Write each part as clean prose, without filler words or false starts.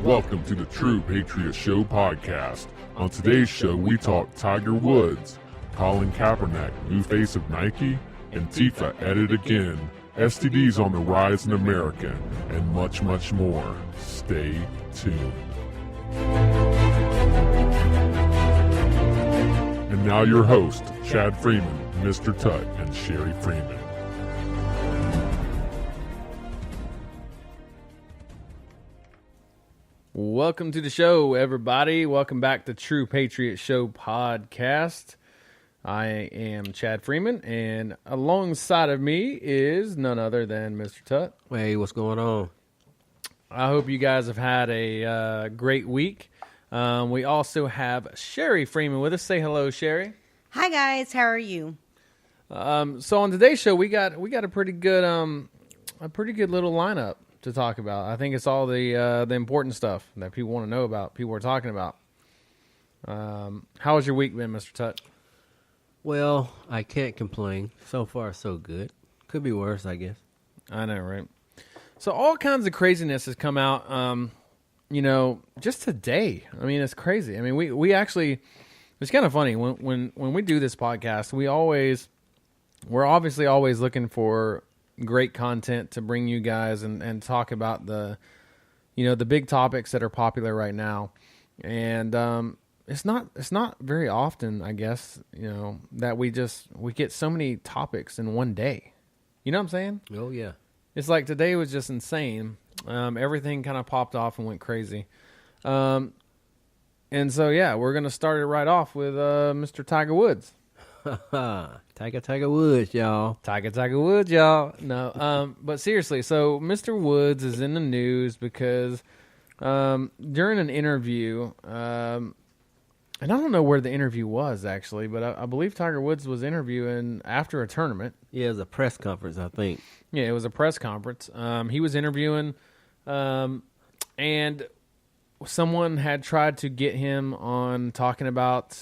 Welcome to the True Patriot Show podcast. On today's show, we talk Tiger Woods, Colin Kaepernick, new face of Nike, Antifa at it again, STD'S on the rise in America, and much, much more. Stay tuned. And now your host, Chad Freeman, Mr. Tut, and Sherry Freeman. Welcome to the show, everybody. Welcome back to True Patriot Show podcast. I am Chad Freeman, and alongside of me is none other than Mr. Tut. Hey, what's going on? I hope you guys have had a great week. We also have Sherry Freeman with us. Say hello, Sherry. Hi guys, how are you? So on today's show, we got a pretty good little lineup to talk about. I think it's all the important stuff that people want to know about, people are talking about. How was your week been, Mr. Tut? Well, I can't complain. So far, so good. Could be worse, I guess. I know, right? So all kinds of craziness has come out, just today. I mean, it's crazy. I mean, we actually, it's kind of funny when we do this podcast, we're obviously always looking for great content to bring you guys and talk about the big topics that are popular right now. And it's not very often, I guess, that we get so many topics in one day. You know what I'm saying? Oh, yeah. It's like today was just insane. Everything kind of popped off and went crazy. And so, yeah, we're going to start it right off with Mr. Tiger Woods. Tiger Woods, y'all. Tiger Woods, y'all. No, but seriously, so Mr. Woods is in the news because during an interview, and I don't know where the interview was actually, but I believe Tiger Woods was interviewing after a tournament. Yeah, it was a press conference, I think. Yeah, it was a press conference. He was interviewing, and someone had tried to get him on talking about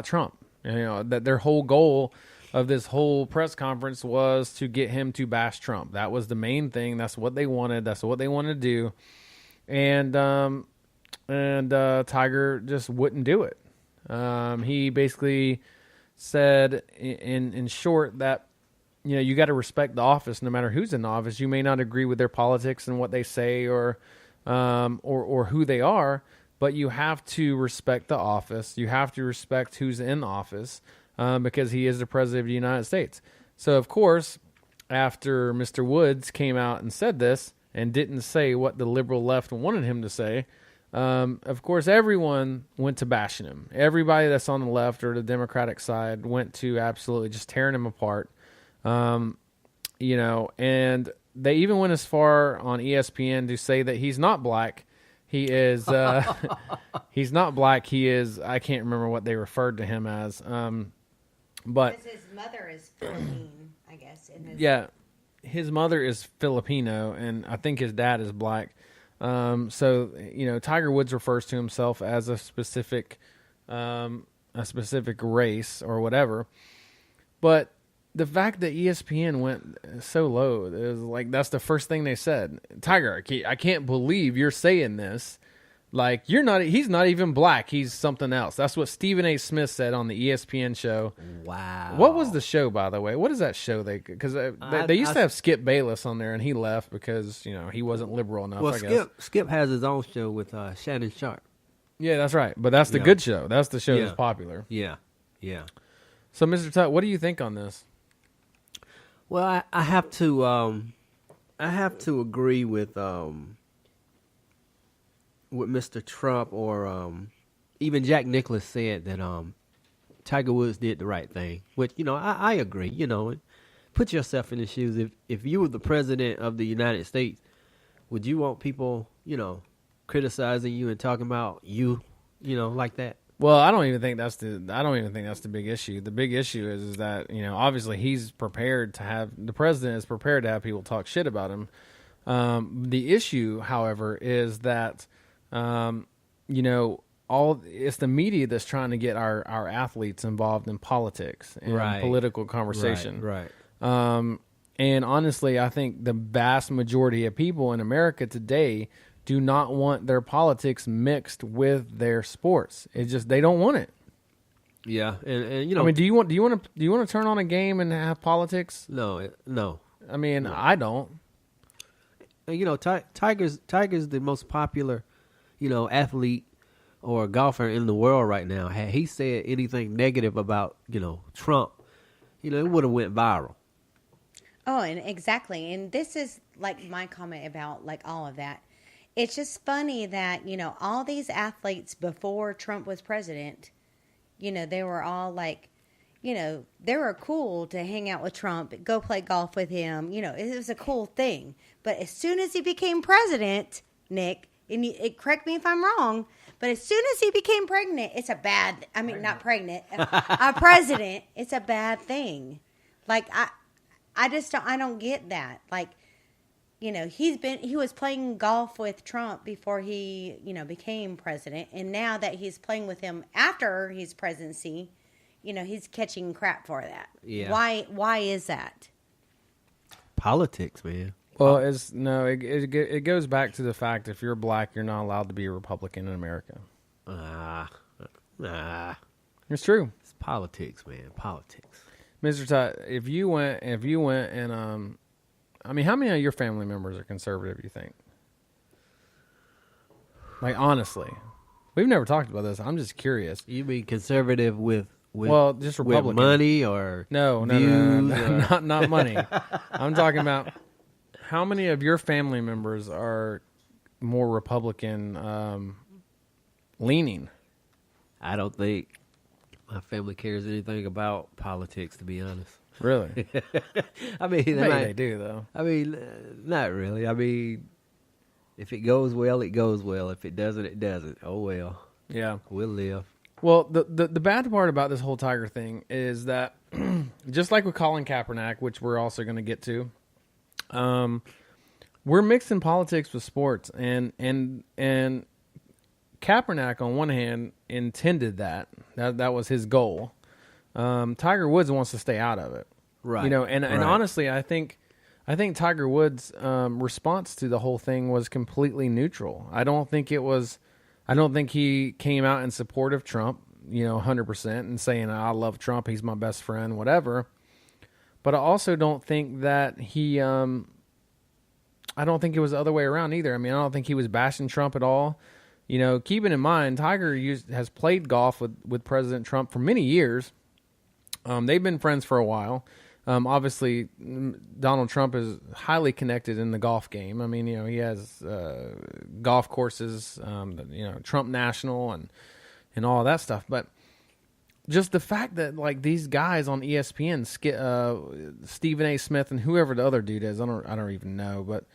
Trump. That their whole goal of this whole press conference was to get him to bash Trump. That was the main thing. That's what they wanted. That's what they wanted to do. And Tiger just wouldn't do it. He basically said in short that, you got to respect the office no matter who's in the office. You may not agree with their politics and what they say or who they are, but you have to respect the office. You have to respect who's in office because he is the president of the United States. So, of course, after Mr. Woods came out and said this and didn't say what the liberal left wanted him to say, of course, everyone went to bashing him. Everybody that's on the left or the Democratic side went to absolutely just tearing him apart. And they even went as far on ESPN to say that he's not black. He is, he's not black. He is, I can't remember what they referred to him as. But his mother is Philippine, I guess. Yeah, his mother is Filipino, and I think his dad is black. So, Tiger Woods refers to himself as a specific race or whatever. But the fact that ESPN went so low, it was like, that's the first thing they said. Tiger, I can't believe you're saying this. Like, he's not even black. He's something else. That's what Stephen A. Smith said on the ESPN show. Wow. What was the show, by the way? What is that show? Because they used to have Skip Bayless on there, and he left because, he wasn't liberal enough, Well, I guess. Skip has his own show with Shannon Sharp. Yeah, that's right. But that's the good show. That's the show that's popular. Yeah. So, Mr. Tut, what do you think on this? Well, I have to agree with Mr. Trump or even Jack Nicklaus said that Tiger Woods did the right thing. Which I agree. Put yourself in the shoes. If you were the president of the United States, would you want people criticizing you and talking about you like that? Well, I don't even think that's the big issue. The big issue is that, obviously the president is prepared to have people talk shit about him. The issue, however, is that, it's the media that's trying to get our athletes involved in politics and political conversation. Right. And honestly, I think the vast majority of people in America today do not want their politics mixed with their sports. It's just they don't want it. Yeah, and you know, I mean, do you want to turn on a game and have politics? no. I mean, I don't. And, you know, Tiger's the most popular, you know, athlete or golfer in the world right now. Had he said anything negative about, you know, Trump, you know, it would have went viral. Oh, and exactly. And this is like my comment about like all of that. It's just funny that, you know, all these athletes before Trump was president, you know, they were all like, you know, they were cool to hang out with Trump, go play golf with him. You know, it was a cool thing. But as soon as he became president, Nick, and correct me if I'm wrong, but as soon as he became pregnant, it's a bad, I mean, not pregnant, a president, it's a bad thing. Like, I just don't, I don't get that. Like, you know, he was playing golf with Trump before he, you know, became president. And now that he's playing with him after his presidency, you know, he's catching crap for that. Yeah. Why is that? Politics, man. Well, it goes back to the fact if you're black, you're not allowed to be a Republican in America. It's true. It's politics, man. Politics. Mr. Todd, if you went and I mean, how many of your family members are conservative, you think? Like, honestly. We've never talked about this. I'm just curious. You mean conservative with well, just Republican. with money or no, not money. I'm talking about how many of your family members are more Republican leaning? I don't think my family cares anything about politics, to be honest. Really? I mean, Maybe they do, though. I mean, not really. I mean, if it goes well, it goes well. If it doesn't, it doesn't. Oh, well. Yeah. We'll live. Well, the bad part about this whole Tiger thing is that, just like with Colin Kaepernick, which we're also going to get to, we're mixing politics with sports, and Kaepernick, on one hand, intended that was his goal. Tiger Woods wants to stay out of it, Right. You know, and Right. honestly, I think Tiger Woods' response to the whole thing was completely neutral. I don't think he came out in support of Trump, you know, 100%, and saying, I love Trump, he's my best friend, whatever. But I also don't think that he, I don't think it was the other way around either. I mean, I don't think he was bashing Trump at all. You know, keeping in mind, Tiger has played golf with President Trump for many years. They've been friends for a while. Obviously, Donald Trump is highly connected in the golf game. I mean, you know, he has golf courses, you know, Trump National and all of that stuff. But just the fact that, like, these guys on ESPN, Stephen A. Smith and whoever the other dude is, I don't even know. But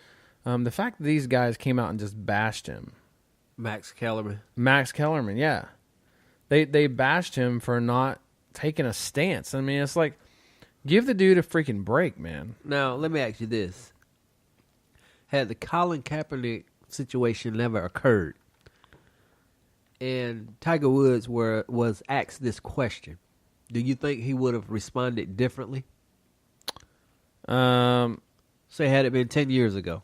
the fact that these guys came out and just bashed him. Max Kellerman, yeah. They bashed him for not taking a stance. I mean, it's like, give the dude a freaking break, man. Now, let me ask you this. Had the Colin Kaepernick situation never occurred, and Tiger Woods was asked this question, do you think he would have responded differently? Say, had it been 10 years ago.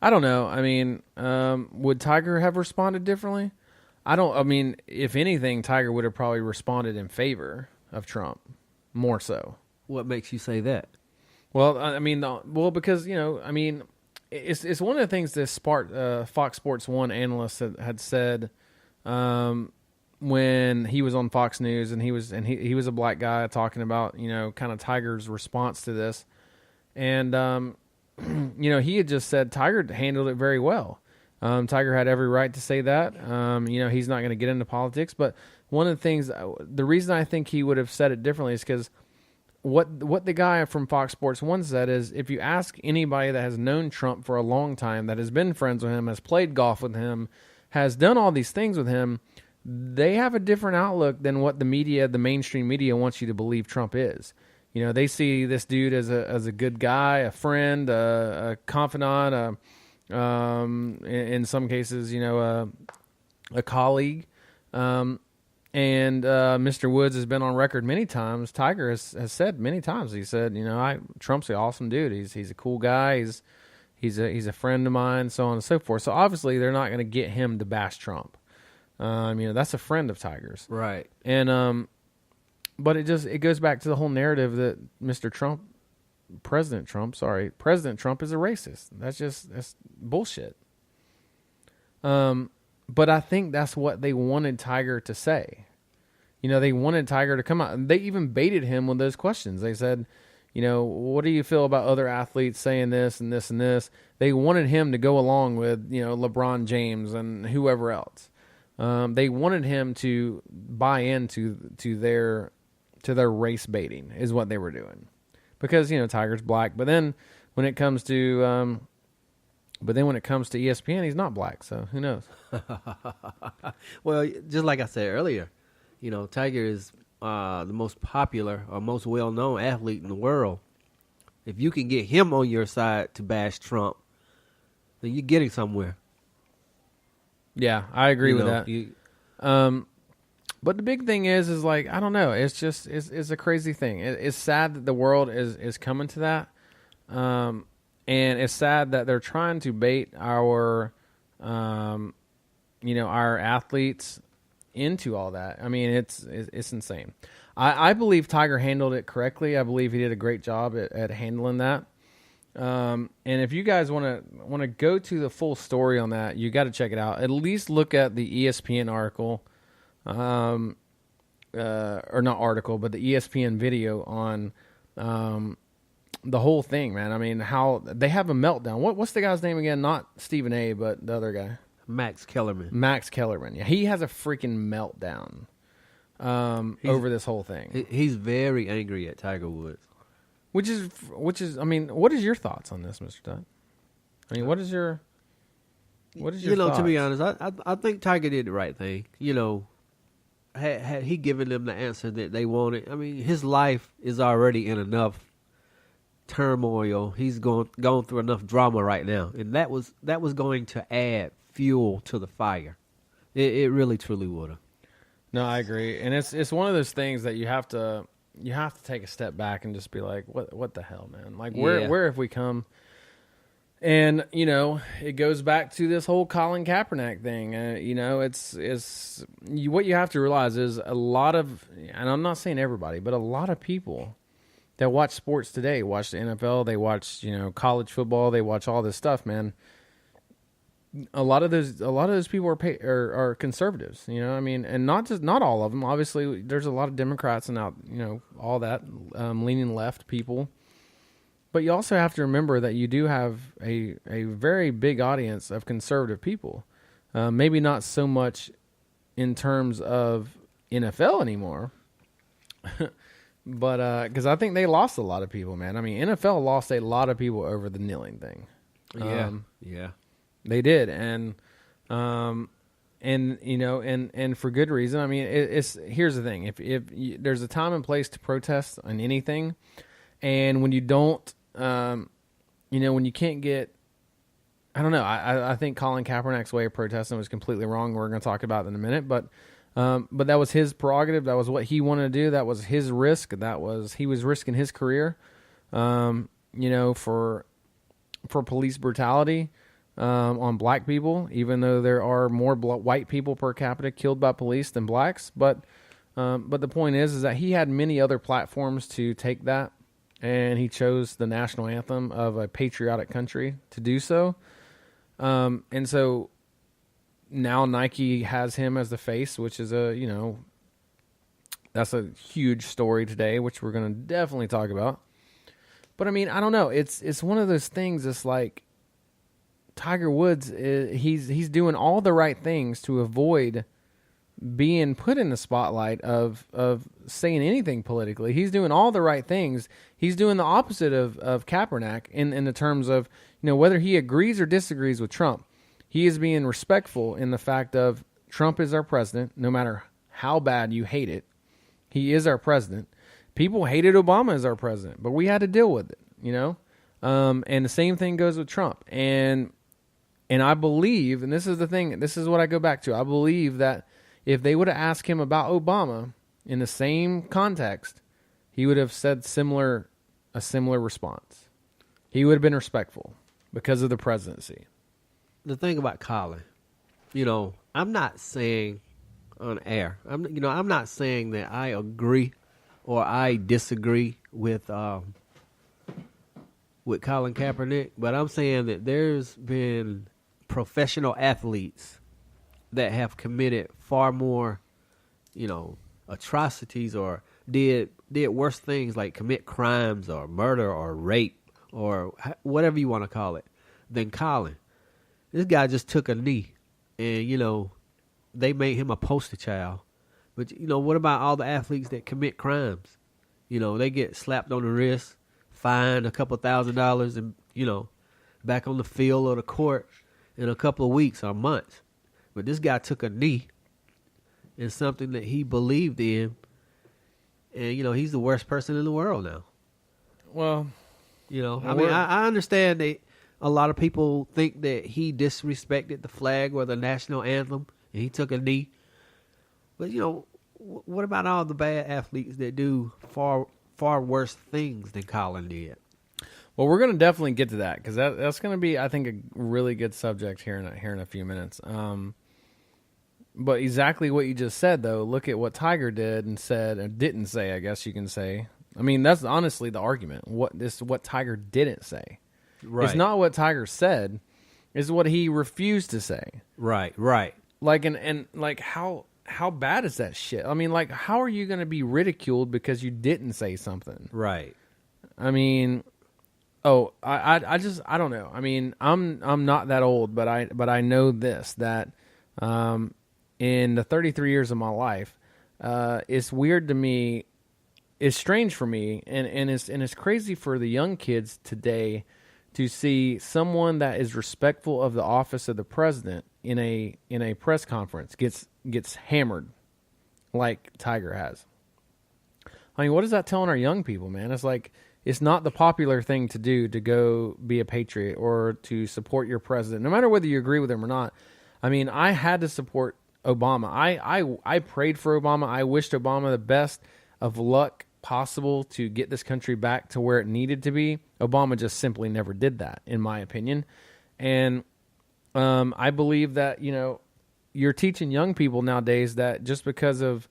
I don't know. I mean, would Tiger have responded differently? I mean, if anything, Tiger would have probably responded in favor of Trump, more so. What makes you say that? Well, I mean, because, you know, I mean, it's one of the things this Fox Sports 1 analyst had said when he was on Fox News, and he was a black guy talking about, you know, kind of Tiger's response to this. And, you know, he had just said Tiger handled it very well. Tiger had every right to say that. You know, he's not going to get into politics. But one of the things, the reason I think he would have said it differently is because what the guy from Fox Sports 1 said is, if you ask anybody that has known Trump for a long time, that has been friends with him, has played golf with him, has done all these things with him, they have a different outlook than what the mainstream media wants you to believe Trump is. You know, they see this dude as a good guy, a friend, a confidant, in some cases, you know, a colleague. And Mr. Woods has been on record many times. Tiger has said many times. He said, you know, Trump's an awesome dude. He's a cool guy. He's a friend of mine, so on and so forth. So obviously they're not going to get him to bash Trump. That's a friend of Tiger's. Right. And but it goes back to the whole narrative that President Trump is a racist. That's bullshit. But I think that's what they wanted Tiger to say. They wanted Tiger to come out. They even baited him with those questions. They said, what do you feel about other athletes saying this and this and this? They wanted him to go along with, LeBron James and whoever else. They wanted him to buy into their race baiting is what they were doing, because Tiger's black. But then when it comes to ESPN, he's not black. So who knows? Well, just like I said earlier, Tiger is the most popular or most well-known athlete in the world. If you can get him on your side to bash Trump, then you're getting somewhere. Yeah, I agree with that. But the big thing is like, I don't know. It's just it's a crazy thing. It's sad that the world is coming to that, and it's sad that they're trying to bait our athletes into all that. I mean, it's insane. I believe Tiger handled it correctly. I believe he did a great job at handling that. And if you guys want to go to the full story on that, you got to check it out. At least look at the ESPN article, or not article, but the ESPN video on the whole thing, man. I mean, how they have a meltdown. What's the guy's name again? Not Stephen A., but the other guy. Max Kellerman. Yeah, he has a freaking meltdown over this whole thing. He's very angry at Tiger Woods. Which is, I mean, what is your thoughts on this, Mr. Todd? I mean, what is your thoughts? To be honest, I think Tiger did the right thing. Had he given them the answer that they wanted, I mean, his life is already in enough turmoil. He's going through enough drama right now, and that was going to add fuel to the fire. It really truly would have. No, I agree, and it's one of those things that you have to take a step back and just be like, what the hell, man? Like, where have we come? And it goes back to this whole Colin Kaepernick thing. It's what you have to realize is a lot of, and I'm not saying everybody, but a lot of people that watch sports today watch the NFL, they watch college football, they watch all this stuff, man. A lot of those people are conservatives, I mean, and not all of them. Obviously, there's a lot of Democrats and all that leaning left people. But you also have to remember that you do have a very big audience of conservative people. Maybe not so much in terms of NFL anymore, but because I think they lost a lot of people, man. I mean, NFL lost a lot of people over the kneeling thing. Yeah. They did, and for good reason. I mean, here's the thing: if there's a time and place to protest on anything, and when you don't, when you can't get, I don't know. I think Colin Kaepernick's way of protesting was completely wrong. We're going to talk about it in a minute, but that was his prerogative. That was what he wanted to do. That was his risk. He was risking his career, for police brutality. On black people, even though there are more white people per capita killed by police than blacks. But the point is that he had many other platforms to take that, and he chose the national anthem of a patriotic country to do so. And so now Nike has him as the face, which is that's a huge story today, which we're going to definitely talk about. But I mean, I don't know. It's one of those things. It's like, Tiger Woods, he's doing all the right things to avoid being put in the spotlight of saying anything politically. He's doing all the right things. He's doing the opposite of Kaepernick in the terms of, whether he agrees or disagrees with Trump, he is being respectful in the fact of Trump is our president, no matter how bad you hate it. He is our president. People hated Obama as our president, but we had to deal with it, and the same thing goes with Trump. And I believe, and this is the thing, this is what I go back to, I believe that if they would have asked him about Obama in the same context, he would have said a similar response. He would have been respectful. because of the presidency. The thing about Colin, I'm not saying on air. I'm not saying that I agree or I disagree with Colin Kaepernick, but I'm saying that there's been professional athletes that have committed far more, atrocities or did worse things like commit crimes or murder or rape or whatever you want to call it than Colin. This guy just took a knee and, they made him a poster child. But, what about all the athletes that commit crimes? They get slapped on the wrist, fined a couple $1,000 and, back on the field or the court in a couple of weeks or months. But this guy took a knee in something that he believed in. And, he's the worst person in the world now. Well, I understand that a lot of people think that he disrespected the flag or the national anthem and he took a knee. But, what about all the bad athletes that do far, far worse things than Colin did? Well, we're going to definitely get to that because that's going to be, I think, a really good subject here in a few minutes. But exactly what you just said, though, look at what Tiger did and said, or didn't say, I guess you can say. I mean, that's honestly the argument. What Tiger didn't say. Right. It's not what Tiger said. It's what he refused to say. Right. Like, and like, how bad is that shit? I mean, like, how are you going to be ridiculed because you didn't say something? Right. I mean, I don't know. I mean, I'm not that old, but I know this, that in the 33 years of my life, it's weird to me, it's strange for me, and it's crazy for the young kids today to see someone that is respectful of the office of the president in a press conference gets hammered like Tiger has. I mean, what is that telling our young people, man? It's like, it's not the popular thing to do to go be a patriot or to support your president, no matter whether you agree with him or not. I mean, I had to support Obama. I prayed for Obama. I wished Obama the best of luck possible to get this country back to where it needed to be. Obama just simply never did that, in my opinion. And I believe that, you're teaching young people nowadays that just because of,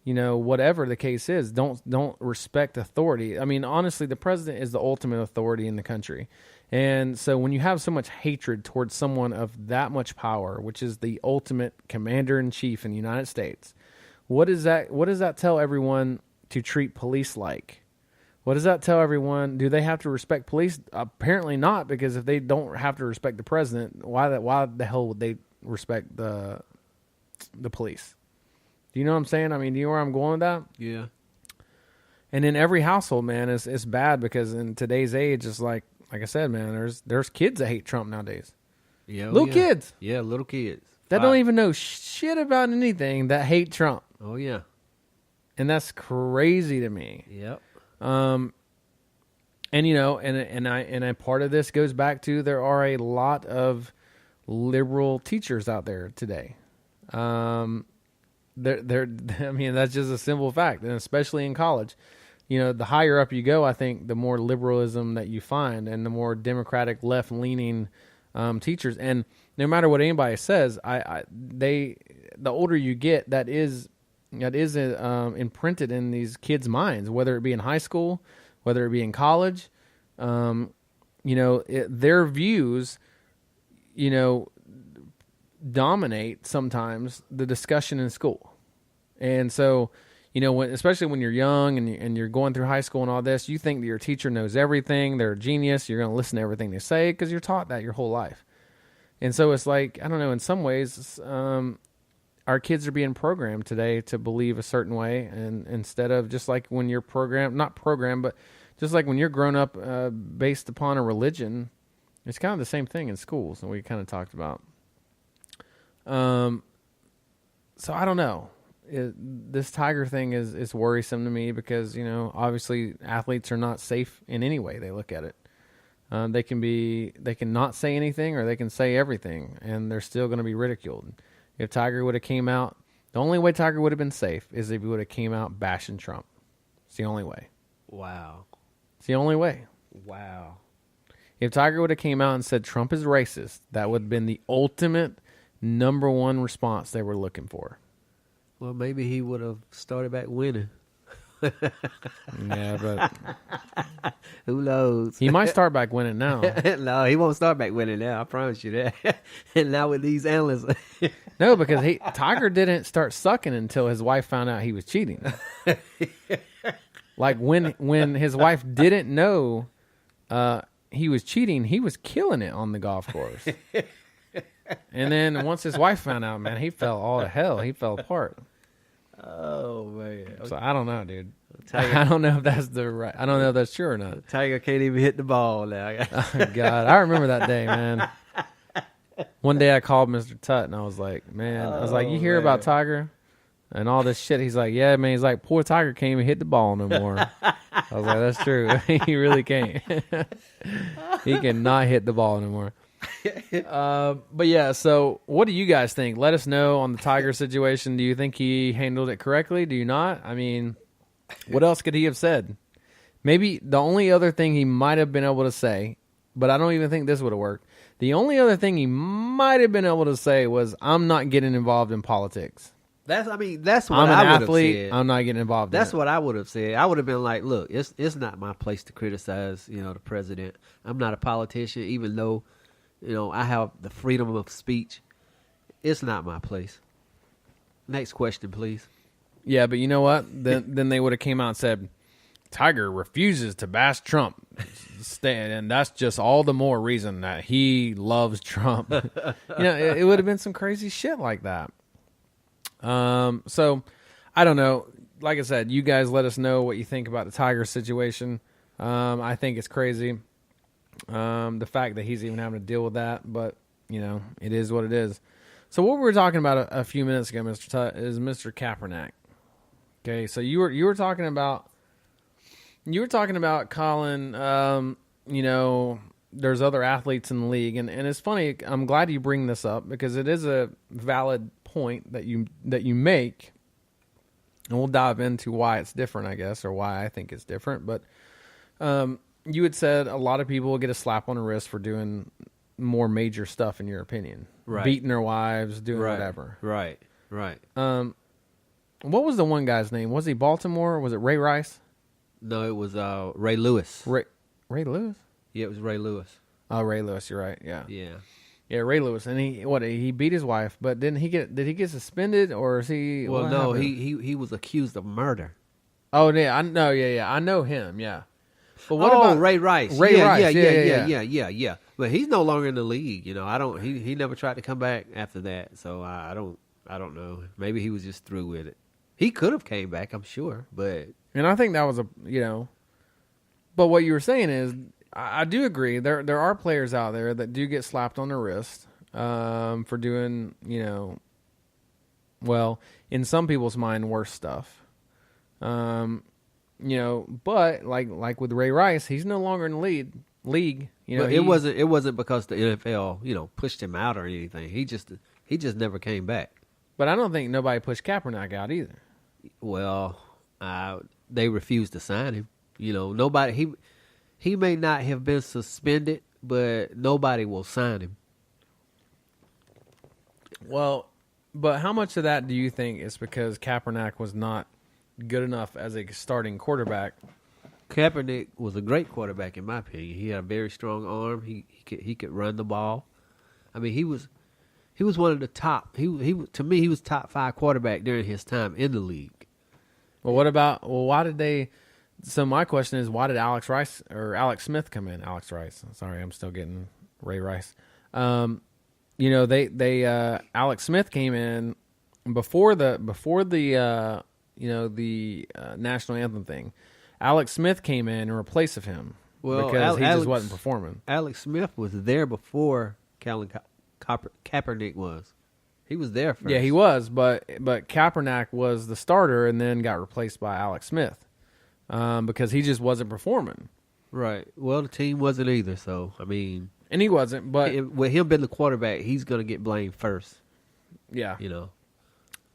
whatever the case is, don't respect authority. I mean, honestly, the president is the ultimate authority in the country. And so when you have so much hatred towards someone of that much power, which is the ultimate commander-in-chief in the United States, what does that tell everyone to treat police like? What does that tell everyone? Do they have to respect police? Apparently not, because if they don't have to respect the president, why the hell would they respect the police? Do you know what I'm saying? I mean, do you know where I'm going with that? Yeah. And in every household, man, it's bad because in today's age, it's like I said, man, there's kids that hate Trump nowadays. Yeah, little kids. Yeah, little kids that don't even know shit about anything that hate Trump. Oh yeah, and that's crazy to me. Yep. And a part of this goes back to there are a lot of liberal teachers out there today. They're I mean, that's just a simple fact, and especially in college. The higher up you go, I think the more liberalism that you find and the more democratic left-leaning teachers. And no matter what anybody says, the older you get, that is imprinted in these kids' minds, whether it be in high school, whether it be in college. Their views, dominate sometimes the discussion in school. And so, especially when you're young and you're going through high school and all this, you think that your teacher knows everything. They're a genius. You're going to listen to everything they say because you're taught that your whole life. And so it's like, I don't know, in some ways, our kids are being programmed today to believe a certain way. And instead of just like when you're not programmed, but just like when you're grown up based upon a religion, it's kind of the same thing in schools. And we kind of talked about. So I don't know. This Tiger thing is worrisome to me because, obviously athletes are not safe in any way they look at it. They can not say anything or they can say everything and they're still going to be ridiculed. If Tiger would have came out, the only way Tiger would have been safe is if he would have came out bashing Trump. It's the only way. Wow. It's the only way. Wow. If Tiger would have came out and said Trump is racist, that would have been the ultimate number one response they were looking for. Well, maybe he would have started back winning. Yeah, but Who knows? he might start back winning now. No, he won't start back winning now. I promise you that. And now with these analysts. No, because Tiger didn't start sucking until his wife found out he was cheating. Like when his wife didn't know he was cheating, he was killing it on the golf course. And then once his wife found out, man, he fell all to hell. He fell apart. Oh, man. So I don't know, dude. Tiger- I don't know if that's the right. I don't know if that's true or not. Tiger can't even hit the ball now. Oh, God, I remember that day, man. One day I called Mr. Tutt and I was like, man, I was like, you hear about Tiger and all this shit? He's like, yeah, man. He's like, poor Tiger can't even hit the ball no more. I was like, that's true. He really can't. He cannot hit the ball anymore. But yeah, so what do you guys think? Let us know on the Tiger situation. Do you think he handled it correctly? Do you not? I mean, what else could he have said? Maybe the only other thing he might have been able to say, but I don't even think this would have worked. The only other thing he might have been able to say was, I'm not getting involved in politics. That's what I'm an I would athlete. have said. I'm not getting involved That's in it. what I would have said. I would have been like, look, it's not my place to criticize, the president. I'm not a politician, even though, I have the freedom of speech. It's not my place. Next question, please. Yeah, but you know what? Then they would have came out and said, Tiger refuses to bash Trump. And that's just all the more reason that he loves Trump. It would have been some crazy shit like that. So I don't know. Like I said, you guys let us know what you think about the Tiger situation. I think it's crazy. The fact that he's even having to deal with that, but it is what it is. So what we were talking about a few minutes ago, Mr. Tutt, is Mr. Kaepernick. Okay. So you were talking about Colin, there's other athletes in the league and it's funny. I'm glad you bring this up because it is a valid point that you make, and we'll dive into why it's different, I guess, or why I think it's different. But you had said a lot of people will get a slap on the wrist for doing more major stuff, in your opinion, right? Beating their wives, doing right. whatever. Right. What was the one guy's name? Was he Baltimore? Or was it Ray Rice? No, it was Ray Lewis. Ray Lewis? Yeah, it was Ray Lewis. Oh, Ray Lewis. You're right. Yeah. Yeah, Ray Lewis, and he beat his wife, but did he get suspended, or is he? Well, no, he was accused of murder. Oh yeah, I know. Yeah, I know him. Yeah, but what about Ray Rice? Ray Rice. Yeah. But he's no longer in the league. I don't. He never tried to come back after that. So I don't know. Maybe he was just through with it. He could have came back, I'm sure, but and I think that was But what you were saying is, I do agree. There are players out there that do get slapped on the wrist for doing, well, in some people's mind, worse stuff. But like with Ray Rice, he's no longer in the league. But it wasn't because the NFL, pushed him out or anything. He just never came back. But I don't think nobody pushed Kaepernick out either. Well, they refused to sign him. Nobody. He may not have been suspended, but nobody will sign him. Well, but how much of that do you think is because Kaepernick was not good enough as a starting quarterback? Kaepernick was a great quarterback, in my opinion. He had a very strong arm. He could run the ball. I mean, he was one of the top. To me, he was top 5 quarterback during his time in the league. Well, why did they? So my question is, why did Alex Smith come in? Alex Rice. Sorry, I'm still getting Ray Rice. Alex Smith came in before the national anthem thing. Alex Smith came in in replace of him because he just wasn't performing. Alex Smith was there before Colin Kaepernick was. He was there first. Yeah, he was, but Kaepernick was the starter and then got replaced by Alex Smith. Because he just wasn't performing. Right. Well, the team wasn't either, so, I mean... And he wasn't, but... With him being the quarterback, he's going to get blamed first. Yeah.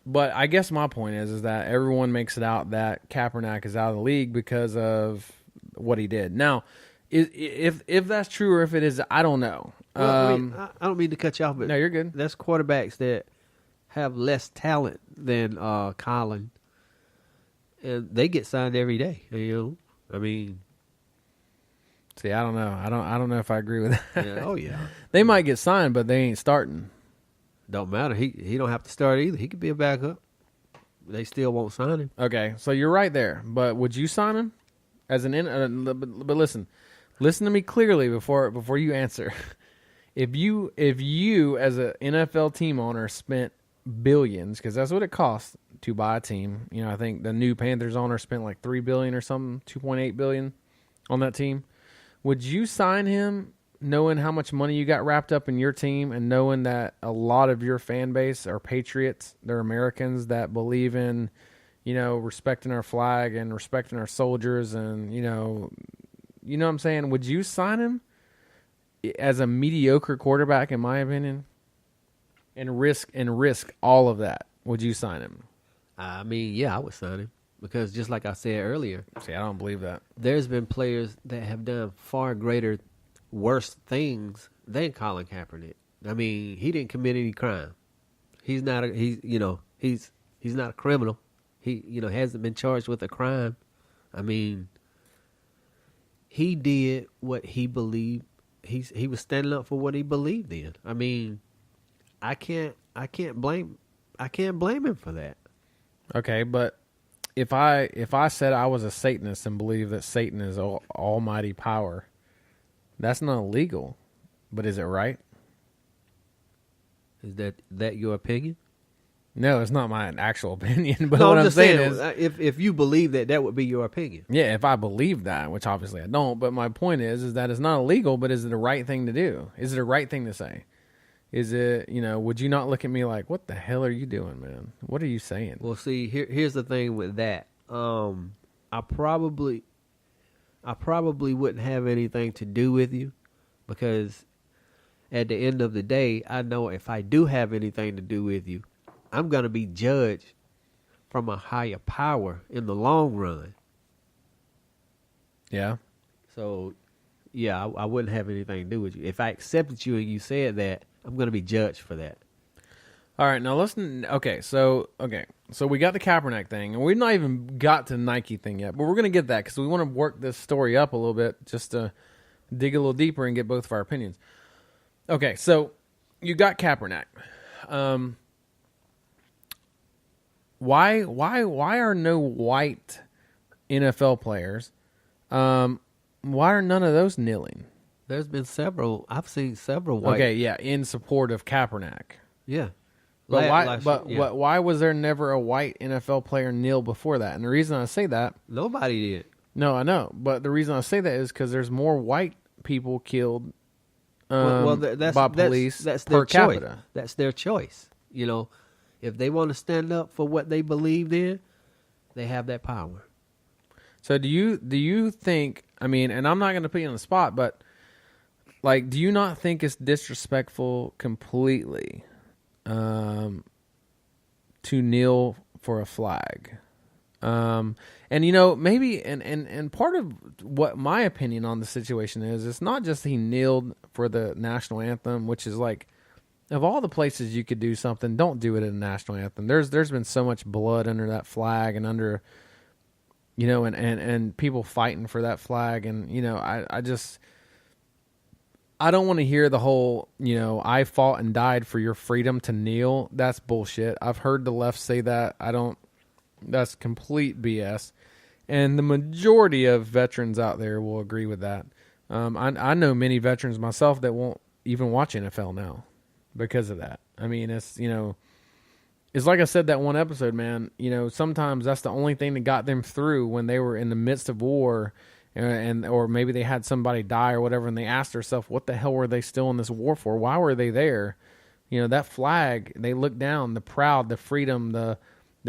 But I guess my point is that everyone makes it out that Kaepernick is out of the league because of what he did. Now, If that's true or if it is, I don't know. Well, I don't mean to cut you off, but No, you're good. There's quarterbacks that have less talent than Colin, and they get signed every day. You know, I mean, See, I don't know. I don't know if I agree with that. yeah, oh yeah, They might get signed, but they ain't starting. don't matter. He don't have to start either. He could be a backup. They still won't sign him. Okay, so you're right there. But would you sign him as an but listen to me clearly before you answer. If you as an NFL team owner spent billions, because that's what it costs to buy a team. You know, I think the new Panthers owner spent like $3 billion or something, $2.8 billion on that team. Would you sign him knowing how much money you got wrapped up in your team and knowing that a lot of your fan base are patriots, they're Americans that believe in, you know, respecting our flag and respecting our soldiers and, you know what I'm saying? Would you sign him as a mediocre quarterback, in my opinion, and risk all of that? Would you sign him? I mean, yeah, I would sign him because just like I said earlier, See, I don't believe that. there's been players that have done far greater, worse things than Colin Kaepernick. I mean, he didn't commit any crime. He's not not a criminal. He hasn't been charged with a crime. I mean, he did what he believed. He was standing up for what he believed in. I mean, I can't blame him for that. Okay, but if I said I was a Satanist and believe that Satan is almighty power, that's not illegal, but is it right? Is that your opinion? No, it's not my actual opinion. But No, what I'm just saying is, if you believe that would be your opinion. yeah, if I believe that, which obviously I don't, but my point is that it's not illegal, but is it the right thing to do? Is it a right thing to say? Is it, would you not look at me like, what the hell are you doing, man? What are you saying? Well, see, here's the thing with that. I probably wouldn't have anything to do with you because at the end of the day, I know if I do have anything to do with you, I'm going to be judged from a higher power in the long run. Yeah. So, yeah, I wouldn't have anything to do with you. If I accepted you and you said that, I'm going to be judged for that. All right, now listen. Okay, so we got the Kaepernick thing, and we've not even got to the Nike thing yet, but we're going to get that because we want to work this story up a little bit just to dig a little deeper and get both of our opinions. Okay, so you got Kaepernick. Why are no white NFL players? Why are none of those kneeling? There's been several. I've seen several white. Okay, yeah, in support of Kaepernick. Yeah. But why? Last But year, yeah. why was there never a white NFL player kneel before that? And the reason I say that, Nobody did. no, I know, but the reason I say that is because there's more white people killed by police that's per their choice. capita. That's their choice. If they want to stand up for what they believed in, they have that power. So do you think? I mean, and I'm not going to put you on the spot, but like, do you not think it's disrespectful completely to kneel for a flag? And maybe and part of what my opinion on the situation is, it's not just he kneeled for the national anthem, which is like, of all the places you could do something, don't do it at a national anthem. There's been so much blood under that flag and under, and people fighting for that flag. And, I don't want to hear the whole, I fought and died for your freedom to kneel. That's bullshit. I've heard the left say that. That's complete BS. And the majority of veterans out there will agree with that. I know many veterans myself that won't even watch NFL now because of that. I mean, it's like I said that one episode, man. Sometimes that's the only thing that got them through when they were in the midst of war, or maybe they had somebody die or whatever, and they asked themselves, what the hell were they still in this war for? Why were they there? That flag, they looked down, the pride, the freedom, the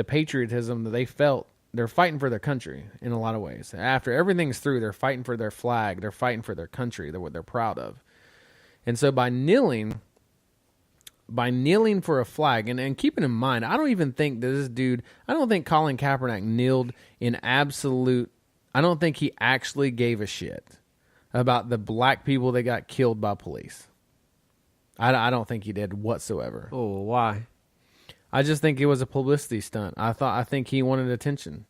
patriotism that they felt. They're fighting for their country in a lot of ways. After everything's through, they're fighting for their flag. They're fighting for their country. They're what they're proud of. And so by kneeling for a flag, and keeping in mind, I don't think Colin Kaepernick kneeled in absolute, I don't think he actually gave a shit. about the black people that got killed by police. I don't think he did whatsoever. Oh, why? I just think it was a publicity stunt. I think he wanted attention.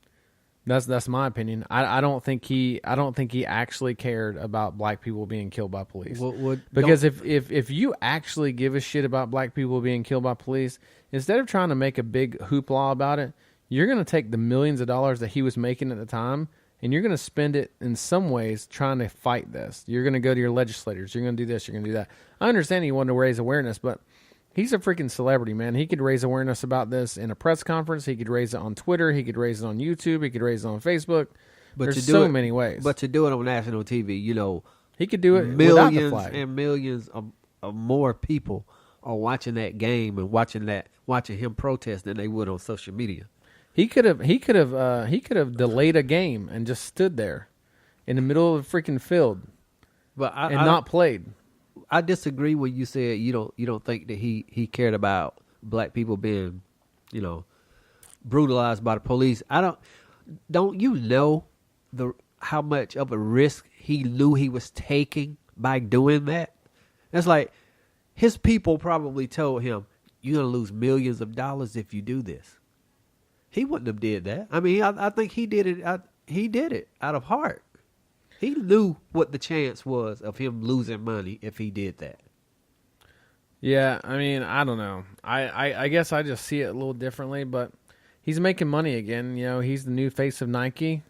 That's my opinion. I don't think he actually cared about black people being killed by police. Because if you actually give a shit about black people being killed by police, instead of trying to make a big hoopla about it, you're going to take the millions of dollars that he was making at the time, and you're going to spend it in some ways trying to fight this. You're going to go to your legislators. You're going to do this. You're going to do that. I understand he wanted to raise awareness, but he's a freaking celebrity, man. He could raise awareness about this in a press conference. He could raise it on Twitter. He could raise it on YouTube. He could raise it on Facebook. But there's so many ways. But to do it on national TV, he could do it millions without the flag. and millions of more people are watching that game and watching him protest than they would on social media. He could have delayed a game and just stood there in the middle of the freaking field, not played. I disagree when you said you don't think that he cared about black people being, brutalized by the police. Don't you know how much of a risk he knew he was taking by doing that? It's like his people probably told him, "You're gonna lose millions of dollars if you do this." He wouldn't have did that. I mean, I think he did it. He did it out of heart. He knew what the chance was of him losing money if he did that. Yeah, I mean, I don't know. I guess I just see it a little differently, but he's making money again. He's the new face of Nike.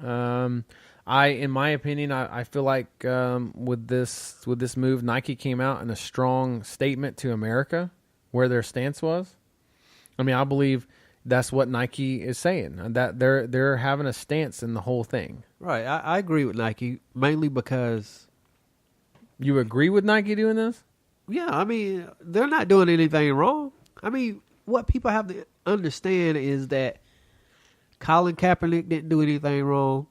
In my opinion, I feel like with this move, Nike came out in a strong statement to America where their stance was. I mean, I believe that's what Nike is saying, that they're having a stance in the whole thing. Right. I agree with Nike, mainly because... You agree with Nike doing this? Yeah, I mean, they're not doing anything wrong. I mean, what people have to understand is that Colin Kaepernick didn't do anything wrong,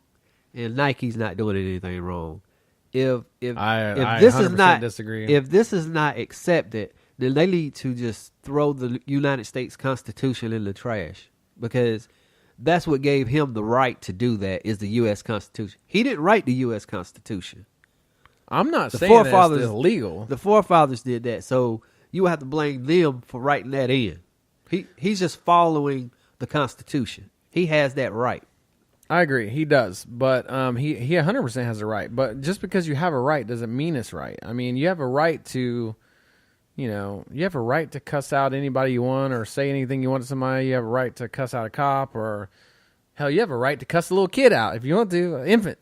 and Nike's not doing anything wrong. If this is not disagree. If this is not accepted, then they need to just throw the United States Constitution in the trash, because that's what gave him the right to do that, is the U.S. Constitution. He didn't write the U.S. Constitution. I'm not saying that it's illegal. The forefathers did that, so you have to blame them for writing that in. He's just following the Constitution. He has that right. I agree, he does, but he 100% has a right. But just because you have a right doesn't mean it's right. I mean, you have a right to... you have a right to cuss out anybody you want or say anything you want to somebody. You have a right to cuss out a cop, or hell, you have a right to cuss a little kid out if you want to, an infant.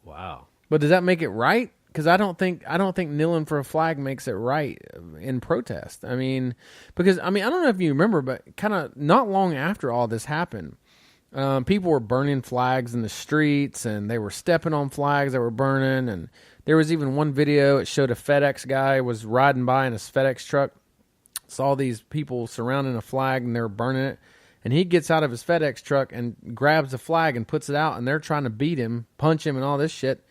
Wow. But does that make it right? Because I don't think kneeling for a flag makes it right in protest. I mean, because I don't know if you remember, but kind of not long after all this happened, people were burning flags in the streets, and they were stepping on flags that were burning, and there was even one video. It showed a FedEx guy was riding by in his FedEx truck, saw these people surrounding a flag, and they were burning it. And he gets out of his FedEx truck and grabs the flag and puts it out, and they're trying to beat him, punch him, and all this shit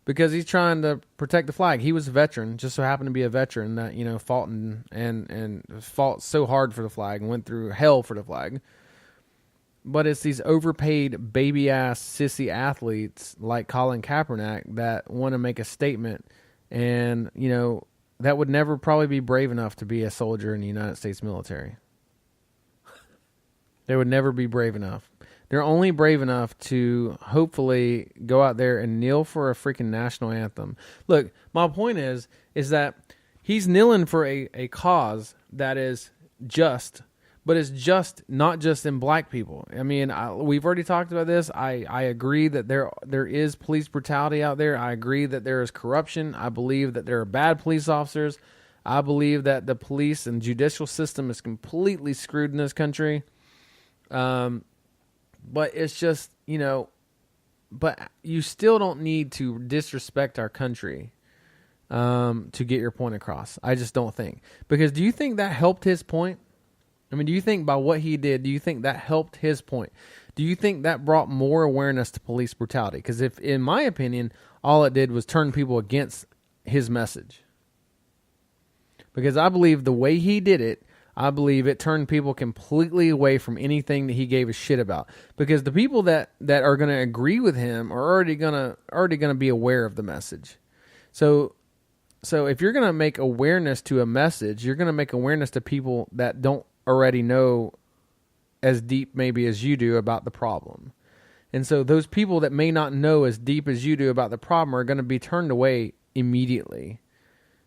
because he's trying to protect the flag. He was a veteran, just so happened to be a veteran that fought and fought so hard for the flag and went through hell for the flag. But it's these overpaid baby-ass sissy athletes like Colin Kaepernick that want to make a statement, and, that would never probably be brave enough to be a soldier in the United States military. They would never be brave enough. They're only brave enough to hopefully go out there and kneel for a freaking national anthem. Look, my point is that he's kneeling for a cause that is just... But it's just not just in black people. I mean, we've already talked about this. I agree that there is police brutality out there. I agree that there is corruption. I believe that there are bad police officers. I believe that the police and judicial system is completely screwed in this country. But it's just, but you still don't need to disrespect our country to get your point across. I just don't think. Because do you think that helped his point? I mean, do you think by what he did, do you think that helped his point? Do you think that brought more awareness to police brutality? Because if, in my opinion, all it did was turn people against his message. Because I believe the way he did it, I believe it turned people completely away from anything that he gave a shit about, because the people that are going to agree with him are already going to be aware of the message. So if you're going to make awareness to a message, you're going to make awareness to people that don't already know as deep maybe as you do about the problem. And so those people that may not know as deep as you do about the problem are going to be turned away immediately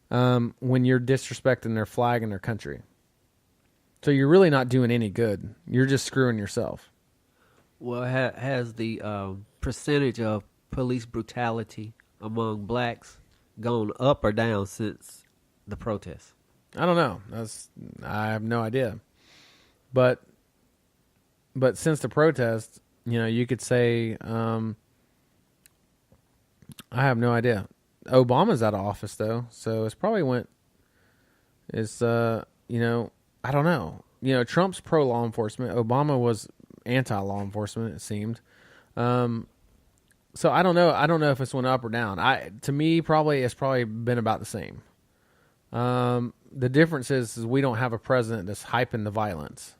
when you're disrespecting their flag and their country. So you're really not doing any good. You're just screwing yourself. Well, has the percentage of police brutality among blacks gone up or down since the protests? I don't know. I have no idea. But since the protest, you could say, I have no idea. Obama's out of office though, so it's probably I don't know. Trump's pro law enforcement. Obama was anti law enforcement, it seemed. So I don't know. I don't know if it's went up or down. To me, it's probably been about the same. The difference is we don't have a president that's hyping the violence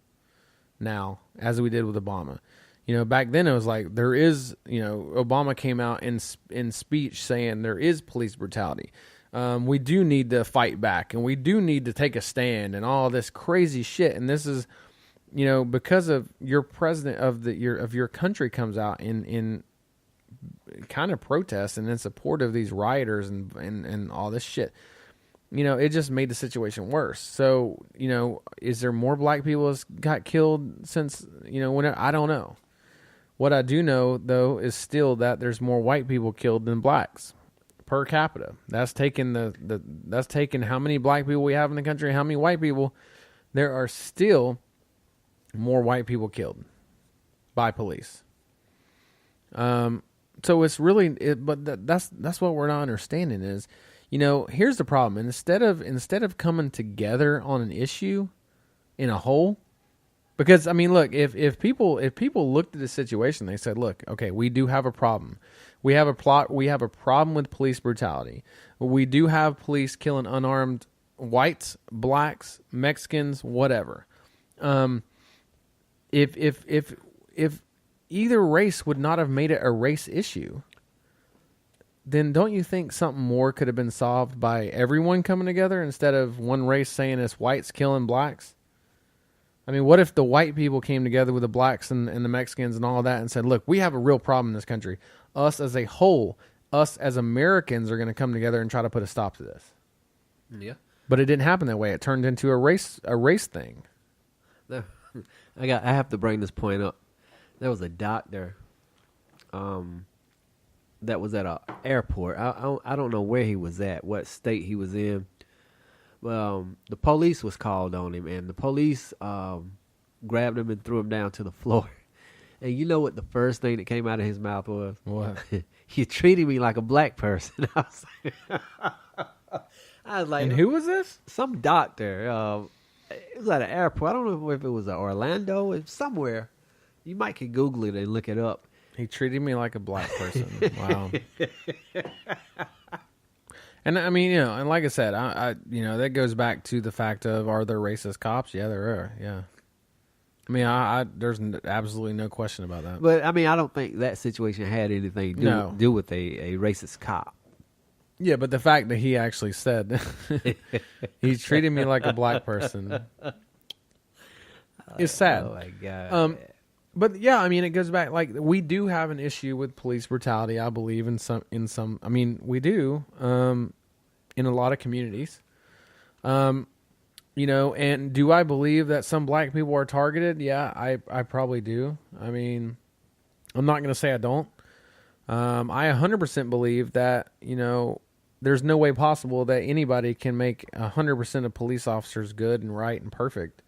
now, as we did with Obama. Back then it was like there is. Obama came out in speech saying there is police brutality. We do need to fight back, and we do need to take a stand, and all this crazy shit. And this is, because of your president of your country comes out in kind of protest and in support of these rioters and all this shit. It just made the situation worse. So, is there more black people that's got killed since, I don't know. What I do know, though, is still that there's more white people killed than blacks per capita. That's taking that's taking how many black people we have in the country, how many white people. There are still more white people killed by police. So it's really, but that's what we're not understanding is, here's the problem. Instead of coming together on an issue in a whole, because look, if people looked at the situation, they said, look, okay, we do have a problem. We have a problem with police brutality. We do have police killing unarmed whites, blacks, Mexicans, whatever. If either race would not have made it a race issue, then don't you think something more could have been solved by everyone coming together instead of one race saying it's whites killing blacks? What if the white people came together with the blacks and the Mexicans and all of that and said, look, we have a real problem in this country. Us as a whole, us as Americans are going to come together and try to put a stop to this. Yeah. But it didn't happen that way. It turned into a race thing. I have to bring this point up. There was a doctor that was at an airport. I don't know where he was at, what state he was in. The police was called on him, and the police grabbed him and threw him down to the floor. And you know what the first thing that came out of his mouth was? What? You're treating me like a black person. I was like, and who was this? Some doctor. It was at an airport. I don't know if it was Orlando. It was somewhere. You might could Google it and look it up. He treated me like a black person. Wow. And and like I said, I that goes back to the fact of, are there racist cops? Yeah, there are. Yeah. There's absolutely no question about that. But I don't think that situation had anything to do with a racist cop. Yeah, but the fact that he actually said he treated me like a black person is sad. Oh my God. But yeah, it goes back, like, we do have an issue with police brutality, I believe, in some we do, in a lot of communities. And do I believe that some black people are targeted? Yeah, I probably do. I'm not going to say I don't. I 100% believe that, there's no way possible that anybody can make 100% of police officers good and right and perfect.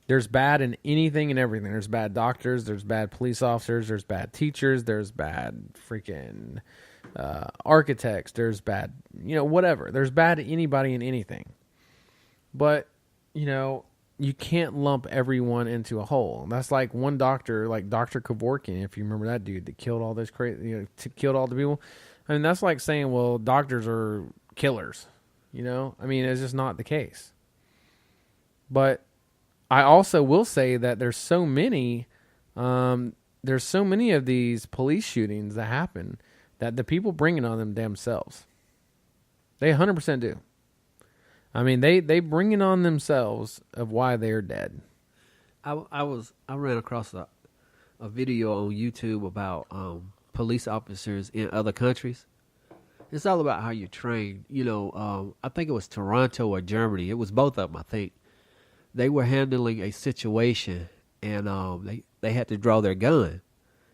There's bad in anything and everything. There's bad doctors. There's bad police officers. There's bad teachers. There's bad freaking architects. There's bad, whatever. There's bad to anybody and anything. But, you can't lump everyone into a whole. That's like one doctor, like Dr. Kevorkian, if you remember that dude that killed all those killed all the people. That's like saying, well, doctors are killers. It's just not the case. But I also will say that there's so many of these police shootings that happen that the people bring it on them themselves. They 100% do. I mean, they bring it on themselves of why they're dead. I ran across a video on YouTube about police officers in other countries. It's all about how you're trained. I think it was Toronto or Germany. It was both of them, I think. They were handling a situation, and they had to draw their gun.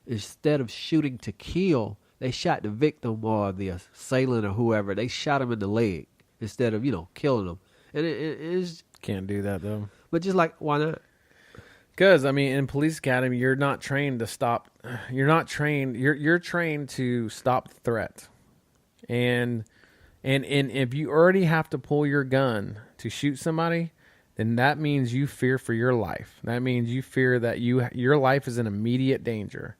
Instead of shooting to kill, they shot the victim or the assailant or whoever. They shot him in the leg instead of, killing him. And it's... Can't do that, though. But just like, why not? Because, I mean, in police academy, you're not trained to stop. You're not trained. You're trained to stop the threat. And if you already have to pull your gun to shoot somebody, then that means you fear for your life. That means you fear that your life is in immediate danger.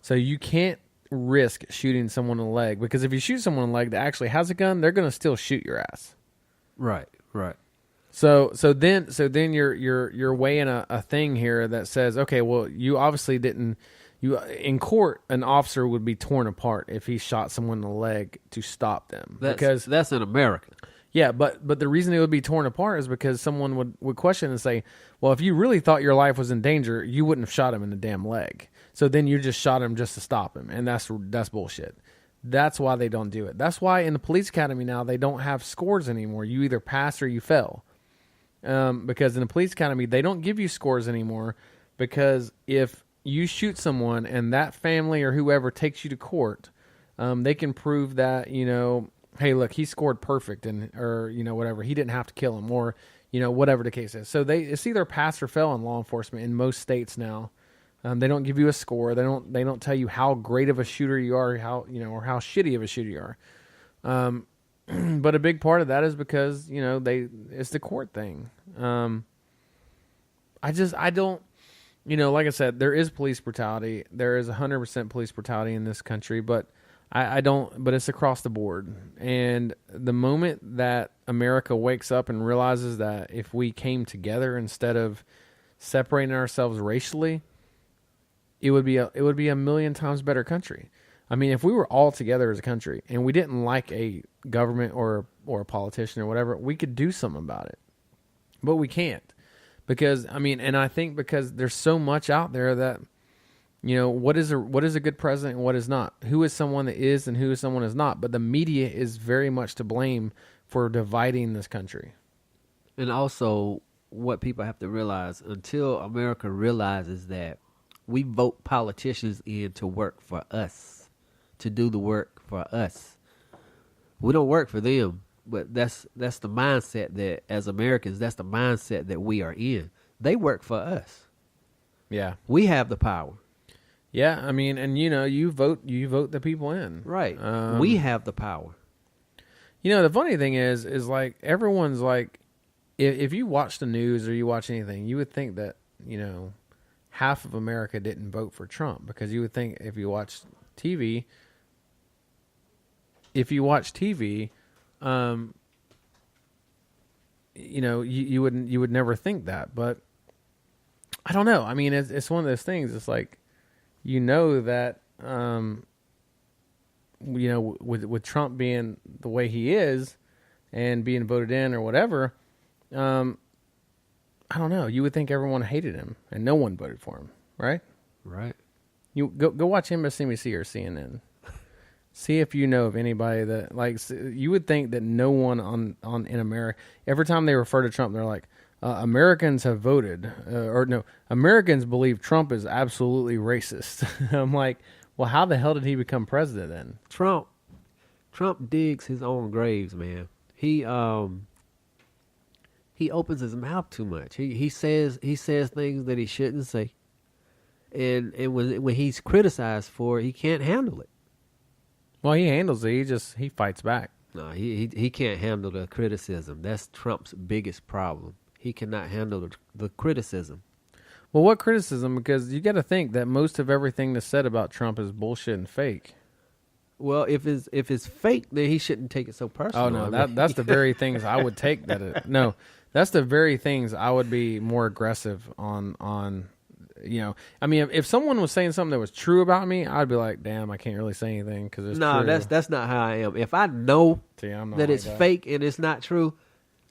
So you can't risk shooting someone in the leg, because if you shoot someone in the leg that actually has a gun, they're going to still shoot your ass. Right. So then you're weighing a thing here that says, okay, well, you obviously didn't. In court, an officer would be torn apart if he shot someone in the leg to stop them. Because that's in America. Yeah, but the reason it would be torn apart is because someone would question and say, well, if you really thought your life was in danger, you wouldn't have shot him in the damn leg. So then you just shot him just to stop him, and that's bullshit. That's why they don't do it. That's why in the police academy now they don't have scores anymore. You either pass or you fail. Because in the police academy they don't give you scores anymore, because if you shoot someone and that family or whoever takes you to court, they can prove that, hey, look, he scored perfect, or whatever, he didn't have to kill him, or whatever the case is. So it's either pass or fail in law enforcement in most states now. They don't give you a score. They don't tell you how great of a shooter you are, or how shitty of a shooter you are. But a big part of that is because it's the court thing. I don't. Like I said, there is police brutality. There is 100% police brutality in this country, but I don't. But it's across the board. And the moment that America wakes up and realizes that if we came together instead of separating ourselves racially, it would be a million times better country. I mean, if we were all together as a country and we didn't like a government or a politician or whatever, we could do something about it. But we can't. Because I think because there's so much out there that, what is a good president and what is not? Who is someone that is and who is someone is not? But the media is very much to blame for dividing this country. And also, what people have to realize, until America realizes that we vote politicians in to work for us, to do the work for us. We don't work for them. But that's the mindset that, as Americans, that's the mindset that we are in. They work for us. Yeah. We have the power. Yeah, and you vote the people in. Right. We have the power. The funny thing is like everyone's like, if you watch the news or you watch anything, you would think that, half of America didn't vote for Trump, because you would think if you watch TV, you would never think that. But I don't know. I mean, it's one of those things. It's like, that, with Trump being the way he is and being voted in or whatever, I don't know. You would think everyone hated him and no one voted for him, right? Right. You go watch MSNBC or CNN. See if you know of anybody that, like, you would think that no one in America, every time they refer to Trump, they're like, Americans have voted, or no, Americans believe Trump is absolutely racist. I'm like, well, how the hell did he become president then? Trump digs his own graves, man. He opens his mouth too much. He says things that he shouldn't say, and when he's criticized for it, he can't handle it. Well, he handles it. He fights back. No, he can't handle the criticism. That's Trump's biggest problem. He cannot handle the criticism. Well, what criticism? Because you got to think that most of everything that's said about Trump is bullshit and fake. Well, if it's fake, then he shouldn't take it so personal. Oh no, that's the very things I would take that. No, That's the very things I would be more aggressive on. You know, I mean, if someone was saying something that was true about me, I'd be like, damn, I can't really say anything because it's No, true. that's not how I am. If I know See, I'm not that like it's that. fake and it's not true,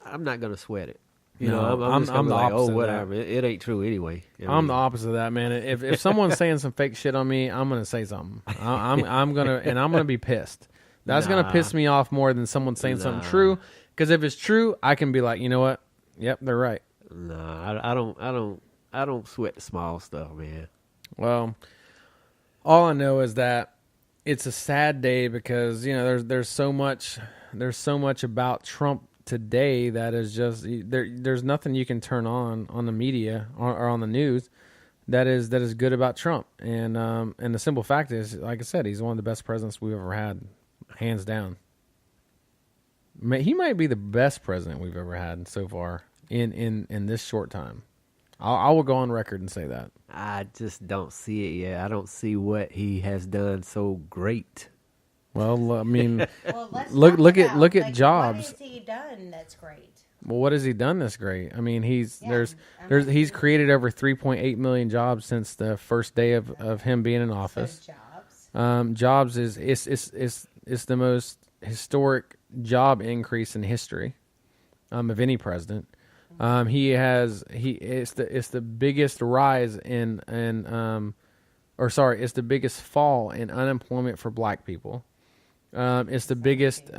I'm not gonna sweat it. You No, know, I'm just gonna I'm be the like, opposite oh, of that. whatever. It ain't true anyway. I'm the opposite of that, man. If someone's saying some fake shit on me, I'm gonna say something. I'm gonna be pissed. That's gonna piss me off more than someone saying something true. Because if it's true, I can be like, you know what? Yep, they're right. Nah, I don't sweat the small stuff, man. Well, all I know is that it's a sad day because you know there's so much about Trump today that is just there's nothing you can turn on the media or on the news that is good about Trump, and the simple fact is, like I said, he's one of the best presidents we've ever had, hands down. He might be the best president we've ever had so far in this short time. I will go on record and say that. I just don't see it yet. I don't see what he has done so great. Well, I mean, Well, let's look talk at about, look at like, Jobs. What has he done that's great? Well, what has he done that's great? I mean, he's Yeah, I mean, he's created over 3.8 million jobs since the first day of him being in office. Jobs. Jobs is the most historic job increase in history of any president. It's the biggest rise it's the biggest fall in unemployment for black people. It's the biggest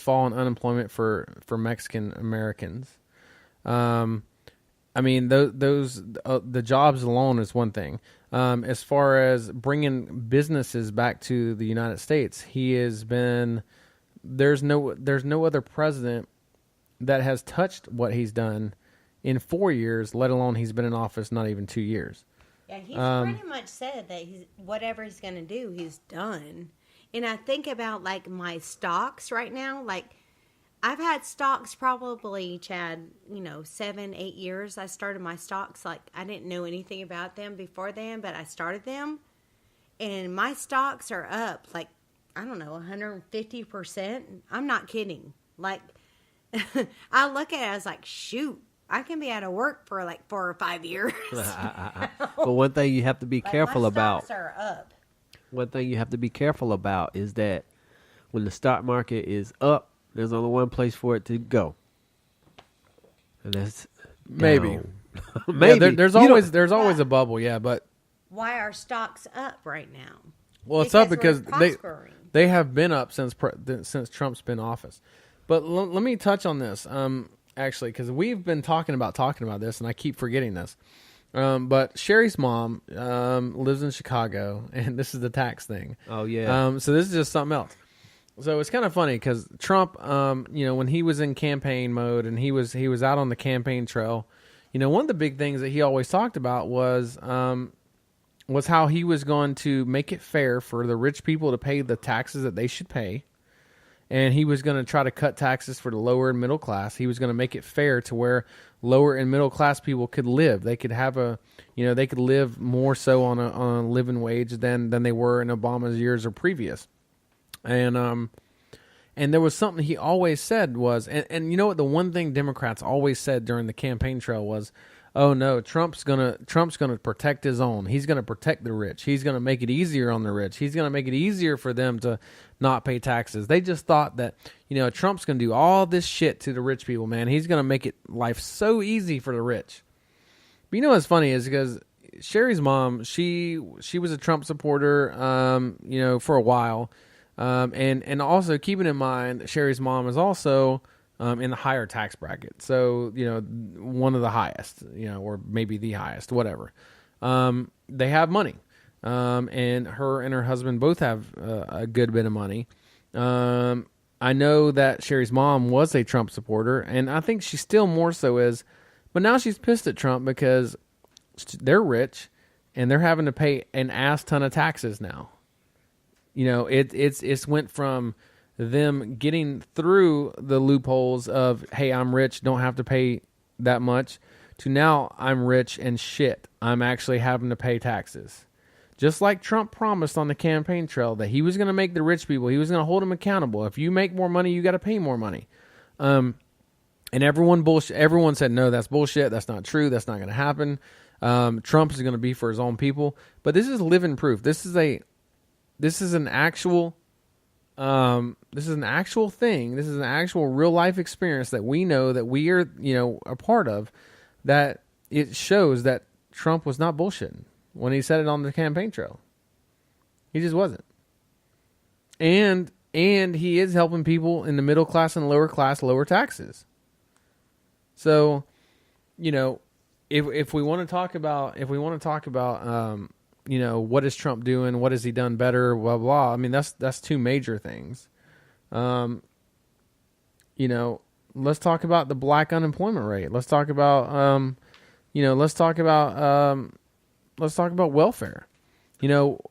fall in unemployment for Mexican Americans. I mean, the jobs alone is one thing. As far as bringing businesses back to the United States, he has been. There's no other president that has touched what he's done in 4 years, let alone he's been in office not even 2 years. Yeah, he's pretty much said that whatever he's going to do, he's done. And I think about like my stocks right now. Like I've had stocks probably, Chad, 7-8 years. I started my stocks. Like I didn't know anything about them before then, but I started them, and my stocks are up like, I don't know, 150%. I'm not kidding. Like I look at it, I was like, shoot, I can be out of work for like 4 or 5 years. But one thing you have to be careful my about. Stocks are up. One thing you have to be careful about is that when the stock market is up, there's only one place for it to go, and that's Maybe. down. Maybe. Yeah, there's always a bubble, yeah, but Why are stocks up right now? well, it's up we're because prospering. they have been up since Trump's been in office. But let me touch on this, actually, because we've been talking about this, and I keep forgetting this. But Sherry's mom lives in Chicago, and this is the tax thing. Oh yeah. So this is just something else. So it's kind of funny because Trump, when he was in campaign mode and he was out on the campaign trail, one of the big things that he always talked about was how he was going to make it fair for the rich people to pay the taxes that they should pay. And he was going to try to cut taxes for the lower and middle class. He was going to make it fair to where lower and middle class people could live. They could have they could live more so on a living wage than they were in Obama's years or previous. And there was something he always said was, and you know what, the one thing Democrats always said during the campaign trail was, oh no, Trump's gonna protect his own. He's gonna protect the rich. He's gonna make it easier on the rich. He's gonna make it easier for them to not pay taxes. They just thought that Trump's gonna do all this shit to the rich people, man. He's gonna make it life so easy for the rich. But what's funny is because Sherry's mom, she was a Trump supporter, for a while, and also keeping in mind Sherry's mom is also in the higher tax bracket. So, one of the highest, or maybe the highest, whatever. They have money. And her and her husband both have a good bit of money. I know that Sherry's mom was a Trump supporter, and I think she still more so is. But now she's pissed at Trump because they're rich, and they're having to pay an ass ton of taxes now. It's went from them getting through the loopholes of, hey, I'm rich, don't have to pay that much, to now I'm rich and shit, I'm actually having to pay taxes. Just like Trump promised on the campaign trail that he was going to make the rich people, he was going to hold them accountable. If you make more money, you got to pay more money. And And everyone said, no, that's bullshit. That's not true. That's not going to happen. Trump is going to be for his own people. But this is living proof. This is an actual thing. This is an actual real life experience that we know, that we are, a part of, that it shows that Trump was not bullshitting when he said it on the campaign trail. He just wasn't. And he is helping people in the middle class and lower class lower taxes. So, if we want to talk about, what is Trump doing? What has he done better? Blah, blah. I mean, that's two major things. Let's talk about the black unemployment rate. Let's talk about, let's talk about welfare.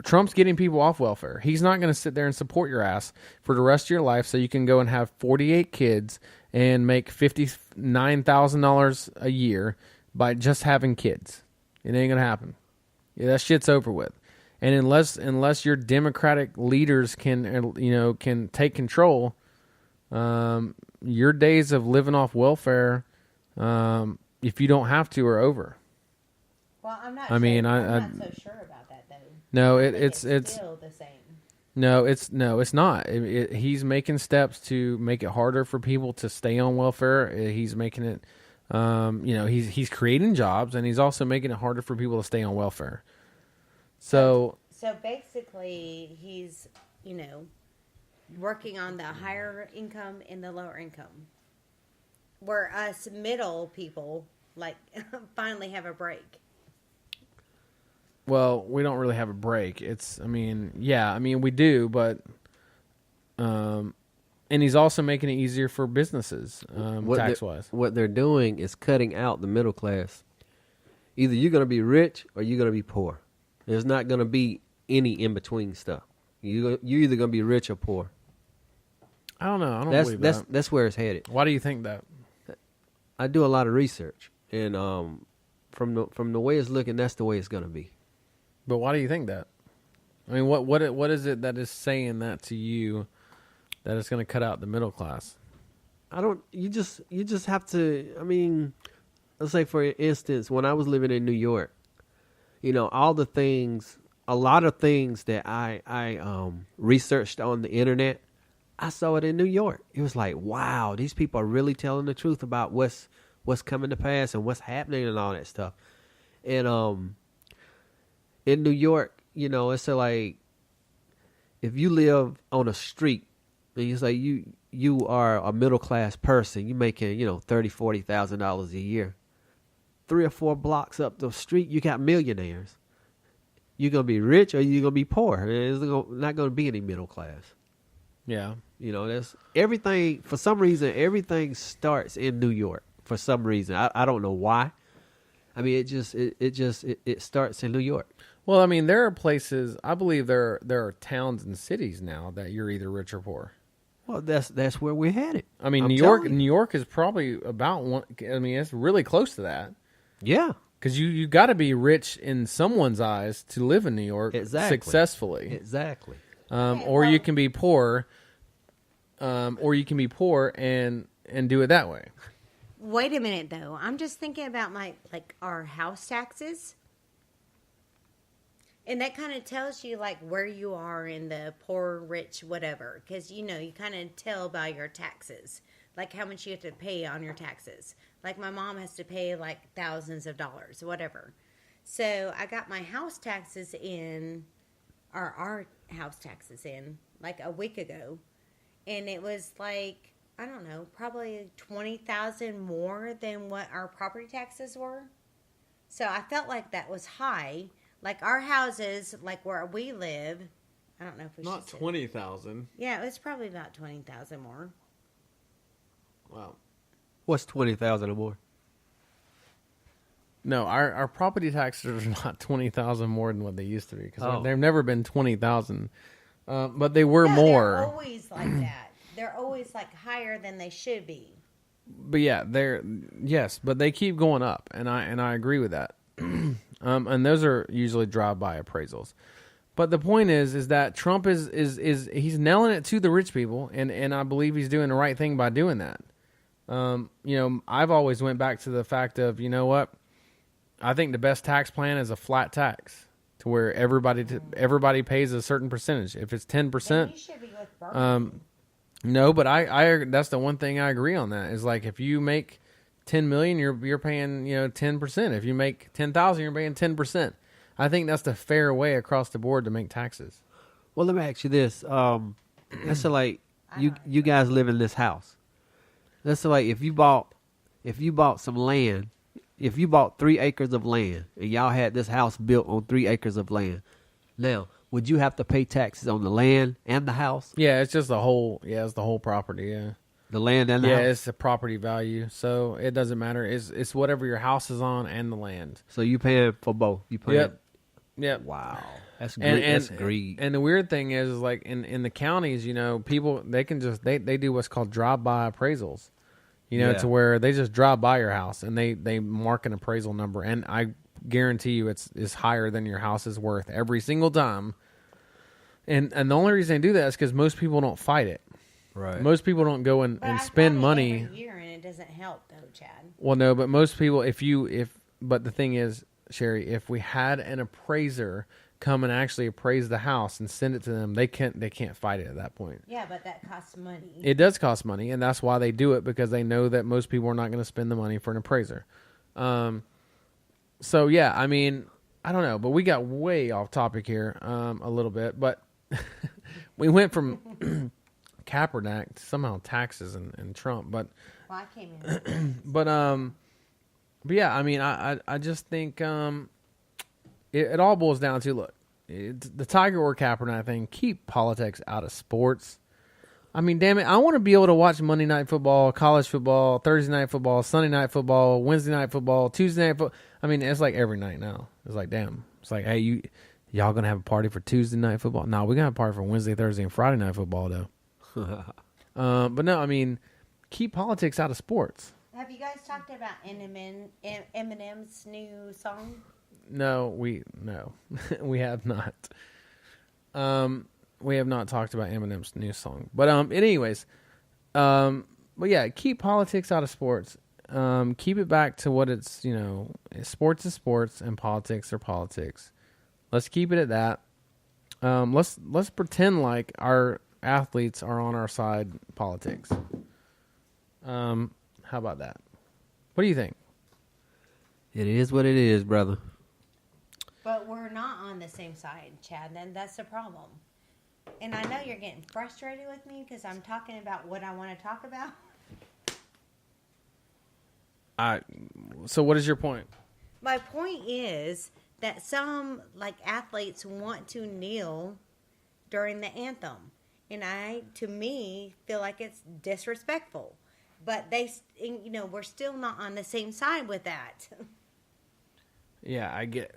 Trump's getting people off welfare. He's not going to sit there and support your ass for the rest of your life so you can go and have 48 kids and make $59,000 a year by just having kids. It ain't going to happen. Yeah, that shit's over with. And unless your Democratic leaders can take control, your days of living off welfare, if you don't have to, are over. Well, I'm not I'm not so sure about that though. No, it's still the same. No, it's not. He's making steps to make it harder for people to stay on welfare. He's making it, he's creating jobs, and he's also making it harder for people to stay on welfare. So basically, he's working on the higher income and the lower income, where us middle people finally have a break. Well, we don't really have a break. We do, but, and he's also making it easier for businesses, tax-wise. What they're doing is cutting out the middle class. Either you're going to be rich or you're going to be poor. There's not going to be any in-between stuff. You're either going to be rich or poor. I don't know. I don't believe that. That's where it's headed. Why do you think that? I do a lot of research, and from the way it's looking, that's the way it's going to be. But why do you think that? I mean, what is it that is saying that to you, that it's going to cut out the middle class? You just have to, let's say for instance, when I was living in New York, a lot of things that I researched on the internet, I saw it in New York. It was like, wow, these people are really telling the truth about what's coming to pass and what's happening and all that stuff. And, in New York, it's like, if you live on a street and you say you are a middle class person, you making $30,000-$40,000 a year, 3 or 4 blocks up the street, you got millionaires. You're gonna be rich or you're gonna be poor. There's not gonna be any middle class. Yeah, that's everything. For some reason, everything starts in New York. For some reason, I don't know why. It starts in New York. Well, there are places. I believe there are towns and cities now that you're either rich or poor. Well, that's where we're headed. New York is probably about one. It's really close to that. Yeah, because you got to be rich in someone's eyes to live in New York successfully. Exactly. Or you can be poor. Or you can be poor and do it that way. Wait a minute, though. I'm just thinking about our house taxes. And that kind of tells you where you are in the poor, rich, whatever. Because, you kind of tell by your taxes. How much you have to pay on your taxes. My mom has to pay thousands of dollars, whatever. So I got my house taxes in, or our house taxes in, a week ago. And it was I don't know, probably $20,000 more than what our property taxes were. So I felt like that was high. Our houses, where we live, I don't know if we not should 20,000. Yeah, it was probably about 20,000 more. Wow. What's 20,000 or more? No, our property taxes are not 20,000 more than what they used to be, because they've never been 20,000, but they were more. They're always like that. They're always higher than they should be. But yeah, but they keep going up, and I agree with that. And those are usually drive-by appraisals. But the point is that Trump is he's nailing it to the rich people, and I believe he's doing the right thing by doing that. I've always went back to the fact of, you know what? I think the best tax plan is a flat tax to where everybody pays a certain percentage. If it's 10%, Then you should be with Burger. no, but I that's the one thing I agree on that is like if you make 10 million, you're paying 10%. If you make 10,000, you're paying 10%. I think that's the fair way across the board to make taxes. Well, let me ask you this. Let's say like you guys live in this house. Let's say like if you bought some land, if you bought 3 acres of land and y'all had this house built on 3 acres of land, now would you have to pay taxes on the land and the house? Yeah, it's just it's the whole property. Yeah, The land and the house? it's the property value, so it doesn't matter. It's whatever your house is on and the land. So you paying for both? You paying? Yep. Wow, that's greed. That's greed. And the weird thing is like in the counties, people they can just they do what's called drive-by appraisals. To where they just drive by your house and they mark an appraisal number, and I guarantee you it's higher than your house is worth every single time. And the only reason they do that is because most people don't fight it. Right. Most people don't go and spend money every year, and it doesn't help though, Chad. Well, no, but most people, but the thing is, Sherry, if we had an appraiser come and actually appraise the house and send it to them, they can't fight it at that point. Yeah, but that costs money. It does cost money, and that's why they do it, because they know that most people are not going to spend the money for an appraiser. So yeah, I mean, I don't know, but we got way off topic here a little bit, but we went from Kaepernick to somehow taxes and Trump, but Well, I came in. but yeah, I mean, I just think it all boils down to, look, the Tiger or Kaepernick thing, keep politics out of sports. I mean, damn it, I want to be able to watch Monday Night Football, college football, Thursday Night Football, Sunday Night Football, Wednesday Night Football, Tuesday Night Football. I mean, it's like every night now. It's like, damn. It's like, hey, y'all going to have a party for Tuesday Night Football? No, we're going to have a party for Wednesday, Thursday, and Friday Night Football, though. But no, I mean, keep politics out of sports. Have you guys talked about Eminem's new song? No, we have not. We have not talked about Eminem's new song. But anyways, but yeah, keep politics out of sports. Keep it back to what it's, sports is sports and politics are politics. Let's keep it at that. Let's pretend like our athletes are on our side politics. How about that? What do you think? It is what it is, brother. But we're not on the same side, Chad, and that's the problem. And I know you're getting frustrated with me because I'm talking about what I want to talk about. So what is your point? My point is that some athletes want to kneel during the anthem, and to me, feel like it's disrespectful. But we're still not on the same side with that. Yeah, I get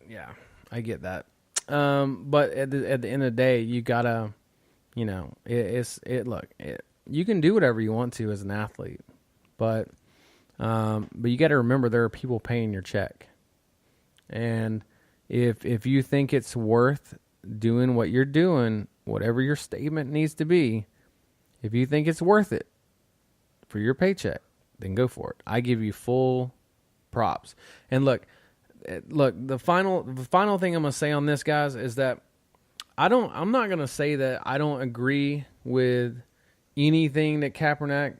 that. But at the end of the day, you gotta, you can do whatever you want to as an athlete, but you got to remember there are people paying your check, and if you think it's worth doing what you're doing, whatever your statement needs to be, if you think it's worth it for your paycheck, then go for it. I give you full props. And look, the final thing I'm gonna say on this, guys, is that I'm not gonna say that I don't agree with anything that Kaepernick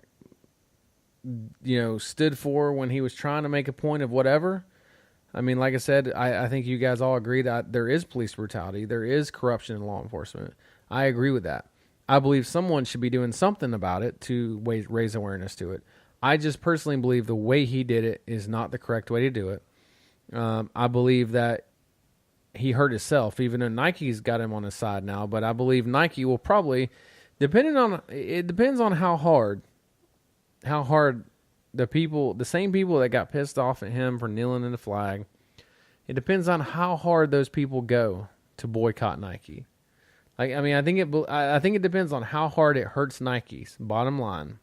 stood for when he was trying to make a point of whatever. I mean, like I said, I think you guys all agree that there is police brutality, there is corruption in law enforcement. I agree with that. I believe someone should be doing something about it to raise awareness to it. I just personally believe the way he did it is not the correct way to do it. I believe that he hurt himself, even though Nike's got him on his side now. But I believe Nike will probably, depends on how hard the same people that got pissed off at him for kneeling in the flag, it depends on how hard those people go to boycott Nike. I think it depends on how hard it hurts Nike's bottom line,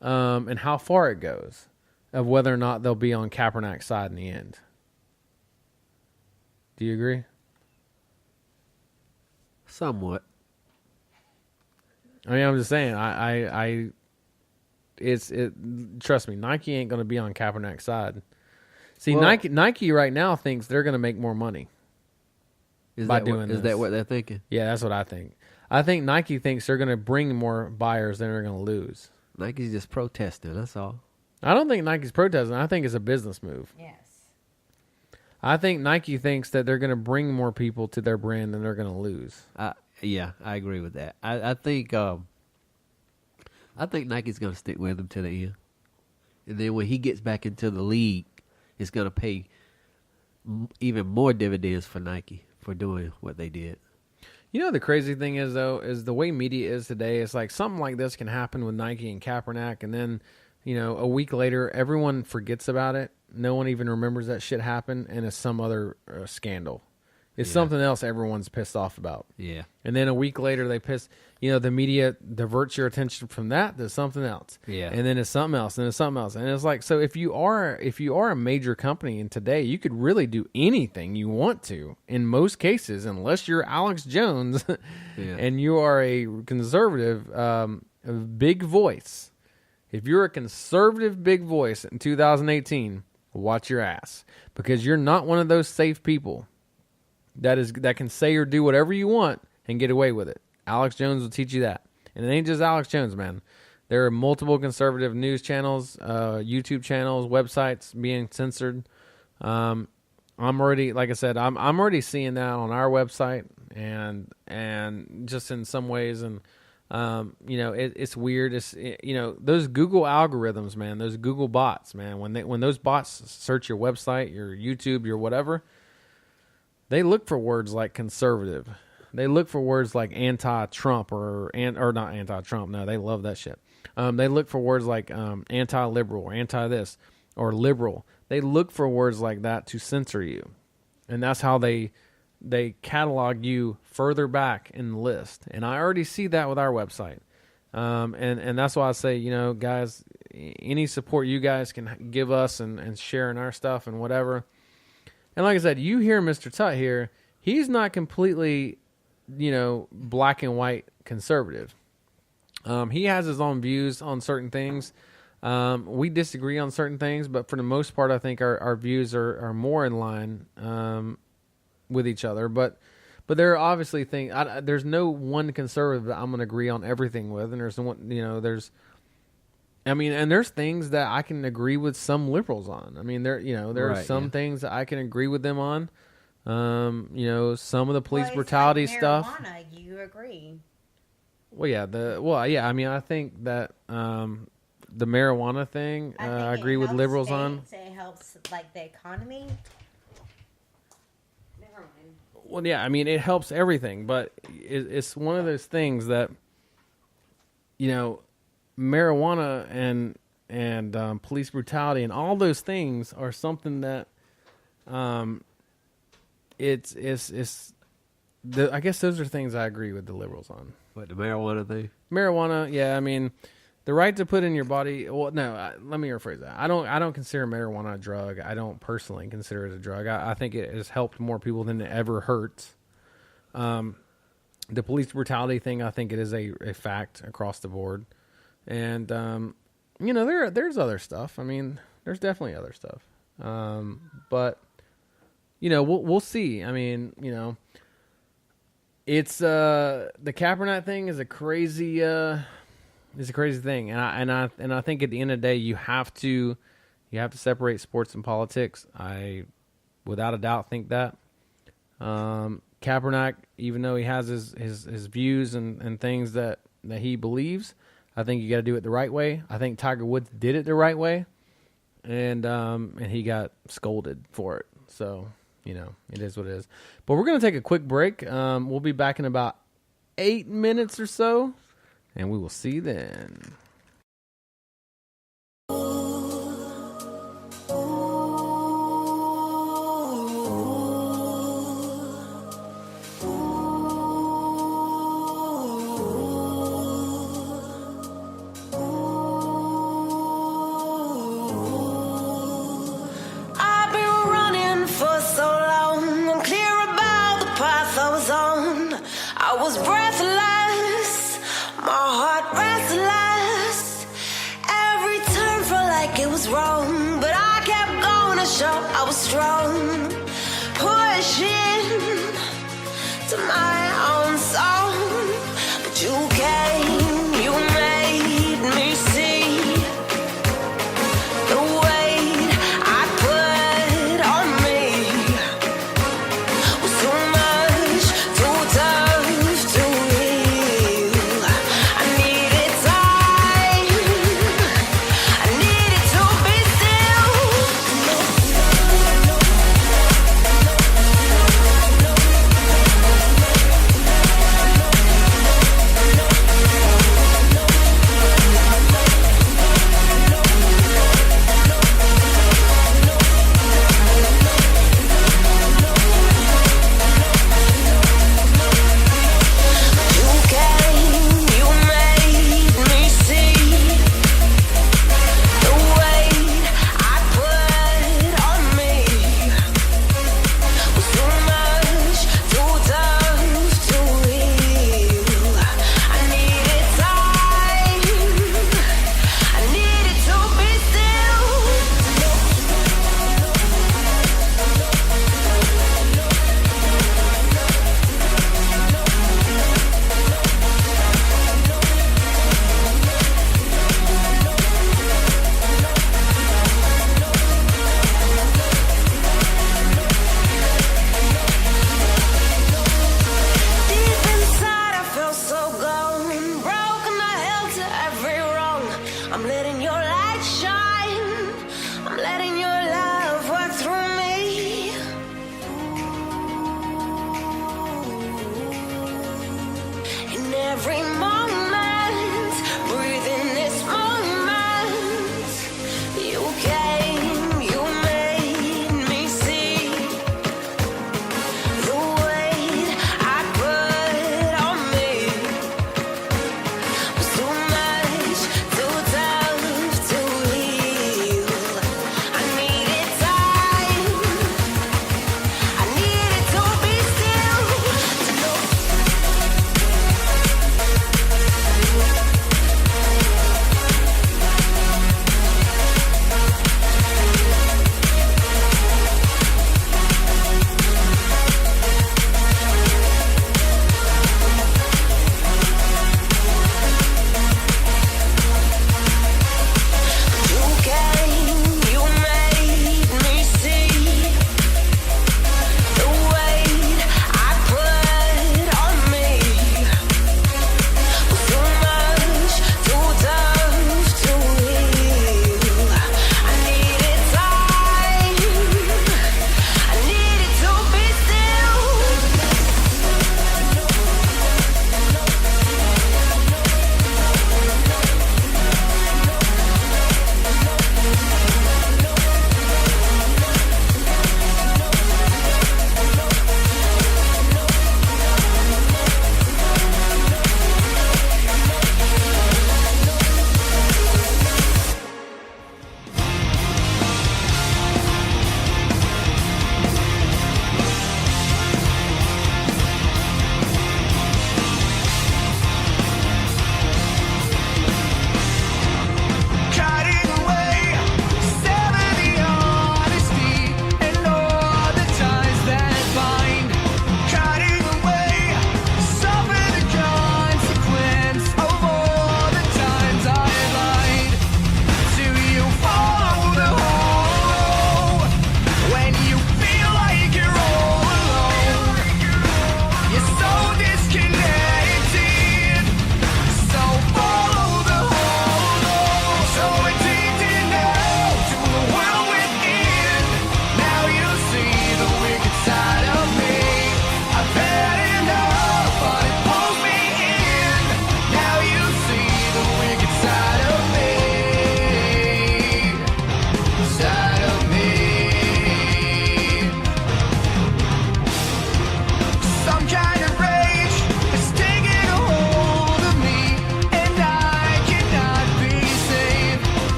and how far it goes, of whether or not they'll be on Kaepernick's side in the end. Do you agree? Somewhat. I mean, I'm just saying, trust me, Nike ain't going to be on Kaepernick's side. See, Well, Nike right now thinks they're going to make more money by doing this. Is that what they're thinking? Yeah, that's what I think. I think Nike thinks they're going to bring more buyers than they're going to lose. Nike's just protesting. That's all. I don't think Nike's protesting. I think it's a business move. Yes. I think Nike thinks that they're going to bring more people to their brand than they're going to lose. Yeah, I agree with that. I think Nike's going to stick with him to the end, and then when he gets back into the league, it's going to pay even more dividends for Nike for doing what they did. You know, the crazy thing is, though, is the way media is today. It's like something like this can happen with Nike and Kaepernick, and then, you know, a week later, everyone forgets about it. No one even remembers that shit happened, and it's some other scandal. It's something else everyone's pissed off about. Yeah. And then a week later, the media diverts your attention from that to something else. Yeah. And then it's something else, and it's something else. And it's like, so if you are a major company, and today you could really do anything you want to in most cases, unless you're Alex Jones and you are a conservative, big voice. If you're a conservative big voice in 2018, watch your ass, because you're not one of those safe people that can say or do whatever you want and get away with it. Alex Jones will teach you that. And it ain't just Alex Jones, man. There are multiple conservative news channels, YouTube channels, websites being censored. I'm already, like I said, I'm already seeing that on our website and just in some ways. And, you know, it's weird. You know, those Google algorithms, man, those Google bots, man, when those bots search your website, your YouTube, your whatever, they look for words like conservative. They look for words like anti-Trump or not anti-Trump. No, they love that shit. They look for words like anti-liberal or anti-this or liberal. They look for words like that to censor you. And that's how they catalog you further back in the list. And I already see that with our website. And that's why I say, you know, guys, any support you guys can give us and sharing our stuff and whatever. And like I said, you hear Mr. Tut here. He's not completely, you know, black and white conservative. He has his own views on certain things. We disagree on certain things, but for the most part, I think our views are more in line with each other. But there are obviously things. There's no one conservative that I'm going to agree on everything with, and there's one, you know, there's things that I can agree with some liberals on. I mean, there are some things that I can agree with them on. You know, some of the police brutality like stuff. Marijuana, you agree? Well, yeah. I mean, I think that the marijuana thing, I agree with liberals on. It helps, like, the economy. Never mind. Well, yeah. I mean, it helps everything, but it's one of those things that, you know, marijuana and police brutality and all those things are something that I guess those are things I agree with the liberals on. What, the marijuana thing? Marijuana, yeah. I mean, the right to put in your body. Well, no. Let me rephrase that. I don't consider marijuana a drug. I don't personally consider it a drug. I think it has helped more people than it ever hurts. The police brutality thing, I think it is a fact across the board. And, you know, there's other stuff. I mean, there's definitely other stuff. But, you know, we'll see. I mean, you know, it's, the Kaepernick thing is a crazy thing. And I think at the end of the day, you have to separate sports and politics. I, without a doubt, think that. Kaepernick, even though he has his views and things that he believes, I think you got to do it the right way. I think Tiger Woods did it the right way, and he got scolded for it. So, you know, it is what it is. But we're going to take a quick break. We'll be back in about 8 minutes or so, and we will see you then. I was breathless, my heart restless. show I was strong, pushing to my own song. But you came, you made me see the weight I put on me was too much, too tough to heal. I needed time, I needed to be still.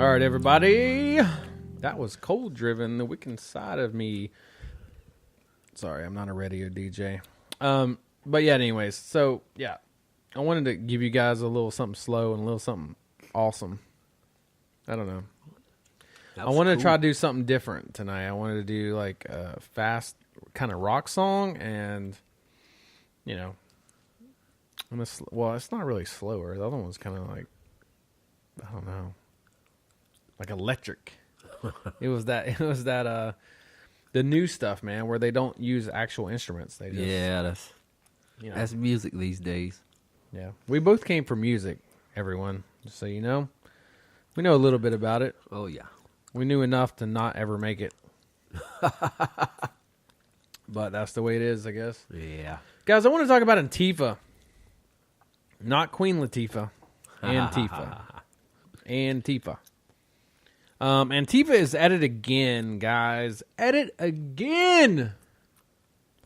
All right, everybody. That was Cold Driven, the wicked side of me. Sorry, I'm not a radio DJ. But yeah, anyways, so yeah, I wanted to give you guys a little something slow and a little something awesome. I don't know. I wanted to try to do something different tonight. I wanted to do like a fast kind of rock song, and you know, well, it's not really slower. The other one was kind of like, I don't know, like electric. It was that the new stuff, man, where they don't use actual instruments. They just, that's music these days. Yeah, we both came from music, everyone. Just so you know, we know a little bit about it. Oh yeah. We knew enough to not ever make it. But that's the way it is, I guess. Yeah. Guys, I want to talk about Antifa. Not Queen Latifah. Antifa. Antifa. Antifa is at it again, guys. At it again.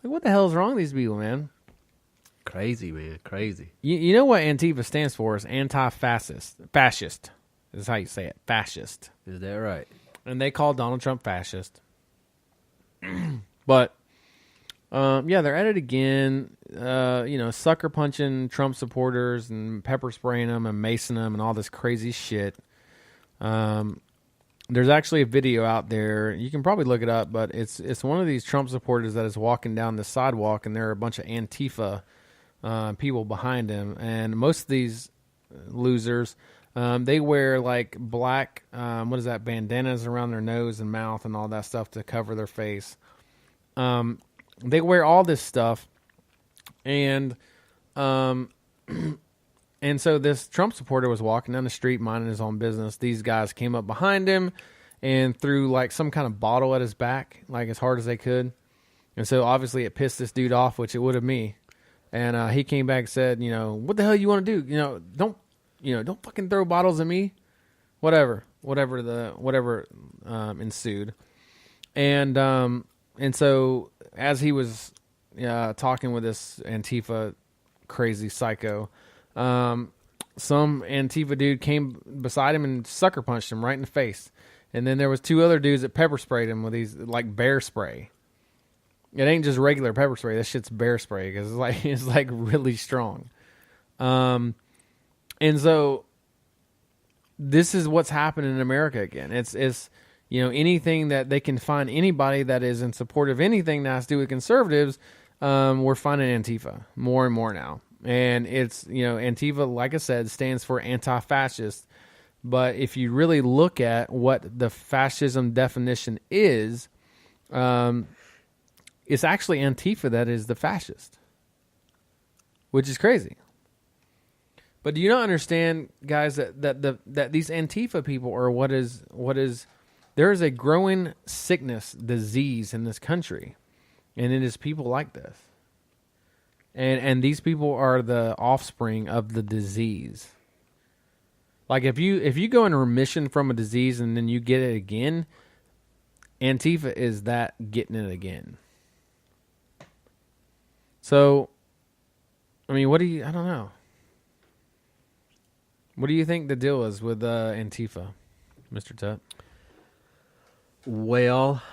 Like, what the hell is wrong with these people, man? Crazy, man. Crazy. You know what Antifa stands for? Is anti-fascist. Fascist. Is how you say it. Fascist. Is that right? And they call Donald Trump fascist. But, yeah, they're at it again. Sucker punching Trump supporters and pepper spraying them and macing them and all this crazy shit. There's actually a video out there. You can probably look it up, but it's one of these Trump supporters that is walking down the sidewalk, and there are a bunch of Antifa people behind him. And most of these losers, they wear like black, bandanas around their nose and mouth and all that stuff to cover their face. They wear all this stuff, and so this Trump supporter was walking down the street minding his own business. These guys came up behind him and threw like some kind of bottle at his back, like as hard as they could. And so obviously it pissed this dude off, which it would have me. And he came back and said, what the hell you want to do? Don't fucking throw bottles at me. Whatever ensued. And so as he was talking with this Antifa crazy psycho, some Antifa dude came beside him and sucker punched him right in the face. And then there was two other dudes that pepper sprayed him with these like bear spray. It ain't just regular pepper spray. That shit's bear spray because it's like really strong. And so this is what's happening in America again. It's anything that they can find anybody that is in support of anything that has to do with conservatives, we're finding Antifa more and more now. And it's, Antifa, like I said, stands for anti-fascist. But if you really look at what the fascism definition is, it's actually Antifa that is the fascist, which is crazy. But do you not understand, guys, that these Antifa people are what is there is a growing sickness, disease in this country, and it is people like this. And these people are the offspring of the disease. Like if you go in remission from a disease and then you get it again, Antifa is that getting it again. So, I mean, I don't know. What do you think the deal is with Antifa, Mr. Tut? Well,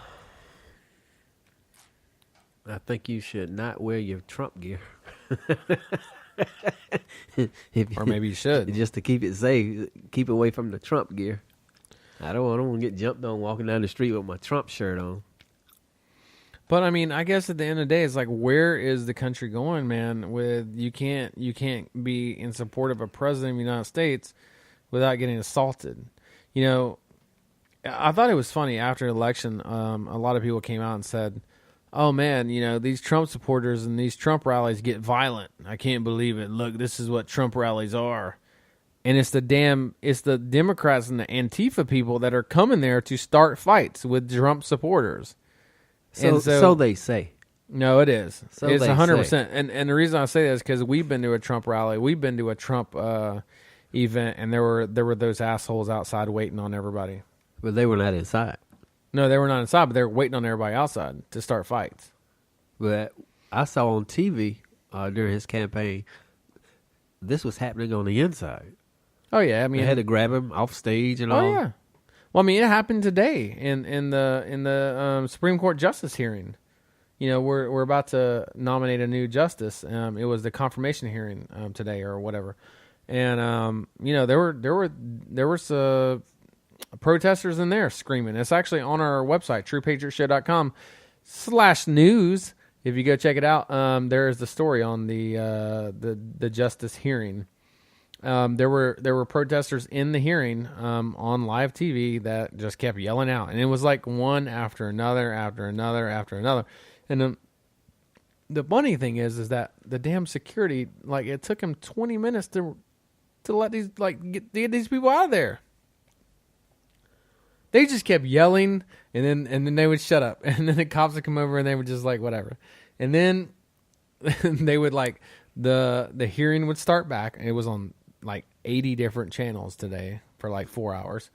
I think you should not wear your Trump gear. Or maybe you should. Just to keep it safe, keep away from the Trump gear. I don't want to get jumped on walking down the street with my Trump shirt on. But I mean, I guess at the end of the day, it's like, where is the country going, man? With you can't be in support of a president of the United States without getting assaulted. I thought it was funny after the election. A lot of people came out and said, "Oh man, these Trump supporters and these Trump rallies get violent. I can't believe it. Look, this is what Trump rallies are." And it's the Democrats and the Antifa people that are coming there to start fights with Trump supporters. So they say. No, it is. So it's they 100%. And the reason I say that is because we've been to a Trump rally. We've been to a Trump event, and there were those assholes outside waiting on everybody. But they were not inside. No, they were not inside, but they were waiting on everybody outside to start fights. But I saw on TV during his campaign, this was happening on the inside. Oh, yeah. I mean, they had to grab him off stage and all. Oh, yeah. Well, I mean, it happened today in the Supreme Court justice hearing. You know, we're about to nominate a new justice. It was the confirmation hearing today or whatever, and you know, there were some protesters in there screaming. It's actually on our website, truepatriotshow.com/news. If you go check it out, there is the story on the justice hearing. There were protesters in the hearing on live TV that just kept yelling out, and it was like one after another, after another, after another. And the funny thing is that the damn security, like, it took him 20 minutes to let these get these people out of there. They just kept yelling, and then they would shut up, and then the cops would come over, and they would just like whatever, and then they would like the hearing would start back, and it was on like 80 different channels today for like 4 hours,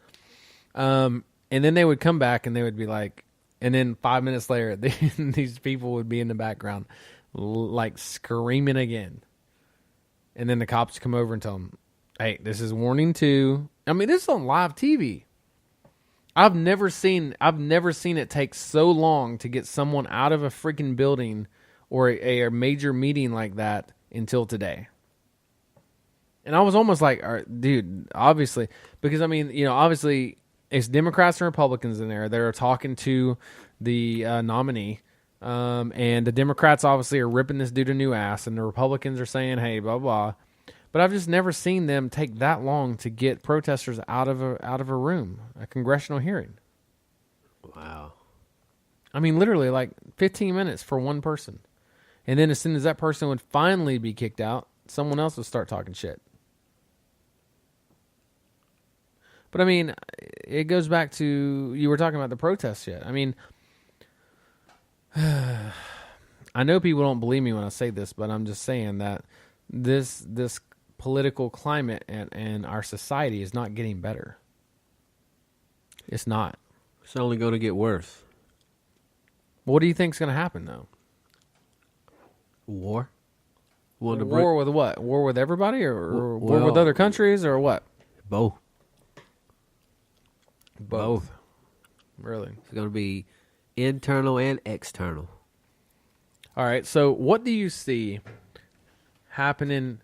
and then they would come back, and they would be like, and then 5 minutes later, these people would be in the background, like screaming again, and then the cops come over and tell them, "Hey, this is warning 2." I mean, this is on live TV. I've never seen it take so long to get someone out of a freaking building or a major meeting like that until today. And I was almost like, all right, dude, obviously, because I mean, you know, obviously it's Democrats and Republicans in there that are talking to the nominee, and the Democrats obviously are ripping this dude a new ass, and the Republicans are saying, hey, blah blah. But I've just never seen them take that long to get protesters out of a room, a congressional hearing. Wow. I mean, literally like 15 minutes for one person. And then as soon as that person would finally be kicked out, someone else would start talking shit. But I mean, it goes back to, you were talking about the protest shit. I mean, I know people don't believe me when I say this, but I'm just saying that this political climate and our society is not getting better. It's not. It's only going to get worse. What do you think's going to happen, though? War? War with what? War with everybody, or war Well, with other countries, or what? Both. Both. Really? It's going to be internal and external. All right. So, what do you see happening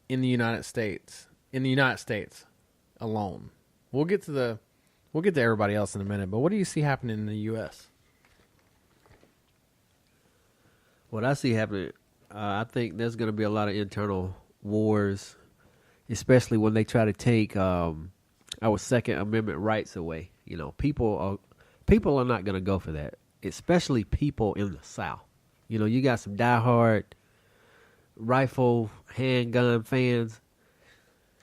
in the United States? In the United States alone, we'll get to everybody else in a minute. But what do you see happening in the U.S.? What I see happening, I think there's going to be a lot of internal wars, especially when they try to take our Second Amendment rights away. You know, people are not going to go for that, especially people in the South. You know, you got some diehard rifle, handgun fans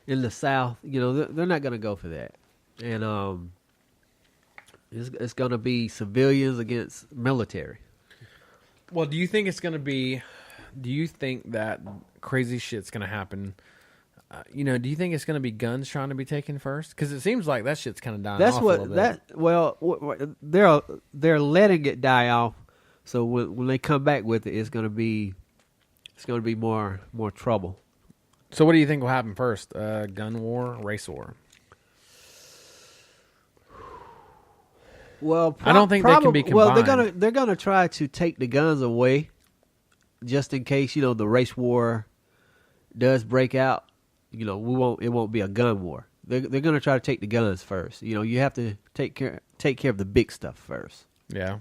in the South. You know, they're not going to go for that. And it's going to be civilians against military. Well, do you think it's going to be? Do you think that crazy shit's going to happen? You know, do you think it's going to be guns trying to be taken first? Because it seems like that shit's kind of dying off a little bit. They're letting it die off. So when they come back with it, it's going to be more trouble. So what do you think will happen first? Gun war, race war? Well, I don't think they can be combined. Well, they're gonna try to take the guns away, just in case, you know, the race war does break out. You know, it won't be a gun war. They're gonna try to take the guns first. You know, you have to take care of the big stuff first. Yeah.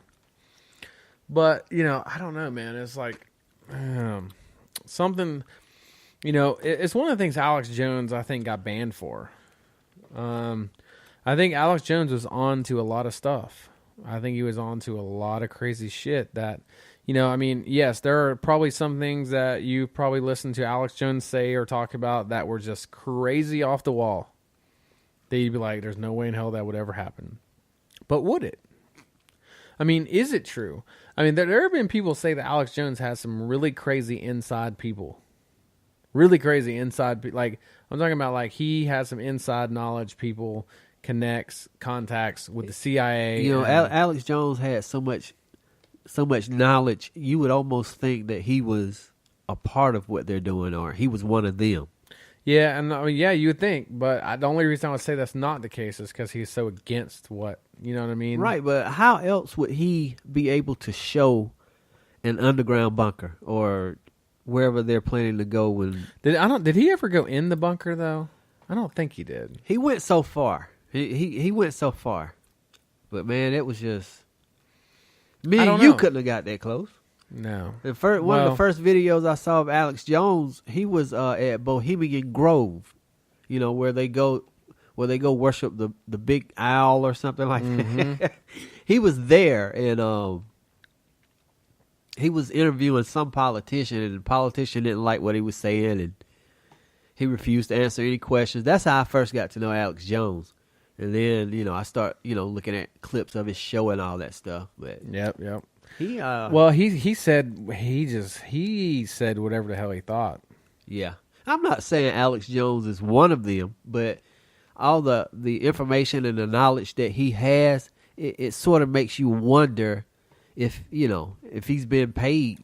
But, you know, I don't know, man. It's like something, you know, it's one of the things Alex Jones, I think, got banned for. I think Alex Jones was on to a lot of stuff. I think he was on to a lot of crazy shit that, you know, I mean, yes, there are probably some things that you probably listened to Alex Jones say or talk about that were just crazy off the wall. That you'd be like, there's no way in hell that would ever happen. But would it? I mean, is it true? I mean, there have been people say that Alex Jones has some really crazy inside people. Really crazy inside, like, I'm talking about, like, he has some inside knowledge people, contacts with the CIA. You know, Alex Jones had so much knowledge, you would almost think that he was a part of what they're doing, or he was one of them. Yeah, and I mean, yeah, you would think, but the only reason I would say that's not the case is because he's so against what, you know what I mean? Right, but how else would he be able to show an underground bunker or wherever they're planning to go when Did he ever go in the bunker though? I don't think he did. he went so far. He went so far. But man, it was just me I and don't you know. couldn't have got that close. No. One of the first videos I saw of Alex Jones, he was at Bohemian Grove, where they go worship the big owl or something like that. He was there, and he was interviewing some politician, and the politician didn't like what he was saying, and he refused to answer any questions. That's how I first got to know Alex Jones. And then, I start, looking at clips of his show and all that stuff. But Yep. he He said whatever the hell he thought. yeah. I'm not saying Alex Jones is one of them, but all the information and the knowledge that he has, it sort of makes you wonder if he's been paid,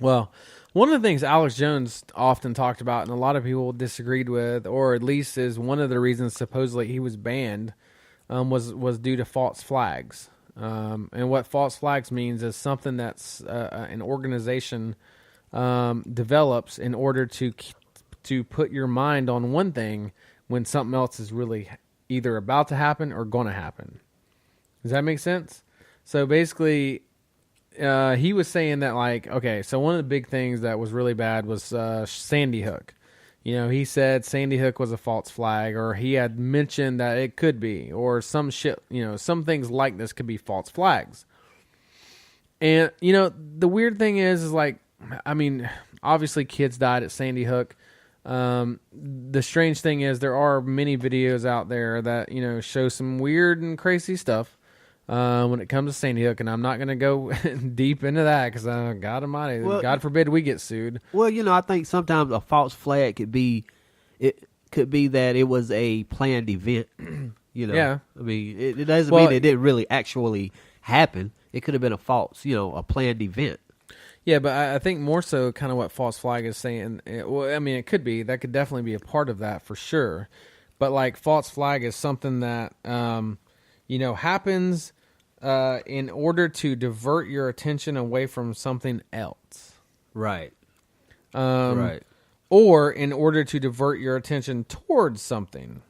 Well, one of the things Alex Jones often talked about, and a lot of people disagreed with, or at least is one of the reasons supposedly he was banned, was due to false flags. And what false flags means is something that's an organization develops in order to put your mind on one thing when something else is really either about to happen or going to happen. Does that make sense? So basically, he was saying that, like, okay, so one of the big things that was really bad was Sandy Hook. He said Sandy Hook was a false flag, or he had mentioned that it could be, or some shit, some things like this could be false flags. And, the weird thing is like, I mean, obviously kids died at Sandy Hook. The strange thing is there are many videos out there that, show some weird and crazy stuff. When it comes to Sandy Hook, and I'm not going to go deep into that because God Almighty, God forbid we get sued. Well, I think sometimes a false flag could be that it was a planned event. Yeah. I mean, it doesn't mean it didn't really actually happen. It could have been a false, a planned event. Yeah, but I think more so kind of what false flag is saying. It could be. That could definitely be a part of that for sure. But like false flag is something that happens in order to divert your attention away from something else. Right. Right. Or in order to divert your attention towards something.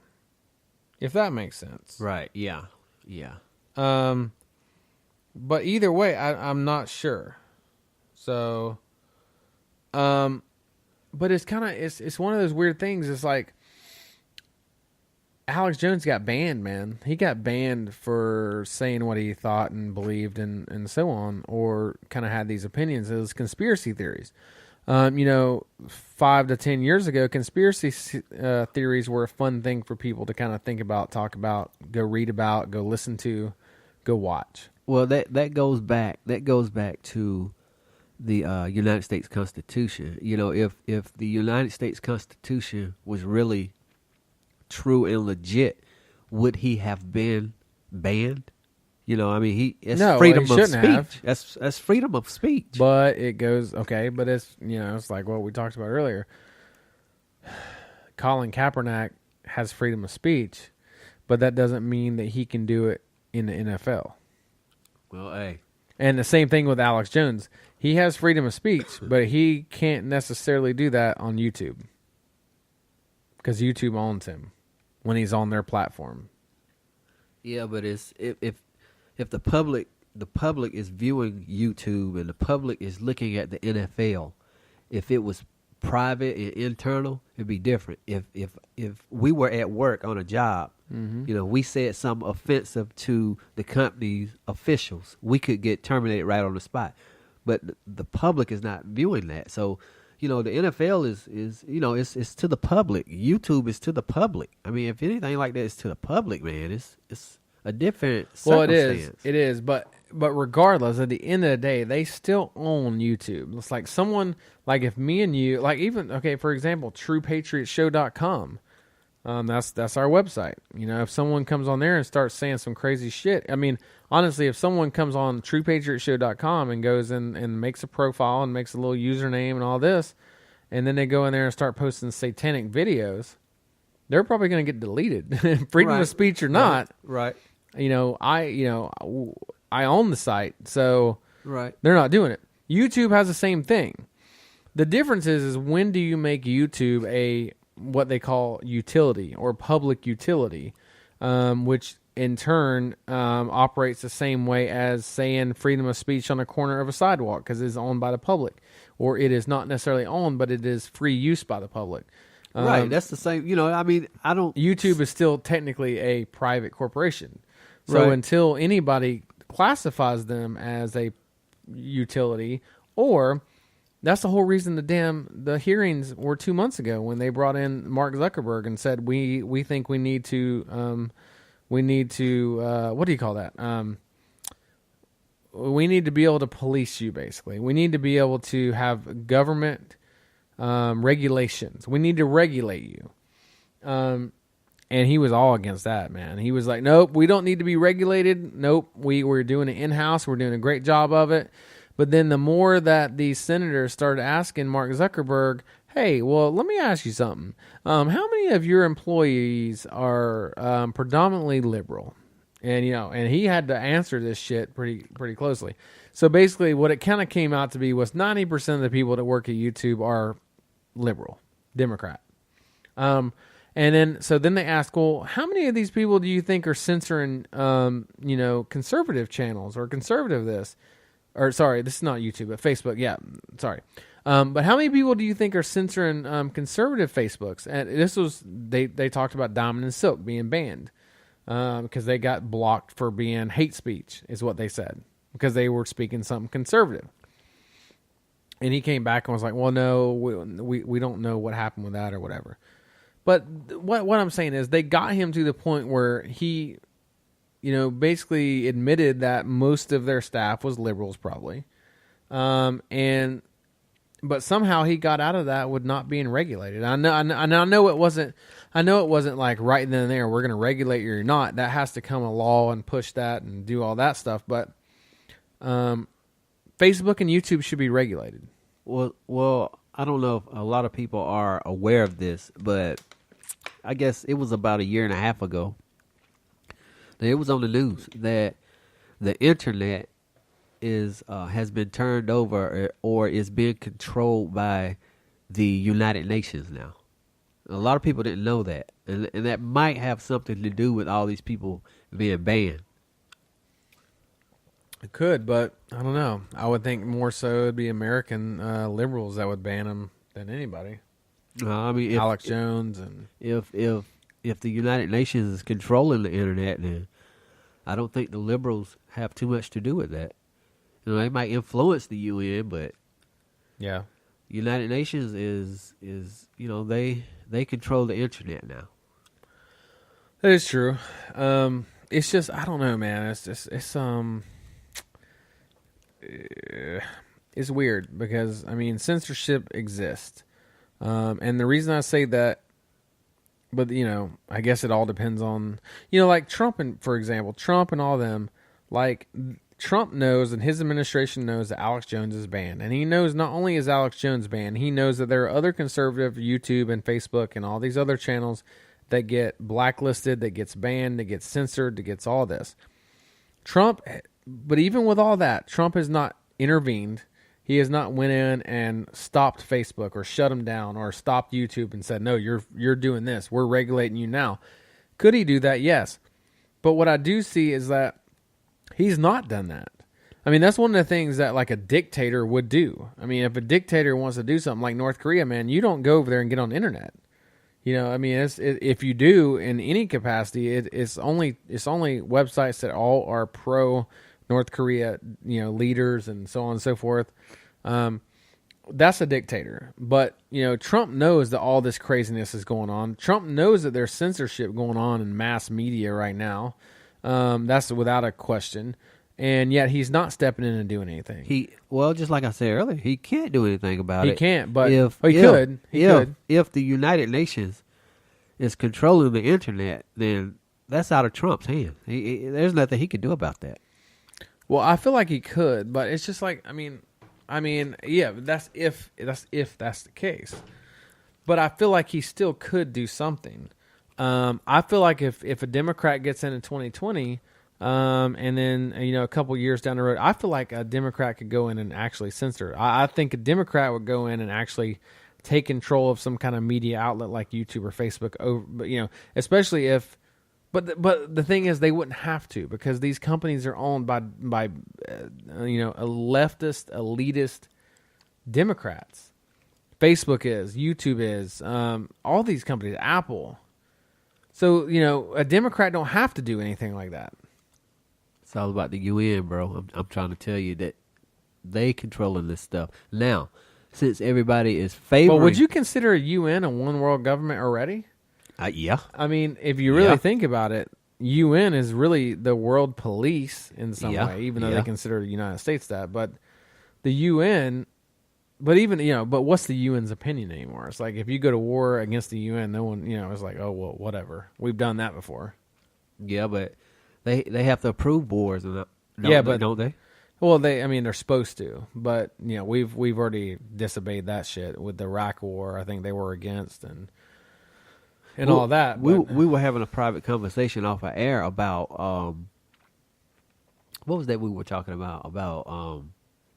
If that makes sense. Right. Yeah. Yeah. But either way, I'm not sure. So, but it's kind of, it's one of those weird things. It's like, Alex Jones got banned, man. He got banned for saying what he thought and believed and so on, or kind of had these opinions. It was conspiracy theories. 5 to 10 years ago, conspiracy theories were a fun thing for people to kind of think about, talk about, go read about, go listen to, go watch. Well, that goes back to the United States Constitution. If the United States Constitution was really true and legit, would he have been banned? It's freedom of speech. That's freedom of speech. But it goes, okay, but it's, it's like what we talked about earlier. Colin Kaepernick has freedom of speech, but that doesn't mean that he can do it in the NFL. Well, hey. And the same thing with Alex Jones. He has freedom of speech, but he can't necessarily do that on YouTube. Because YouTube owns him when he's on their platform. Yeah, but it's if the public is viewing YouTube and the public is looking at the NFL, if it was private and internal, it'd be different. If we were at work on a job, we said something offensive to the company's officials, we could get terminated right on the spot. But the public is not viewing that. So, the NFL is it's to the public. YouTube is to the public. I mean, if anything like that is to the public, man, it's a different circumstance. It is. But regardless, at the end of the day, they still own YouTube. It's like someone, like if me and you, like even, okay, for example, TruePatriotShow.com. That's our website. If someone comes on there and starts saying some crazy shit, I mean, honestly, if someone comes on TruePatriotShow.com and goes in and makes a profile and makes a little username and all this, and then they go in there and start posting satanic videos, they're probably going to get deleted. Freedom of speech or not. Right. I own the site, so Right. they're not doing it. YouTube has the same thing. The difference is when do you make YouTube a what they call utility or public utility, which in turn operates the same way as saying freedom of speech on a corner of a sidewalk because it is owned by the public, or it is not necessarily owned, but it is free use by the public. Right. That's the same. I don't. YouTube is still technically a private corporation. So Right. until anybody classifies them as a utility, or that's the whole reason the hearings were 2 months ago when they brought in Mark Zuckerberg and said we think we need to what do you call that? We need to be able to police you, basically. We need to be able to have government regulations. We need to regulate you. And he was all against that, man. He was like, nope, we don't need to be regulated. Nope, we're doing it in-house. We're doing a great job of it. But then the more that these senators started asking Mark Zuckerberg, hey, well, let me ask you something. How many of your employees are predominantly liberal? And, and he had to answer this shit pretty closely. So basically what it kind of came out to be was 90% of the people that work at YouTube are liberal, Democrat. And then they ask, well, how many of these people do you think are censoring, conservative channels or conservative this? Or sorry, this is not YouTube, but Facebook. Yeah, sorry. But how many people do you think are censoring conservative Facebooks? And this was they talked about Diamond and Silk being banned because they got blocked for being hate speech, is what they said, because they were speaking something conservative. And he came back and was like, well, no, we don't know what happened with that or whatever. But what I'm saying is they got him to the point where he, basically admitted that most of their staff was liberals probably. But somehow he got out of that with not being regulated. I know it wasn't like right then and there, we're going to regulate you or not. That has to come a law and push that and do all that stuff. But Facebook and YouTube should be regulated. Well, I don't know if a lot of people are aware of this, but I guess it was about a year and a half ago that it was on the news that the internet has been turned over or is being controlled by the United Nations now. A lot of people didn't know that, and that might have something to do with all these people being banned. It could, but I don't know. I would think more so it'd be American liberals that would ban them than anybody. Alex Jones and if the United Nations is controlling the internet, then I don't think the liberals have too much to do with that. They might influence the UN, but yeah, United Nations is they control the internet now. that is true. It's just I don't know, man. It's weird because censorship exists, and the reason I say that, but I guess it all depends on like Trump for example, Trump and all them. Like Trump knows and his administration knows that Alex Jones is banned, and he knows not only is Alex Jones banned, he knows that there are other conservative YouTube and Facebook and all these other channels that get blacklisted, that gets banned, that gets censored, that gets all this. But even with all that, Trump has not intervened. He has not went in and stopped Facebook or shut them down or stopped YouTube and said, no, you're doing this. We're regulating you now. Could he do that? Yes. But what I do see is that he's not done that. That's one of the things that like a dictator would do. If a dictator wants to do something like North Korea, man, you don't go over there and get on the internet. If you do in any capacity, it's only websites that all are pro North Korea, leaders and so on and so forth. That's a dictator. But, Trump knows that all this craziness is going on. Trump knows that there's censorship going on in mass media right now. That's without a question. And yet he's not stepping in and doing anything. Just like I said earlier, he can't do anything about it. He can't, but he could. If the United Nations is controlling the internet, then that's out of Trump's hands. There's nothing he could do about that. Well, I feel like he could, but it's just like, I mean, yeah, that's if that's the case. But I feel like he still could do something. I feel like if a Democrat gets in 2020, and then a couple years down the road, I feel like a Democrat could go in and actually censor it. I think a Democrat would go in and actually take control of some kind of media outlet like YouTube or Facebook. Over, especially if. But the thing is, they wouldn't have to, because these companies are owned by a leftist, elitist Democrats. Facebook is, YouTube is, all these companies, Apple. So a Democrat don't have to do anything like that. It's all about the UN, bro. I'm trying to tell you that they controlling this stuff now. Since everybody is favoring, Well, would you consider a UN a one world government already? Yeah. I mean, if you really think about it, UN is really the world police in some way, even though they consider the United States that. But the UN, but what's the UN's opinion anymore? It's like if you go to war against the UN, no one, it's like, oh, well, whatever. We've done that before. Yeah, but they have to approve wars, don't they? Well, they're supposed to, but we've already disobeyed that shit with the Iraq War. I think they were against and all that. We were having a private conversation off of air about what was that we were talking about? About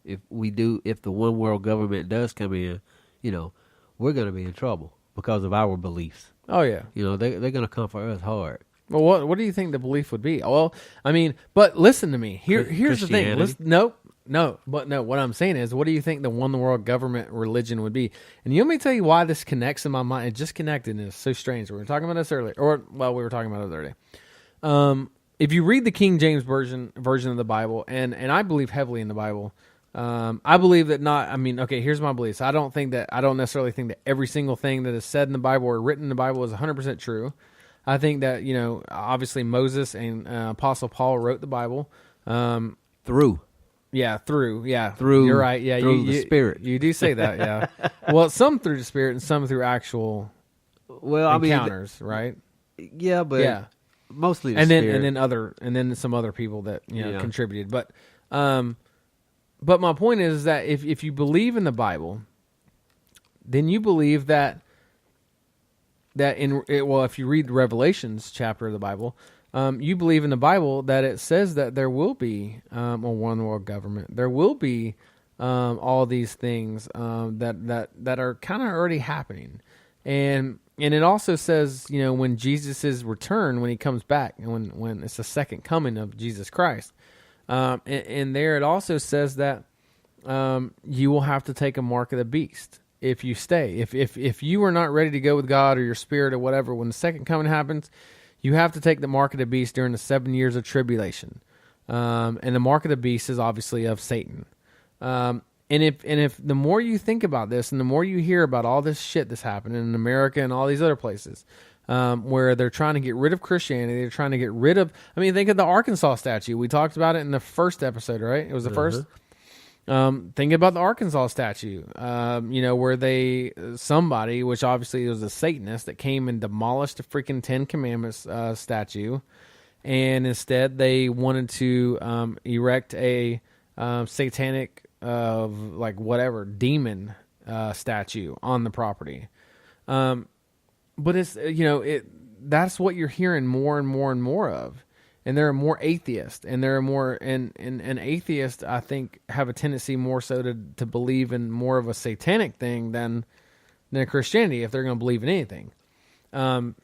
if the one world government does come in, we're going to be in trouble because of our beliefs. Oh yeah, they're going to come for us hard. Well, what do you think the belief would be? Well, I mean, but listen to me. Here's the thing. What I'm saying is, what do you think the one world government religion would be? And let me tell you why this connects in my mind. It just connected, and it's so strange. We were talking about this earlier, we were talking about it the other day. If you read the King James version of the Bible, and I believe heavily in the Bible, I believe that here's my beliefs. I don't necessarily think that every single thing that is said in the Bible or written in the Bible is 100% true. I think that, obviously Moses and Apostle Paul wrote the Bible. Through. You're right. Yeah, through the Spirit. You do say that, yeah. Well, some through the Spirit and some through actual encounters, right? Yeah, but mostly the Spirit. And then some other people that contributed. But my point is that if you believe in the Bible, then you believe that if you read the Revelations chapter of the Bible, you believe in the Bible that it says that there will be a one world government. There will be all these things that are kind of already happening, and it also says when Jesus' return, when he comes back, and when it's the second coming of Jesus Christ, and there it also says that you will have to take a mark of the beast. If you stay, if you are not ready to go with God or your spirit or whatever, when the second coming happens, you have to take the mark of the beast during the 7 years of tribulation. And the mark of the beast is obviously of Satan. And if the more you think about this and the more you hear about all this shit that's happening in America and all these other places, where they're trying to get rid of Christianity, they're trying to get rid of, think of the Arkansas statue. We talked about it in the first episode, right? It was the first. Think about the Arkansas statue, where somebody, which obviously was a Satanist, that came and demolished the freaking 10 Commandments statue, and instead they wanted to erect a satanic demon statue on the property. But it's that's what you're hearing more and more and more of. And there are more atheists, and there are more, and atheists, I think, have a tendency more so to believe in more of a satanic thing than Christianity, if they're going to believe in anything. But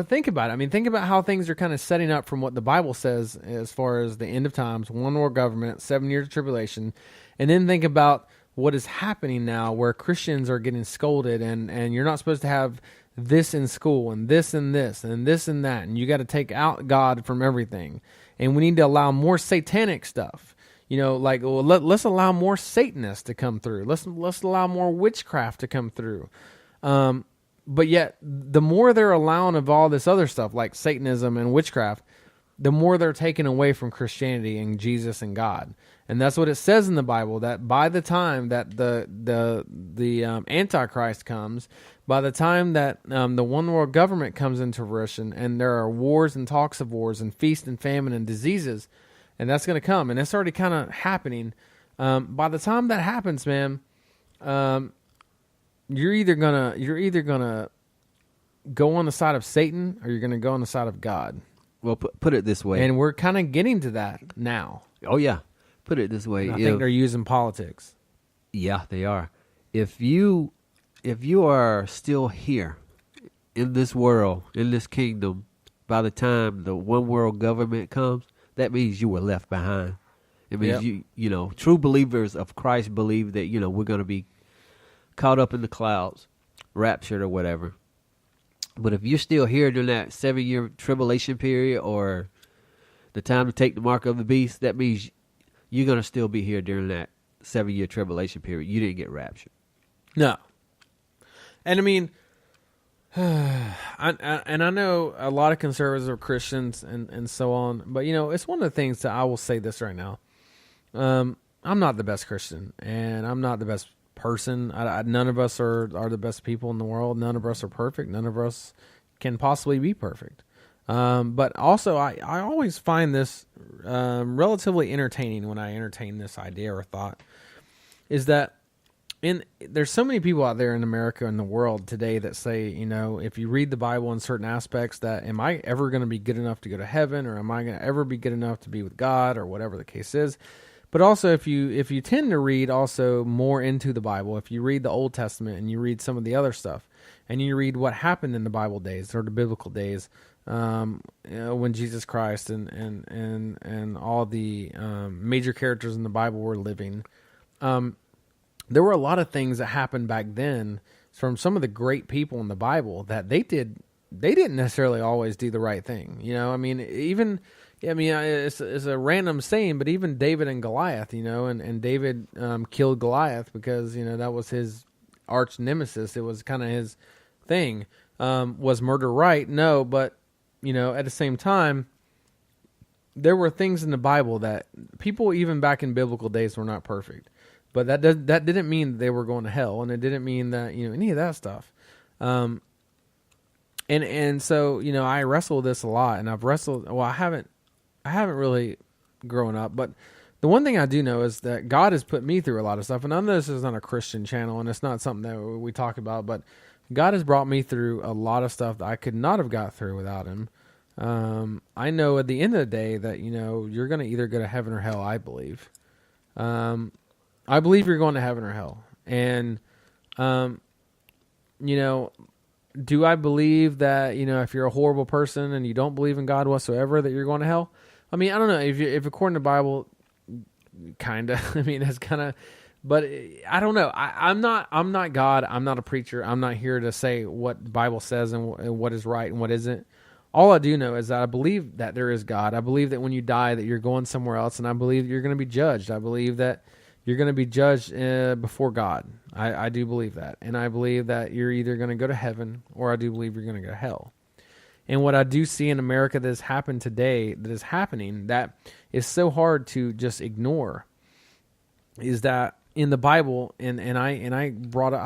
think about it. Think about how things are kind of setting up from what the Bible says as far as the end of times, one world government, 7 years of tribulation, and then think about what is happening now, where Christians are getting scolded, and you're not supposed to have this in school, and this and this and this and that, and you got to take out God from everything, and we need to allow more satanic stuff. Let's allow more Satanists to come through. Let's allow more witchcraft to come through. But yet, the more they're allowing of all this other stuff, like Satanism and witchcraft, the more they're taken away from Christianity and Jesus and God. And that's what it says in the Bible, that by the time that the Antichrist comes, by the time that the one world government comes into fruition, and there are wars and talks of wars and feast and famine and diseases, and that's going to come, and it's already kind of happening. By the time that happens, man, you're either gonna go on the side of Satan or you're gonna go on the side of God. Well, put it this way. And we're kind of getting to that now. Oh yeah, put it this way. And I think they're using politics. Yeah, they are. If you are still here in this world, in this kingdom, by the time the one world government comes, that means you were left behind. It means you know, true believers of Christ believe that, you know, we're going to be caught up in the clouds, raptured or whatever. But if you're still here during that 7-year tribulation period or the time to take the mark of the beast, that means you're going to still be here during that 7-year tribulation period. You didn't get raptured. No. And I mean, I know a lot of conservatives are Christians and so on, but you know, it's one of the things that I will say this right now. I'm not the best Christian and I'm not the best person. None of us are the best people in the world. None of us are perfect. None of us can possibly be perfect. But also I always find this relatively entertaining when I entertain this idea or thought, is that there's so many people out there in America and the world today that say, you know, if you read the Bible in certain aspects, that am I ever going to be good enough to go to heaven, or am I going to ever be good enough to be with God, or whatever the case is. But also, if you tend to read also more into the Bible, if you read the Old Testament and you read some of the other stuff, and you read what happened in the Bible days or the biblical days, you know, when Jesus Christ and all the major characters in the Bible were living, there were a lot of things that happened back then from some of the great people in the Bible that they didn't necessarily always do the right thing. You know, I mean, it's a random saying, but even David and Goliath, you know, and David killed Goliath because, you know, that was his arch nemesis. It was kind of his thing. Was murder right? No, but, you know, at the same time, there were things in the Bible that people, even back in biblical days, were not perfect. But that didn't mean they were going to hell, and it didn't mean that, you know, any of that stuff. And so, you know, I wrestle with this a lot, and I've wrestled. Well, I haven't really grown up, but the one thing I do know is that God has put me through a lot of stuff. And I know this is not a Christian channel, and it's not something that we talk about, but God has brought me through a lot of stuff that I could not have got through without Him. I know at the end of the day that, you know, you're going to either go to heaven or hell. I believe. I believe you're going to heaven or hell. And, you know, do I believe that, you know, if you're a horrible person and you don't believe in God whatsoever, that you're going to hell? I mean, I don't know. If according to the Bible, kind of, I mean, that's kind of, but I don't know. I'm not God. I'm not a preacher. I'm not here to say what the Bible says and what is right and what isn't. All I do know is that I believe that there is God. I believe that when you die that you're going somewhere else, and I believe you're going to be judged. I believe that you're going to be judged before God. I do believe that. And I believe that you're either going to go to heaven or I do believe you're going to go to hell. And what I do see in America that has happened today, that is happening, that is so hard to just ignore, is that in the Bible, and I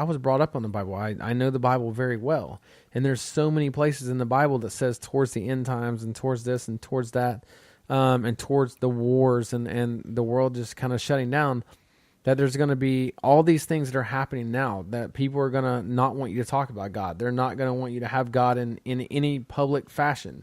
was brought up on the Bible. I know the Bible very well. And there's so many places in the Bible that says towards the end times and towards this and towards that, and towards the wars and the world just kind of shutting down, that there's going to be all these things that are happening now, that people are going to not want you to talk about God. They're not going to want you to have God in any public fashion.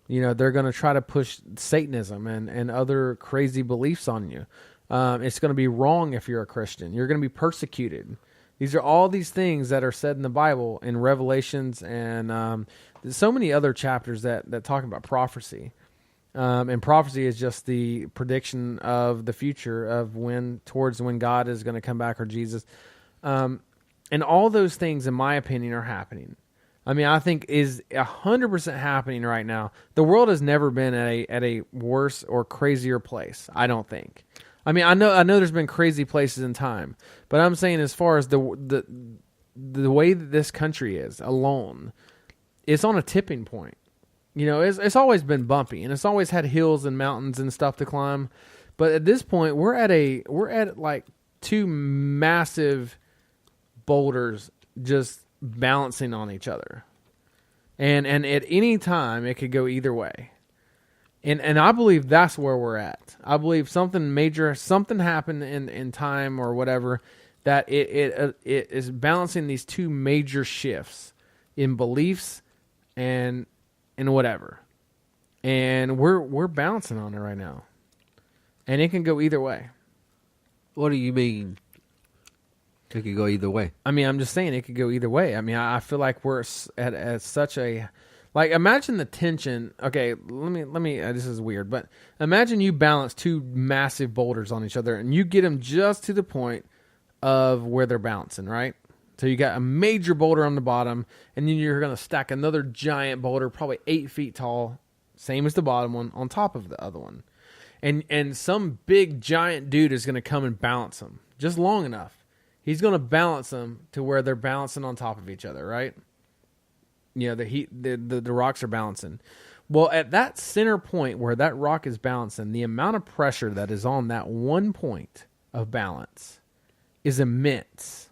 You know, they're going to try to push Satanism and other crazy beliefs on you. It's going to be wrong if you're a Christian. You're going to be persecuted. These are all these things that are said in the Bible, in Revelations, and there's so many other chapters that talk about prophecy. And prophecy is just the prediction of the future of when God is going to come back, or Jesus. And all those things, in my opinion, are happening. I mean, I think is 100% happening right now. The world has never been at a worse or crazier place, I don't think. I mean, I know there's been crazy places in time, but I'm saying as far as the way that this country is alone, it's on a tipping point. You know, it's always been bumpy, and it's always had hills and mountains and stuff to climb. But at this point, we're at like two massive boulders just balancing on each other, and at any time it could go either way. And I believe that's where we're at. I believe something happened in time or whatever, that it is balancing these two major shifts in beliefs and whatever. And we're balancing on it right now. And it can go either way. What do you mean? It could go either way. I mean, I'm just saying it could go either way. I mean, I feel like we're at such a, like, imagine the tension. Okay, let me. This is weird, but imagine you balance two massive boulders on each other, and you get them just to the point of where they're bouncing, right? So you got a major boulder on the bottom, and then you're going to stack another giant boulder, probably 8 feet tall, same as the bottom one, on top of the other one. And some big giant dude is going to come and balance them just long enough. He's going to balance them to where they're balancing on top of each other, right? You know, the rocks are balancing. Well, at that center point where that rock is balancing, the amount of pressure that is on that one point of balance is immense.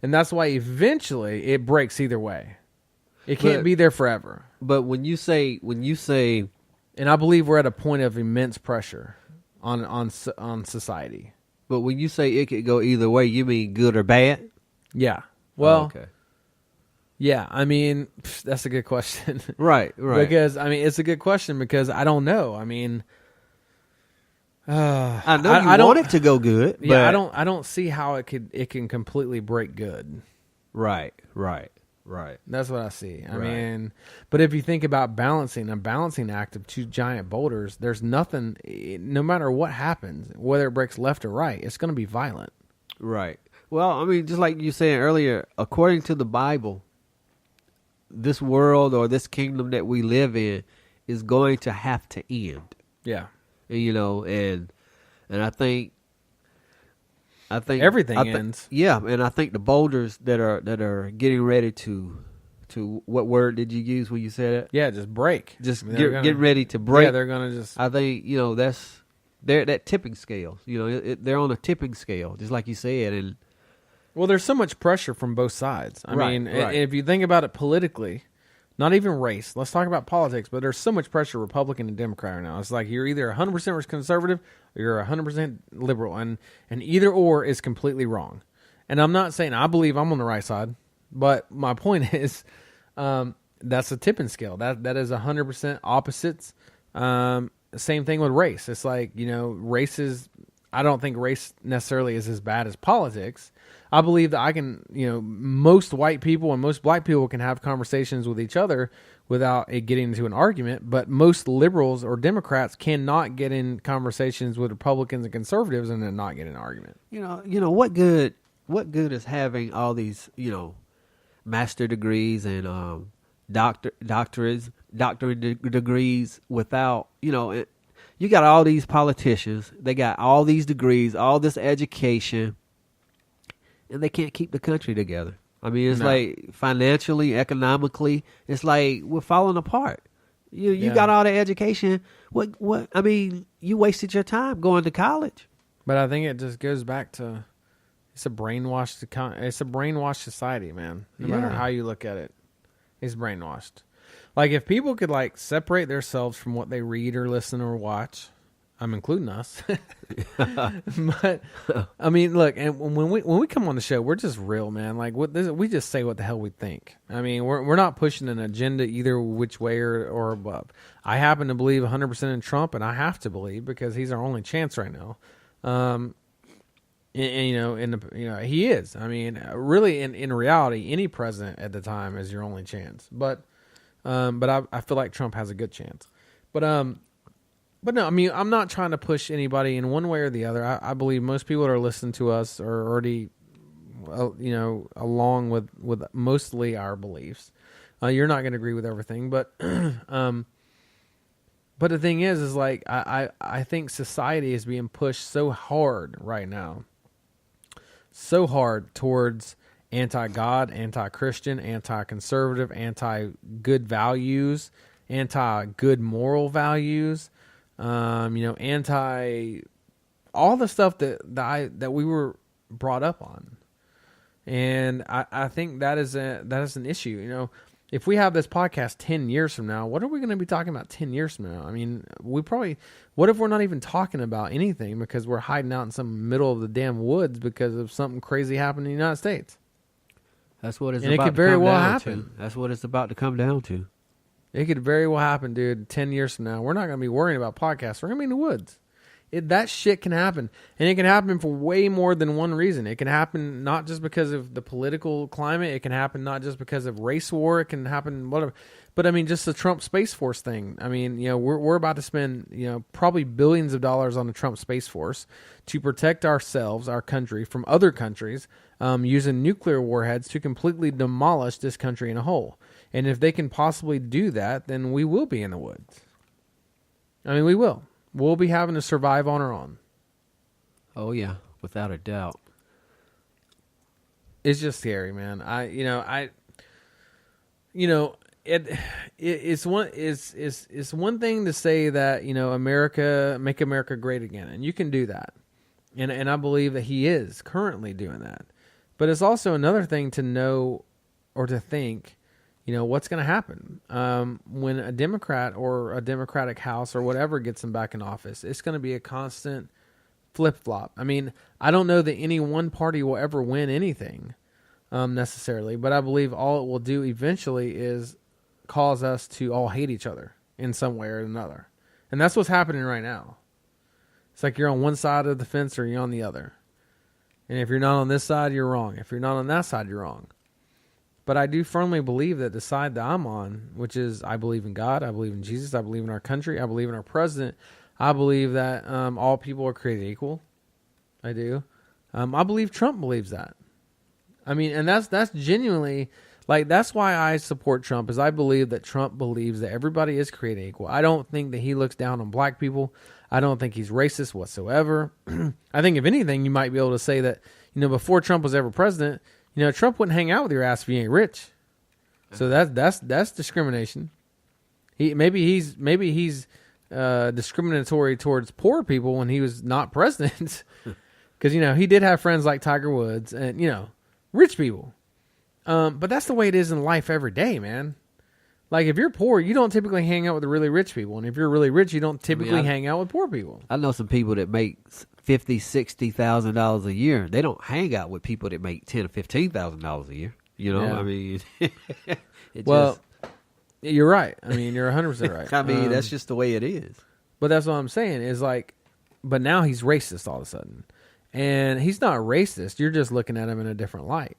And that's why eventually it breaks either way. It can't be there forever. But when you say, and I believe we're at a point of immense pressure on society. but when you say it could go either way, you mean good or bad? Yeah. Well, okay. Yeah, I mean, that's a good question. Right. Because, I mean, it's a good question because I don't know. I mean, I know you want it to go good. Yeah, but I don't see how it can completely break good. Right. That's what I see. I Right. mean, but if you think about a balancing act of two giant boulders, there's nothing, no matter what happens, whether it breaks left or right, it's going to be violent. Right. Well, I mean, just like you said earlier, according to the Bible, this world or this kingdom that we live in is going to have to end. Yeah. And, you know, and I think Everything ends. Yeah, and I think the boulders that are getting ready to what word did you use when you said it? Yeah, just break. Just I mean, get ready to break. Yeah, they're going to just. I think, you know, they're at that tipping scale. You know, they're on a tipping scale, just like you said. And Well, there's so much pressure from both sides. I Right, mean, right. if you think about it politically, not even race. Let's talk about politics, but there's so much pressure, Republican and Democrat right now. It's like you're either 100% conservative or you're 100% liberal, and either or is completely wrong. And I'm not saying I believe I'm on the right side, but my point is that's a tipping scale. That is 100% opposites. Same thing with race. It's like, you know, race is. I don't think race necessarily is as bad as politics. I believe that most white people and most black people can have conversations with each other without it getting into an argument, but most liberals or Democrats cannot get in conversations with Republicans and conservatives and then not get in an argument. you know what good is having all these, you know, master degrees and doctorate degrees without, you know, you got all these politicians, they got all these degrees, all this education, and they can't keep the country together. I mean, it's like financially, economically, it's like we're falling apart. You got all the education. What? I mean, you wasted your time going to college. But I think it just goes back to it's a brainwashed society, man. No matter how you look at it, it's brainwashed. Like if people could like separate themselves from what they read or listen or watch, I'm including us. But I mean, look, and when we come on the show, we're just real, man. Like we just say what the hell we think. I mean, we're not pushing an agenda either which way or above. I happen to believe 100% in Trump, and I have to believe because he's our only chance right now. And he is. I mean, really, in reality, any president at the time is your only chance. But I feel like Trump has a good chance. But no, I mean, I'm not trying to push anybody in one way or the other. I believe most people that are listening to us are already, along with mostly our beliefs. You're not going to agree with everything, but the thing is like I think society is being pushed so hard right now, so hard towards anti-God, anti-Christian, anti-conservative, anti-good values, anti-good moral values. Anti all the stuff that we were brought up on, and I think that is an issue. if we have this podcast 10 years from now, what are we going to be talking about 10 years from now? I mean, what if we're not even talking about anything because we're hiding out in some middle of the damn woods because of something crazy happened in the United States? That's what it's And it about could to very come well down happen. to. That's what it's about to come down to. It could very well happen, dude. 10 years from now, we're not going to be worrying about podcasts. We're going to be in the woods. That shit can happen. And it can happen for way more than one reason. It can happen not just because of the political climate. It can happen not just because of race war. It can happen whatever. But I mean, just the Trump Space Force thing. I mean, we're about to spend, probably billions of dollars on the Trump Space Force to protect ourselves, our country, from other countries using nuclear warheads to completely demolish this country in a whole. And if they can possibly do that, then we will be in the woods. I mean, we will. We'll be having to survive on our own. Oh yeah, without a doubt. It's just scary, man. It's one thing to say that, make America great again, and you can do that. And I believe that he is currently doing that. But it's also another thing to know or to think, what's going to happen when a Democrat or a Democratic House or whatever gets them back in office. It's going to be a constant flip-flop. I mean, I don't know that any one party will ever win anything necessarily, but I believe all it will do eventually is cause us to all hate each other in some way or another. And that's what's happening right now. It's like you're on one side of the fence or you're on the other. And if you're not on this side, you're wrong. If you're not on that side, you're wrong. But I do firmly believe that the side that I'm on, which is I believe in God, I believe in Jesus, I believe in our country, I believe in our president, I believe that all people are created equal. I do. I believe Trump believes that. I mean, and that's genuinely, that's why I support Trump, is I believe that Trump believes that everybody is created equal. I don't think that he looks down on black people. I don't think he's racist whatsoever. I think if anything, you might be able to say that, before Trump was ever president, Trump wouldn't hang out with your ass if you ain't rich. So that's discrimination. Maybe he's discriminatory towards poor people when he was not president, because he did have friends like Tiger Woods and rich people. But that's the way it is in life every day, man. Like if you're poor, you don't typically hang out with the really rich people, and if you're really rich, you don't typically hang out with poor people. I know some people that make $50,000-$60,000 a year. They don't hang out with people that make $10,000 or $15,000 a year. Yeah. I mean, you're right. I mean, you're 100% right. I mean, that's just the way it is. But that's what I'm saying is but now he's racist all of a sudden, and he's not racist. You're just looking at him in a different light.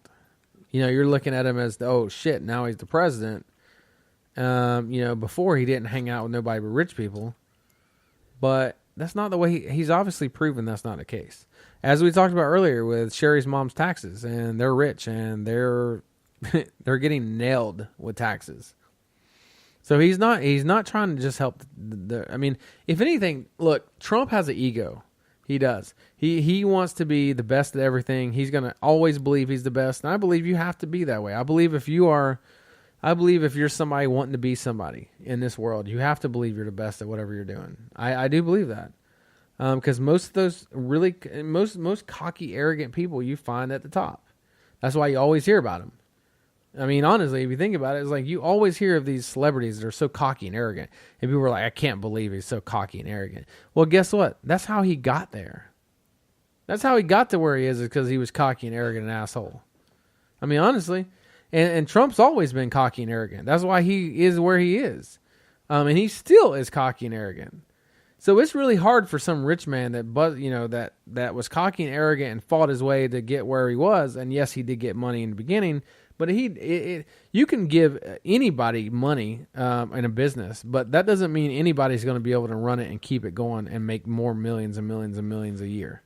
You're looking at him as oh shit, now he's the president. Before he didn't hang out with nobody but rich people, but that's not the way he's obviously proven that's not the case. As we talked about earlier with Sherry's mom's taxes, and they're rich and they're getting nailed with taxes. So he's not trying to just help I mean, if anything, look, Trump has an ego. He does. He wants to be the best at everything. He's going to always believe he's the best. And I believe you have to be that way. I believe if you're somebody wanting to be somebody in this world, you have to believe you're the best at whatever you're doing. I do believe that. Because most of those really, most cocky, arrogant people you find at the top. That's why you always hear about them. I mean, honestly, if you think about it, it's like you always hear of these celebrities that are so cocky and arrogant. And people are like, I can't believe he's so cocky and arrogant. Well, guess what? That's how he got there. That's how he got to where he is because he was cocky and arrogant and asshole. I mean, honestly. And Trump's always been cocky and arrogant. That's why he is where he is. And he still is cocky and arrogant. So it's really hard for some rich man that was cocky and arrogant and fought his way to get where he was. And yes, he did get money in the beginning. But you can give anybody money in a business, but that doesn't mean anybody's going to be able to run it and keep it going and make more millions and millions and millions a year.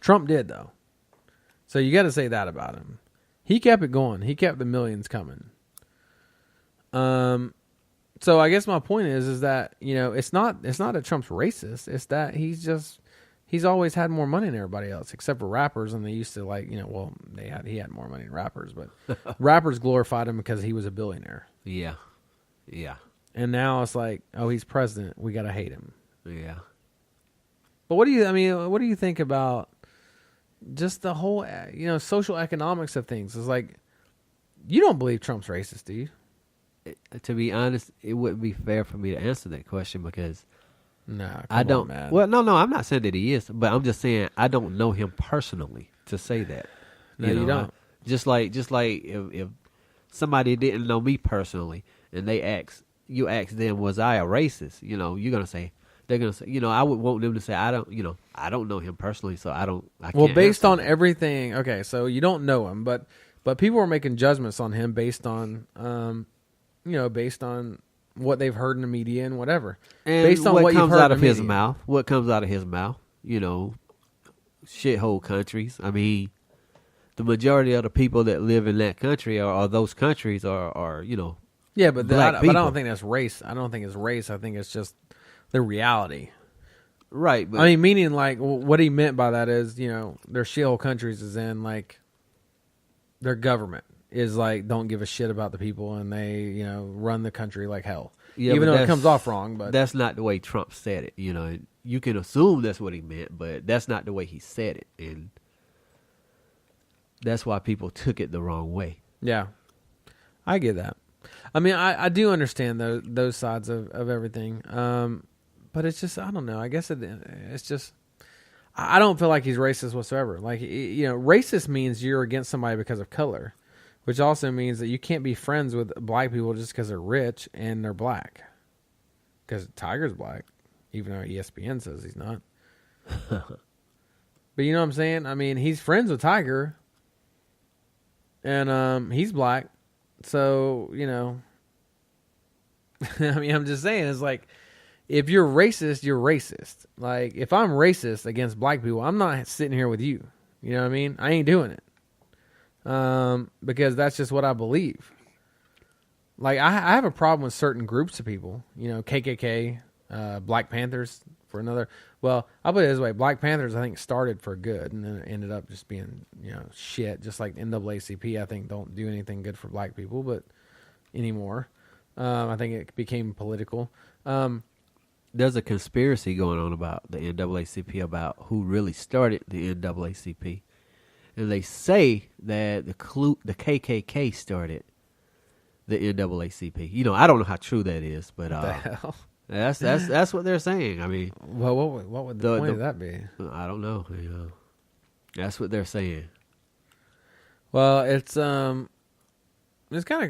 Trump did, though. So you got to say that about him. He kept it going. He kept the millions coming. So I guess my point is that, it's not that Trump's racist. It's that he's always had more money than everybody else, except for rappers. And they used to he had more money than rappers, but rappers glorified him because he was a billionaire. Yeah. Yeah. And now it's like, oh, he's president. We got to hate him. Yeah. But what do you think about just the whole, social economics of things? It's like, You don't believe Trump's racist, do you? To be honest, it wouldn't be fair for me to answer that question because Nah, I don't. on, man. Well, no, I'm not saying that he is, but I'm just saying I don't know him personally to say that. No, you don't. Just like if somebody didn't know me personally and you ask them, was I a racist? They're gonna say, I would want them to say, I don't know him personally, so I can't. Well, based answer on that. everything, okay, so you don't know him, but people are making judgments on him based on, based on what they've heard in the media and whatever. And based on what comes you've heard out in of the his media. mouth, what comes out of his mouth, shithole countries. I mean, the majority of the people that live in that country or those countries are Yeah, but black I people. don't think that's race. I don't think it's race. I think it's just the reality. right. But I mean, meaning like what he meant by that is, their shithole countries is in like their government is like don't give a shit about the people and they run the country like hell. Yeah, Even but though it that's- comes off wrong, but that's not the way Trump said it. You can assume that's what he meant, but that's not the way he said it, and that's why people took it the wrong way. yeah, I get that. I mean, I do understand those sides of everything. But it's just, I don't know. I guess it's just, I don't feel like he's racist whatsoever. Like, racist means you're against somebody because of color, which also means that you can't be friends with black people just because they're rich and they're black. Because Tiger's black, even though ESPN says he's not. But you know what I'm saying? I mean, he's friends with Tiger, and he's black. So, I mean, I'm just saying, it's like, if you're racist, you're racist. Like, if I'm racist against black people, I'm not sitting here with you. You know what I mean? I ain't doing it. Because that's just what I believe. Like, I have a problem with certain groups of people. KKK, Black Panthers for another. Well, I'll put it this way. Black Panthers, I think, started for good and then ended up just being, shit. Just like NAACP, I think, don't do anything good for black people, but anymore. I think it became political. There's a conspiracy going on about the NAACP, about who really started the NAACP. And they say that the KKK started the NAACP. I don't know how true that is, but What the hell? that's what they're saying. I mean, Well, what would the point of that be? I don't know. That's what they're saying. Well, it's kind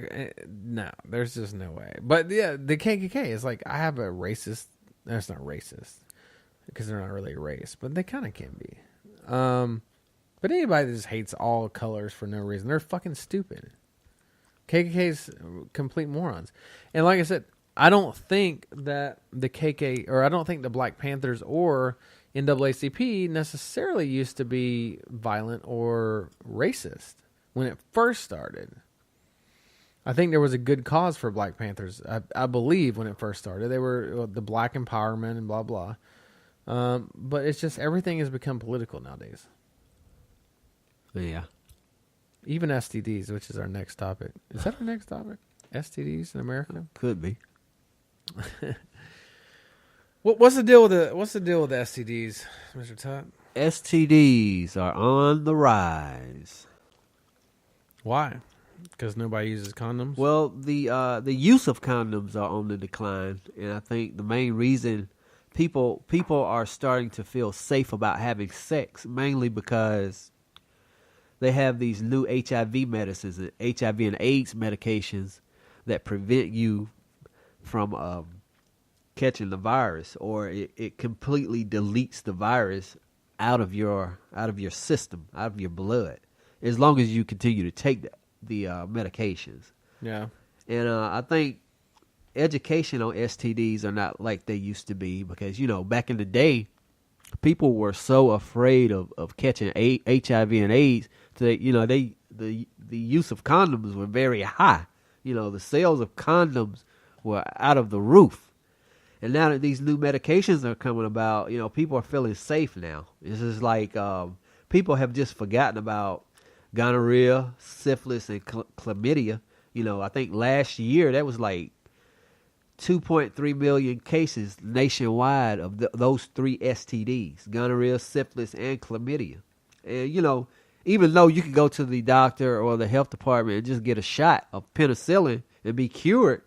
of no. There's just no way. But yeah, the KKK is like, I have a racist. That's not racist because they're not really a race, but they kind of can be. But anybody that just hates all colors for no reason, they're fucking stupid. KKK's complete morons. And like I said, I don't think that the I don't think the Black Panthers or NAACP necessarily used to be violent or racist when it first started. I think there was a good cause for Black Panthers. I believe when it first started, they were the black empowerment and blah, blah. But it's just everything has become political nowadays. Yeah. Even STDs, which is our next topic. Is that our next topic? STDs in America? Could be. What's the deal with the STDs, Mr. Tutt? STDs are on the rise. Why? Because nobody uses condoms? Well, the use of condoms are on the decline, and I think the main reason people are starting to feel safe about having sex, mainly because they have these new HIV medicines, HIV and AIDS medications that prevent you from catching the virus, or it completely deletes the virus out of your system, out of your blood, as long as you continue to take the medications. Yeah. And I think education on STDs are not like they used to be, because back in the day, people were so afraid of catching HIV and AIDS that the use of condoms were very high. The sales of condoms were out of the roof. And now that these new medications are coming about, people are feeling safe now. It's just like people have just forgotten about gonorrhea, syphilis, and chlamydia. I think last year that was like 2.3 million cases nationwide of those three STDs: gonorrhea, syphilis, and chlamydia. And even though you can go to the doctor or the health department and just get a shot of penicillin and be cured,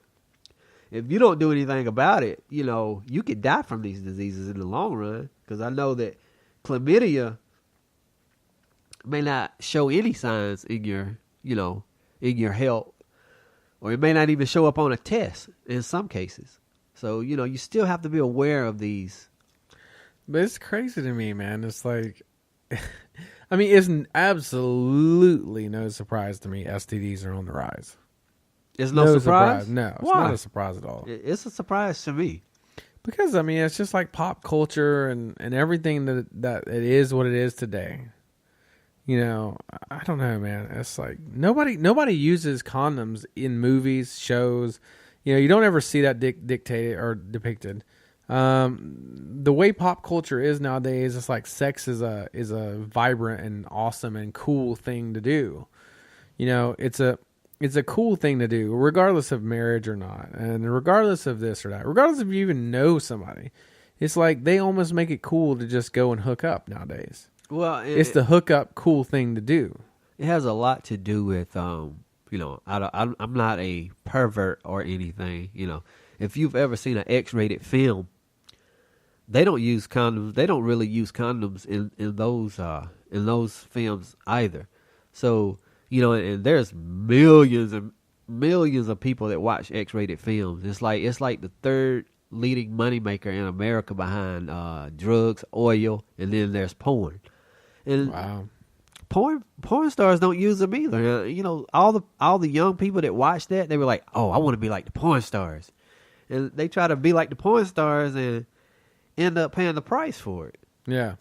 if you don't do anything about it, you could die from these diseases in the long run. Because I know that chlamydia may not show any signs in your, in your health, or it may not even show up on a test in some cases. So, you still have to be aware of these. But it's crazy to me, man. It's like, I mean, it's absolutely no surprise to me STDs are on the rise. It's no surprise? No, it's Why? not a surprise at all. It's a surprise to me. Because, I mean, it's just like pop culture and everything that it is what it is today. I don't know, man. It's like nobody uses condoms in movies, shows. You don't ever see that dictated or depicted. The way pop culture is nowadays, it's like sex is a vibrant and awesome and cool thing to do. It's a cool thing to do, regardless of marriage or not, and regardless of this or that, regardless if you even know somebody. It's like they almost make it cool to just go and hook up nowadays. Well, it's the hookup cool thing to do. It has a lot to do with, I'm not a pervert or anything. If you've ever seen an X-rated film, they don't use condoms. They don't really use condoms in those films either. So, and there's millions and millions of people that watch X-rated films. It's like the third leading moneymaker in America behind drugs, oil, and then there's porn. And wow. Porn stars don't use them either. All the young people that watch that, they were like, "Oh, I want to be like the porn stars," and they try to be like the porn stars and end up paying the price for it. Yeah.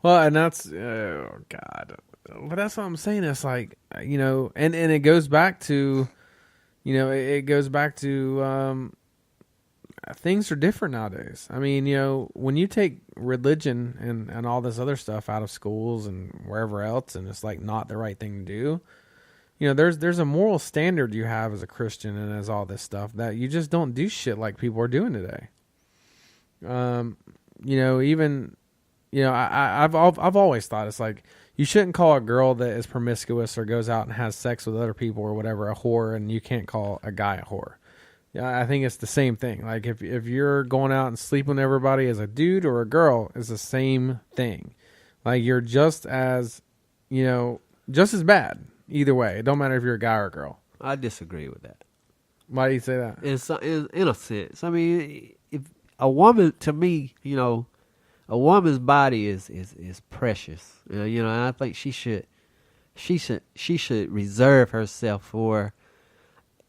Well, and that's oh God, but that's what I'm saying. It's like and it goes back to, things are different nowadays. I mean, when you take religion and all this other stuff out of schools and wherever else, and it's like not the right thing to do, there's a moral standard you have as a Christian and as all this stuff that you just don't do shit like people are doing today. I've always thought it's like you shouldn't call a girl that is promiscuous or goes out and has sex with other people or whatever a whore, and you can't call a guy a whore. Yeah, I think it's the same thing. Like if you're going out and sleeping with everybody as a dude or a girl, it's the same thing. Like you're just as bad either way. It don't matter if you're a guy or a girl. I disagree with that. Why do you say that? In a sense. I mean, if a woman, to me, a woman's body is precious. And I think she should reserve herself for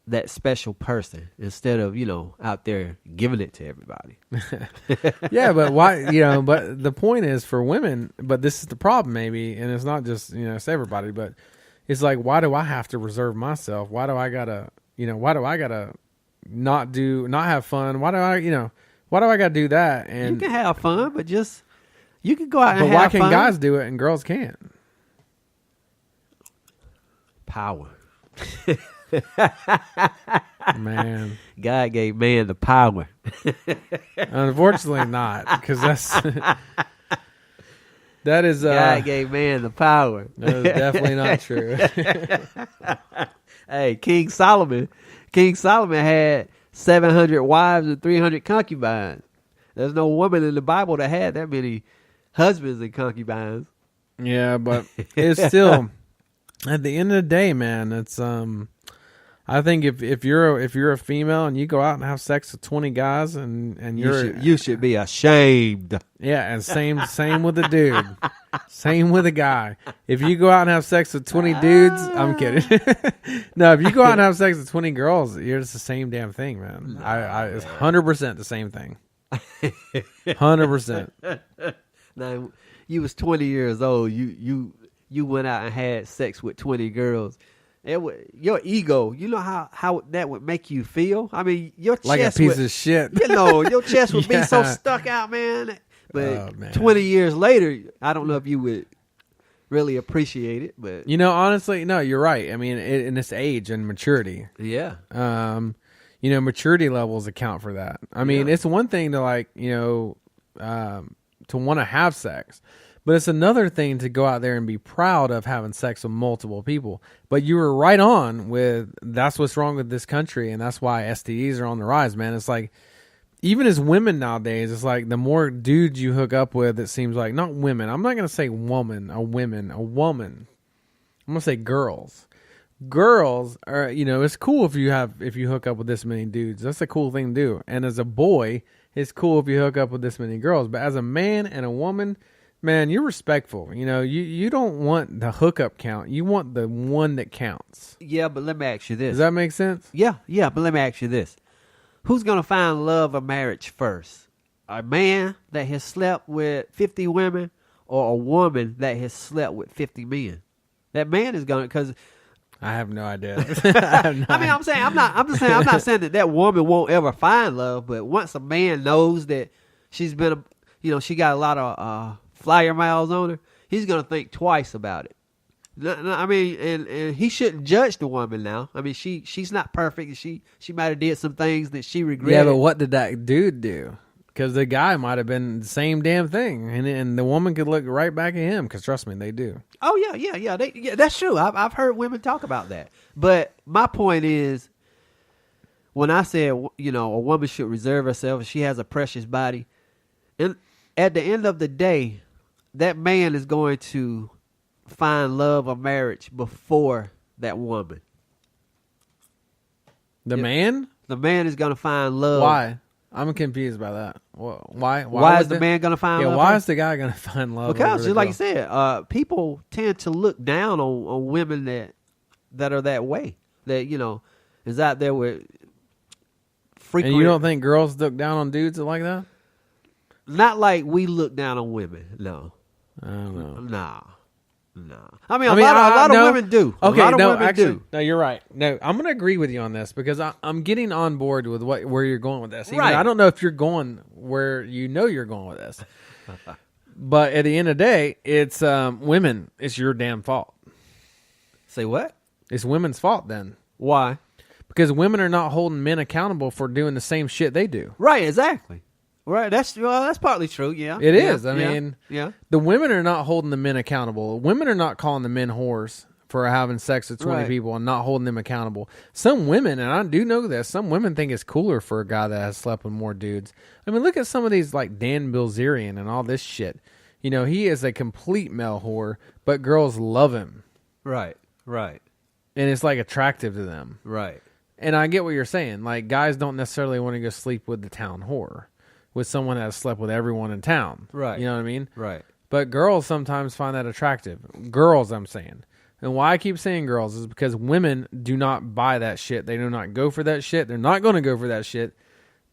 that special person instead of out there giving it to everybody. Yeah, but why? But the point is for women. But this is the problem, maybe, and it's not just it's everybody. But it's like, why do I have to reserve myself? Why do I gotta not have fun? Why do I gotta do that? And you can have fun, but you can go out and have fun. But why can guys do it and girls can't? Power. Man, God gave man the power. Unfortunately not, because that is God gave man the power. That is definitely not true. Hey, King Solomon had 700 wives and 300 concubines. There's no woman in the Bible that had that many husbands and concubines. Yeah, but it's still at the end of the day, man. It's I think if you're a female and you go out and have sex with 20 guys and you should be ashamed. Yeah, and same with the dude. Same with a guy. If you go out and have sex with 20 dudes, I'm kidding. No, if you go out and have sex with 20 girls, you're just the same damn thing, man. It's 100% the same thing. 100%. Now, you was 20 years old. You went out and had sex with 20 girls. Your ego, you know how that would make you feel? I mean, your chest like a piece of shit. Your chest would be so stuck out, man. But 20 years later, I don't know if you would really appreciate it. But honestly, no, you're right. I mean, in this age and maturity. Yeah. Maturity levels account for that. I mean, it's one thing to to want to have sex. But it's another thing to go out there and be proud of having sex with multiple people. But you were right on with that's what's wrong with this country, and that's why STDs are on the rise, man. It's like, even as women nowadays, it's like the more dudes you hook up with, it seems like, not women. I'm not going to say woman, a women, a woman. I'm going to say girls. Girls are, it's cool if you hook up with this many dudes. That's a cool thing to do. And as a boy, it's cool if you hook up with this many girls. But as a man and a woman, man, you're respectful. You don't want the hookup count. You want the one that counts. Yeah, but let me ask you this. Does that make sense? Yeah, but let me ask you this. Who's going to find love or marriage first? A man that has slept with 50 women or a woman that has slept with 50 men? That man is going to, because I have no idea. I'm not saying that woman won't ever find love, but once a man knows that she's been, she got a lot of flyer miles on her, he's going to think twice about it. I mean, and he shouldn't judge the woman now. I mean, she's not perfect. She might have did some things that she regretted. Yeah, but what did that dude do? Because the guy might have been the same damn thing, and the woman could look right back at him. Because trust me, they do. Oh yeah, that's true. I've heard women talk about that. But my point is, when I said a woman should reserve herself, she has a precious body, and at the end of the day, that man is going to find love or marriage before that woman. The man is going to find love. Why? I'm confused by that. Why is the man going to find love? Yeah, why is the guy going to find love? Because, just like you said, people tend to look down on women that are that way. That, is out there with frequent. And you don't think girls look down on dudes that like that? Not like we look down on women, no. I don't know. No. I mean, a lot of women do. Okay, do. No, you're right. No, I'm going to agree with you on this because I'm getting on board with where you're going with this. Even right. I don't know if you're going where you're going with this. But at the end of the day, it's women. It's your damn fault. Say what? It's women's fault then. Why? Because women are not holding men accountable for doing the same shit they do. Right, exactly. Right, that's partly true. Yeah, it is. I mean, yeah. The women are not holding the men accountable. Women are not calling the men whores for having sex with 20 people and not holding them accountable. Some women, and I do know this, some women think it's cooler for a guy that has slept with more dudes. I mean, look at some of these like Dan Bilzerian and all this shit. He is a complete male whore, but girls love him. Right. And it's like attractive to them. Right. And I get what you're saying. Like, guys don't necessarily want to go sleep with the town whore. With someone that has slept with everyone in town. Right. You know what I mean? Right. But girls sometimes find that attractive. Girls, I'm saying. And why I keep saying girls is because women do not buy that shit. They do not go for that shit. They're not going to go for that shit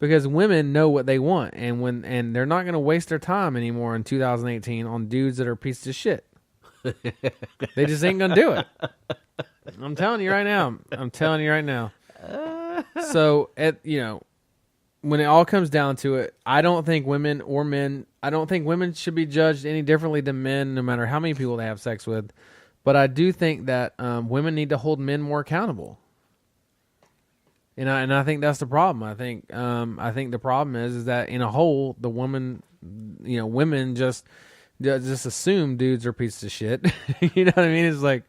because women know what they want. And they're not going to waste their time anymore in 2018 on dudes that are pieces of shit. They just ain't going to do it. I'm telling you right now. So, when it all comes down to it, I don't think women or men, I don't think women should be judged any differently than men, no matter how many people they have sex with. But I do think that women need to hold men more accountable. And I think that's the problem. I think the problem is that in a whole, the woman, women just assume dudes are pieces of shit. You know what I mean? It's like,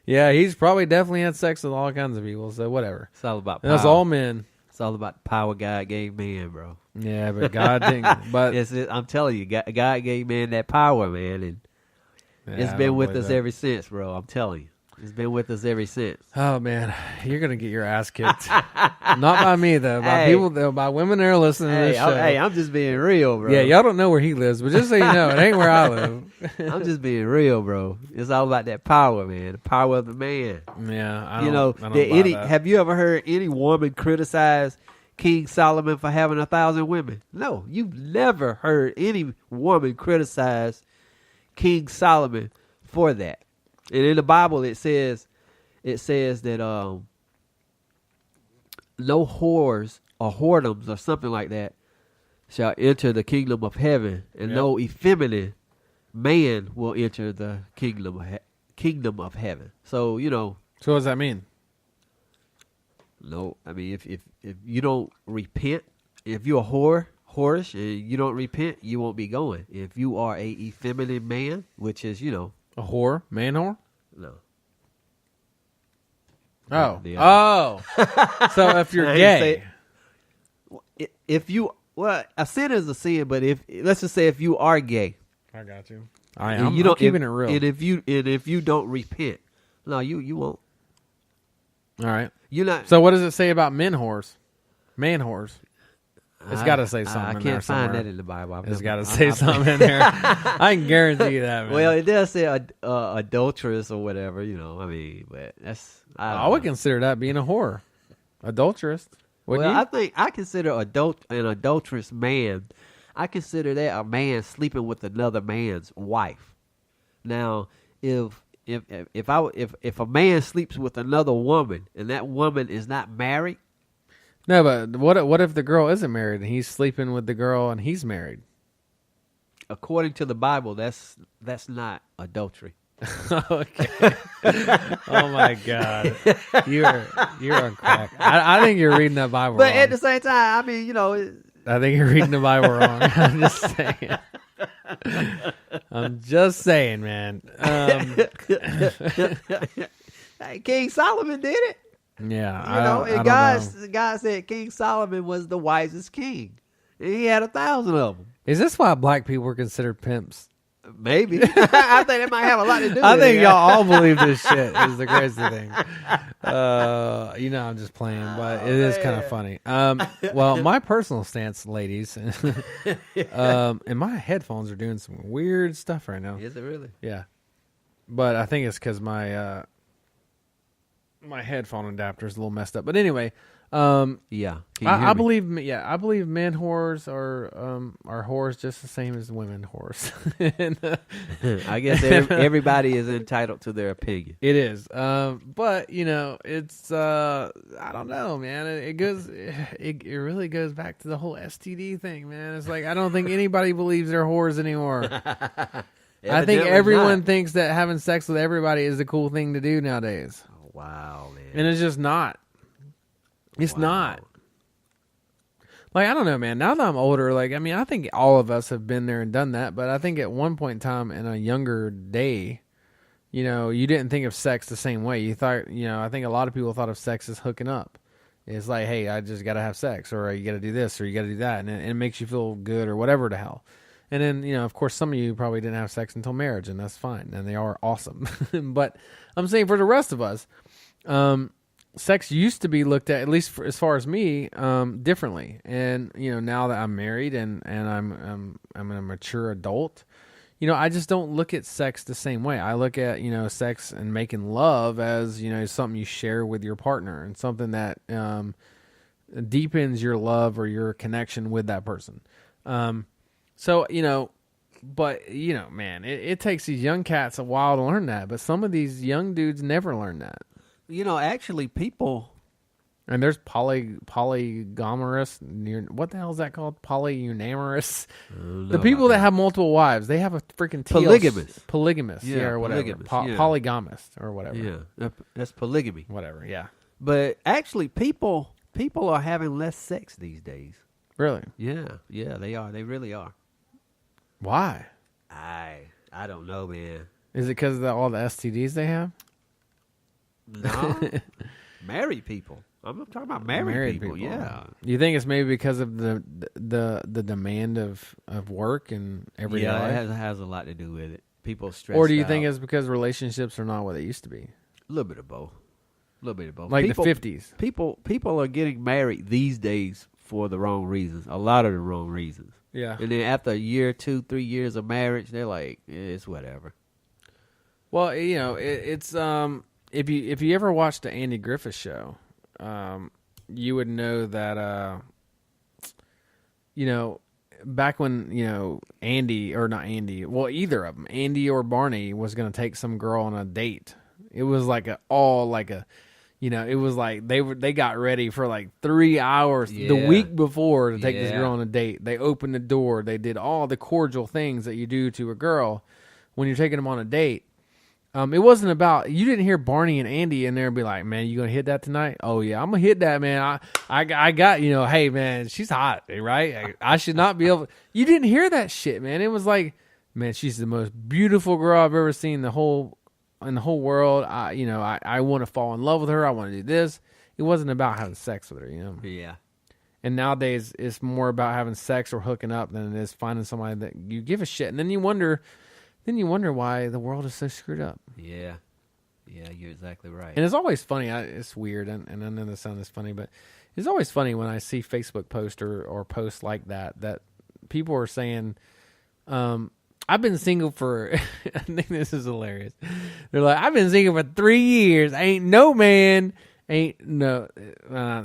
yeah, he's probably definitely had sex with all kinds of people. So whatever. It's all about power. That's all men. It's all about the power God gave man, bro. Yeah, but God didn't. But I'm telling you, God gave man that power, man, and it's been with us ever since, bro. I'm telling you, it's been with us ever since. Oh man, you're gonna get your ass kicked. Not by me though. By people though. By women that are listening to this show. I'm just being real, bro. Yeah, y'all don't know where he lives, but just so you know, it ain't where I live. I'm just being real, bro. It's all about that power, man. The power of the man. Yeah, I don't buy that. Have you ever heard any woman criticize King Solomon for having 1,000 women? No, you've never heard any woman criticize King Solomon for that. And in the Bible, it says that no whores or whoredoms or something like that shall enter the kingdom of heaven, and no effeminate man will enter the kingdom of heaven. So So what does that mean? No, I mean if you don't repent, if you're a whorish and you don't repent, you won't be going. If you are a effeminate man, which is, A whore? Man whore? no. Oh. The Oh. So if you're I ain't gay. If you, a sin is a sin, but let's just say if you are gay, I got you. and I'm you don't keeping it real. and if you don't repent, no, you won't. All right. You're not. So what does it say about men whores? Man whores. It's got to say something I in there can't find somewhere. that in the Bible. It's got to say something in there. I can guarantee you that, man. Well, it does say adulteress or whatever, I mean, but that's. I would consider that being a whore. Adulteress. Wouldn't Well, you? I think I consider an adulterous man. I consider that a man sleeping with another man's wife. Now, if a man sleeps with another woman and that woman is not married, No, but what if the girl isn't married and he's sleeping with the girl and he's married? according to the Bible, that's not adultery. Okay. Oh my God, you're on crack. I think you're reading that Bible But wrong. at the same time, I mean, I think you're reading the Bible wrong. I'm just saying. I'm just saying, man. King Solomon did it. Yeah, You know, I and don't know. God said King Solomon was the wisest king. And he had 1,000 of them. Is this why black people are considered pimps? Maybe. I think it might have a lot to do with it. I think y'all all believe this shit is the crazy thing. I'm just playing, but it is kind of funny. Well, my personal stance, ladies, and my headphones are doing some weird stuff right now. Is it really? Yeah, but I think it's because my headphone adapter is a little messed up. But anyway, Yeah. Can you hear I me? believe men whores are whores just the same as women whores. And, I guess everybody is entitled to their opinion. it is, but it's I don't know, man. It really goes back to the whole STD thing, man. It's like I don't think anybody believes they're whores anymore. I think Evidently everyone not. thinks that having sex with everybody is the cool thing to do nowadays, Oh, wow, man. and it's just not. It's Wow. not. Like, I don't know, man. Now that I'm older, I think all of us have been there and done that. But I think at one point in time in a younger day, you didn't think of sex the same way. You thought, I think a lot of people thought of sex as hooking up. It's like, hey, I just got to have sex, or you got to do this, or you got to do that. And it makes you feel good or whatever the hell. And then, of course, some of you probably didn't have sex until marriage, and that's fine. And they are awesome. But I'm saying for the rest of us, sex used to be looked at least as far as me, differently. And now that I'm married and I'm a mature adult, I just don't look at sex the same way. I look at sex and making love as something you share with your partner and something that deepens your love or your connection with that person. So man, it takes these young cats a while to learn that, but some of these young dudes never learn that. Actually, people. And there's polygamous. What the hell is that called? Polyunamorous. The people that have multiple wives, they have a freaking polygamous, Yeah, or whatever. polygamous, yeah. Polygamist or whatever. Yeah, that's polygamy. Whatever. Yeah. But actually, people are having less sex these days. Really? Yeah, they are. They really are. Why? I don't know, man. Is it because of all the STDs they have? No, married people. I'm talking about married people. Yeah, You think it's maybe because of the demand of work and everyday life? it has a lot to do with it. People stress. Or do you think it's because relationships are not what they used to be? a little bit of both? A little bit of both. Like people, the 50s. People are getting married these days for the wrong reasons. A lot of the wrong reasons. Yeah. And then after a year, 2-3 years of marriage, they're like, it's whatever. Well, it's if you ever watched the Andy Griffith show, you would know that back when Andy or not Andy, well either of them, Andy or Barney was going to take some girl on a date. It was like it was like they got ready for like 3 hours the week before to take this girl on a date. They opened the door. They did all the cordial things that you do to a girl when you're taking them on a date. It wasn't about, you didn't hear Barney and Andy in there and be like, man, you gonna hit that tonight? Oh yeah, I'm gonna hit that, man. I got, hey man, she's hot, right? I should not be able. You didn't hear that shit, man. It was like, man, she's the most beautiful girl I've ever seen in the whole world. I want to fall in love with her. I want to do this. It wasn't about having sex with her, Yeah. And nowadays it's more about having sex or hooking up than it is finding somebody that you give a shit. And then you wonder why the world is so screwed up. Yeah. Yeah, you're exactly right. And it's always funny. It's weird, and I know this sounds funny, but it's always funny when I see Facebook posts or posts like that people are saying, I've been single for, I think this is hilarious. They're like, I've been single for 3 years. I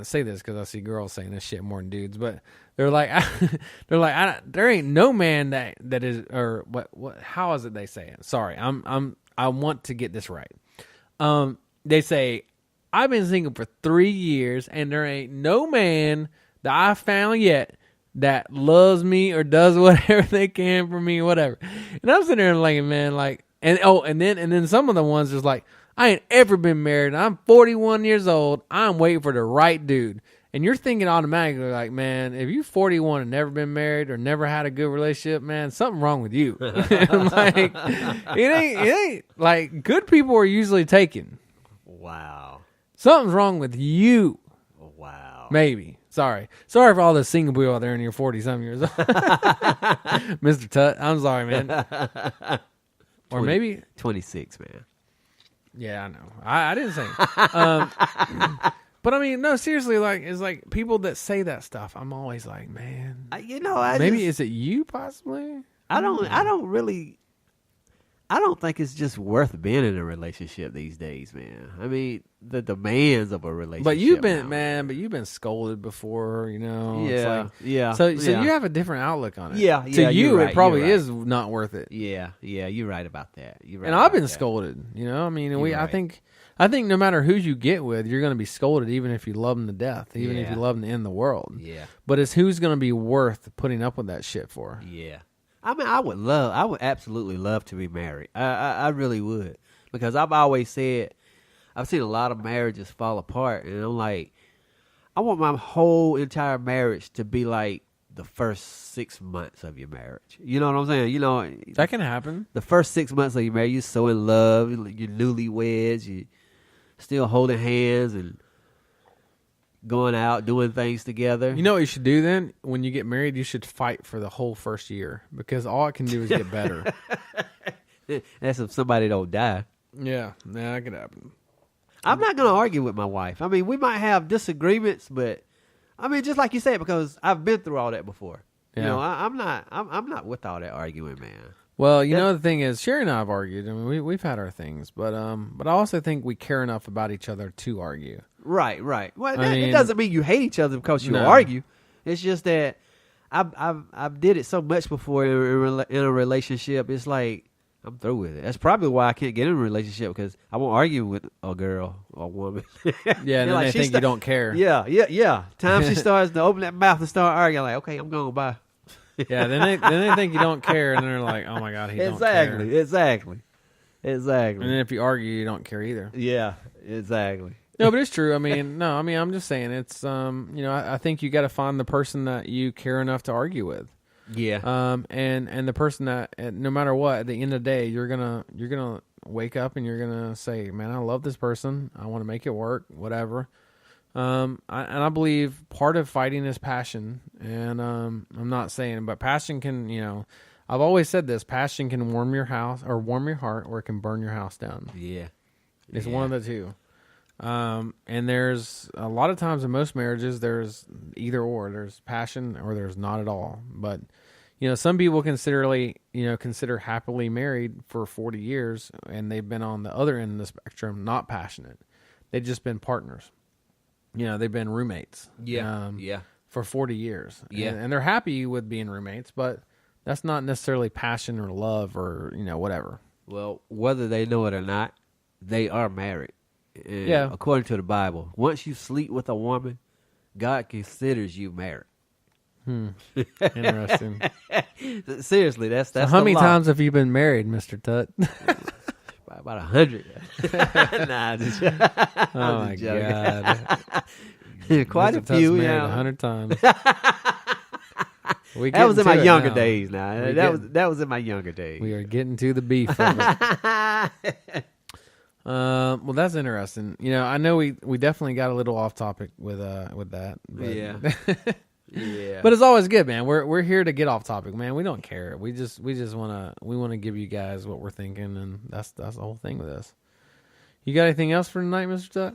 say this because I see girls saying this shit more than dudes, but they're like, there ain't no man that is, or what, how is it they say it? Sorry. I want to get this right. They say, I've been single for 3 years and there ain't no man that I found yet that loves me or does whatever they can for me or whatever. And I'm sitting there like, man, like, and then some of the ones is like, I ain't ever been married. I'm 41 years old. I'm waiting for the right dude. And you're thinking automatically like, man, if you 41 and never been married or never had a good relationship, man, something wrong with you. Like, it ain't like good people are usually taken. Wow. Something's wrong with you. Wow. Maybe. Sorry for all the single people out there in your 40-something years old. Mr. Tut, I'm sorry, man. Or maybe 26, man. Yeah, I know. I didn't say it. But I mean, no, seriously, like, it's like people that say that stuff, I'm always like, man, maybe is it you possibly? I don't think it's just worth being in a relationship these days, man. I mean, the demands of a relationship. But you've been scolded before, Yeah, It's like, yeah. So you have a different outlook on it. Yeah, To yeah, you, you're right, it probably you're right. is not worth it. Yeah, you're right about that. You're right And I've been about that. scolded, I mean, You're I right. think no matter who you get with, you're going to be scolded, even if you love them to death, even if Yeah. you love them to end the world. Yeah, But it's who's going to be worth putting up with that shit for. yeah. I mean, I would absolutely love to be married. I really would, because I've always said, I've seen a lot of marriages fall apart, and I'm like, I want my whole entire marriage to be like the first 6 months of your marriage. You know what I'm saying? That can happen. The first 6 months of your marriage, you're so in love, you're newlyweds, you still holding hands and going out, doing things together. You know what you should do then? When you get married, you should fight for the whole first year, because all it can do is get better. That's if somebody don't die. Yeah, that could happen. I'm not going to argue with my wife. I mean, we might have disagreements, but I mean, just like you said, because I've been through all that before. Yeah. I'm not with all that arguing, man. Well, the thing is, Sherry and I have argued. I mean, we've had our things, but I also think we care enough about each other to argue. Right. Well, I mean, it doesn't mean you hate each other because you No. argue. It's just that I've did it so much before in a relationship. It's like I'm through with it. That's probably why I can't get in a relationship, because I won't argue with a girl or a woman. Yeah, and then they think you don't care. Yeah. Time she starts to open that mouth and start arguing, like, okay, I'm going bye. Yeah, then they think you don't care, and they're like, oh my god, he don't care. Exactly. And then if you argue, you don't care either. Yeah, exactly. No, but it's true. I mean, I'm just saying it's I think you got to find the person that you care enough to argue with. Yeah. And the person that, no matter what, at the end of the day, you're gonna wake up and you're gonna say, man, I love this person. I want to make it work, whatever. I believe part of fighting is passion, and I'm not saying, but passion can, I've always said this: passion can warm your house or warm your heart, or it can burn your house down. Yeah. It's one of the two. And there's a lot of times in most marriages, there's either or. There's passion or there's not at all. But, some people consider happily married for 40 years, and they've been on the other end of the spectrum, not passionate. They've just been partners. They've been roommates. Yeah. For 40 years. Yeah. And they're happy with being roommates, but that's not necessarily passion or love or, whatever. Well, whether they know it or not, they are married. And Yeah. According to the Bible, once you sleep with a woman, God considers you married. Interesting. Seriously, that's So how the many law. times have you been married, Mr. Tut? About 100. Nah, just, Oh my god! quite a Mr. Tuck's few. married Yeah, 100 times. We that was in my getting to it younger now. days. Now We that was in my younger days. We are getting to the beef of it. Well, that's interesting. You know, I know we definitely got a little off topic with that. But, Yeah. Yeah, but it's always good, man. We're here to get off topic, man. We don't care. We just wanna give you guys what we're thinking, and that's the whole thing with this. You got anything else for tonight, Mr. Tuck?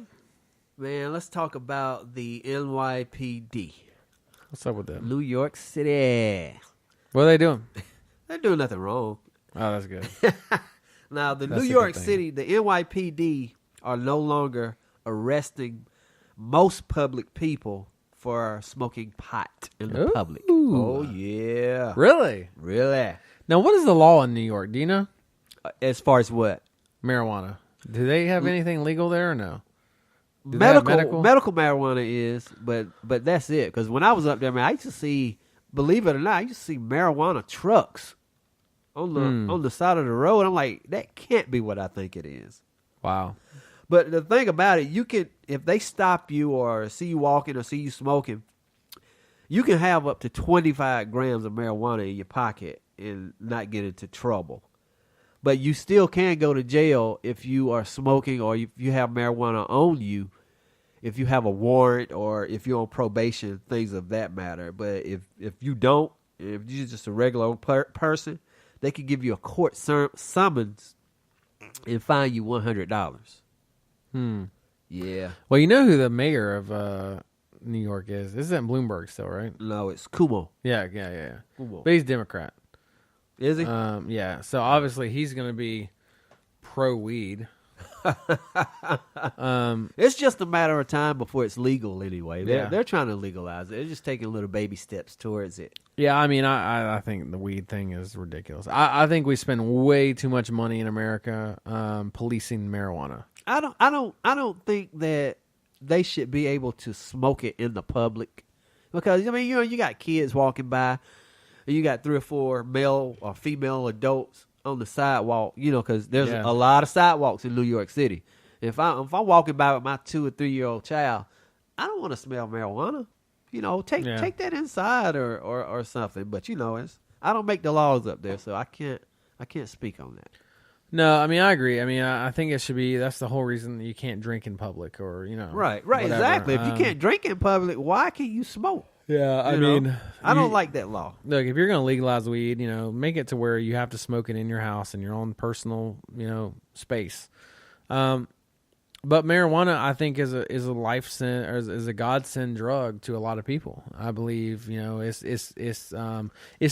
man. Let's talk about the NYPD, What's up with that? New York City. What are they doing? They're doing nothing wrong. Oh, that's good. Now, the That's New a good York thing. City, the NYPD are no longer arresting most public people for smoking pot in the public. Ooh. Oh, yeah. Really? Really? Now, what is the law in New York? Do you know? As far as what? Marijuana. Do they have anything legal there or no? Do they have Medical marijuana is, but that's it. Because when I was up there, man, I used to see, believe it or not, I used to see marijuana trucks on the side of the road. I'm like, that can't be what I think it is. Wow. But the thing about it, you can, if they stop you or see you walking or see you smoking, you can have up to 25 grams of marijuana in your pocket and not get into trouble. But you still can go to jail if you are smoking or if you have marijuana on you, if you have a warrant or if you're on probation, things of that matter. But if you don't, if you're just a regular person, they can give you a court summons and fine you $100. Yeah. Well, you know who the mayor of New York is? This isn't Bloomberg still, right? No, it's Kumo. Yeah. Kumo. But he's Democrat. Is he? Yeah. So obviously he's going to be pro weed. It's just a matter of time before it's legal anyway. Yeah. They're trying to legalize it. They're just taking little baby steps towards it. Yeah, I mean, I think the weed thing is ridiculous. I think we spend way too much money in America policing marijuana. I don't think that they should be able to smoke it in the public, because I mean, you got kids walking by, and you got 3 or 4 male or female adults on the sidewalk, because there's Yeah. a lot of sidewalks in New York City. If I'm walking by with my 2 or 3 year old child, I don't want to smell marijuana. Take that inside or something. But I don't make the laws up there, so I can't speak on that. No, I mean, I agree. I mean, I think it should be, that's the whole reason that you can't drink in public or, Right, whatever. exactly. If you can't drink in public, why can't you smoke? Yeah, I You know? mean, I don't like that law. Look, if you're going to legalize weed, make it to where you have to smoke it in your house in your own personal, space. But marijuana, I think, is a life sin or is a godsend drug to a lot of people. I believe, it's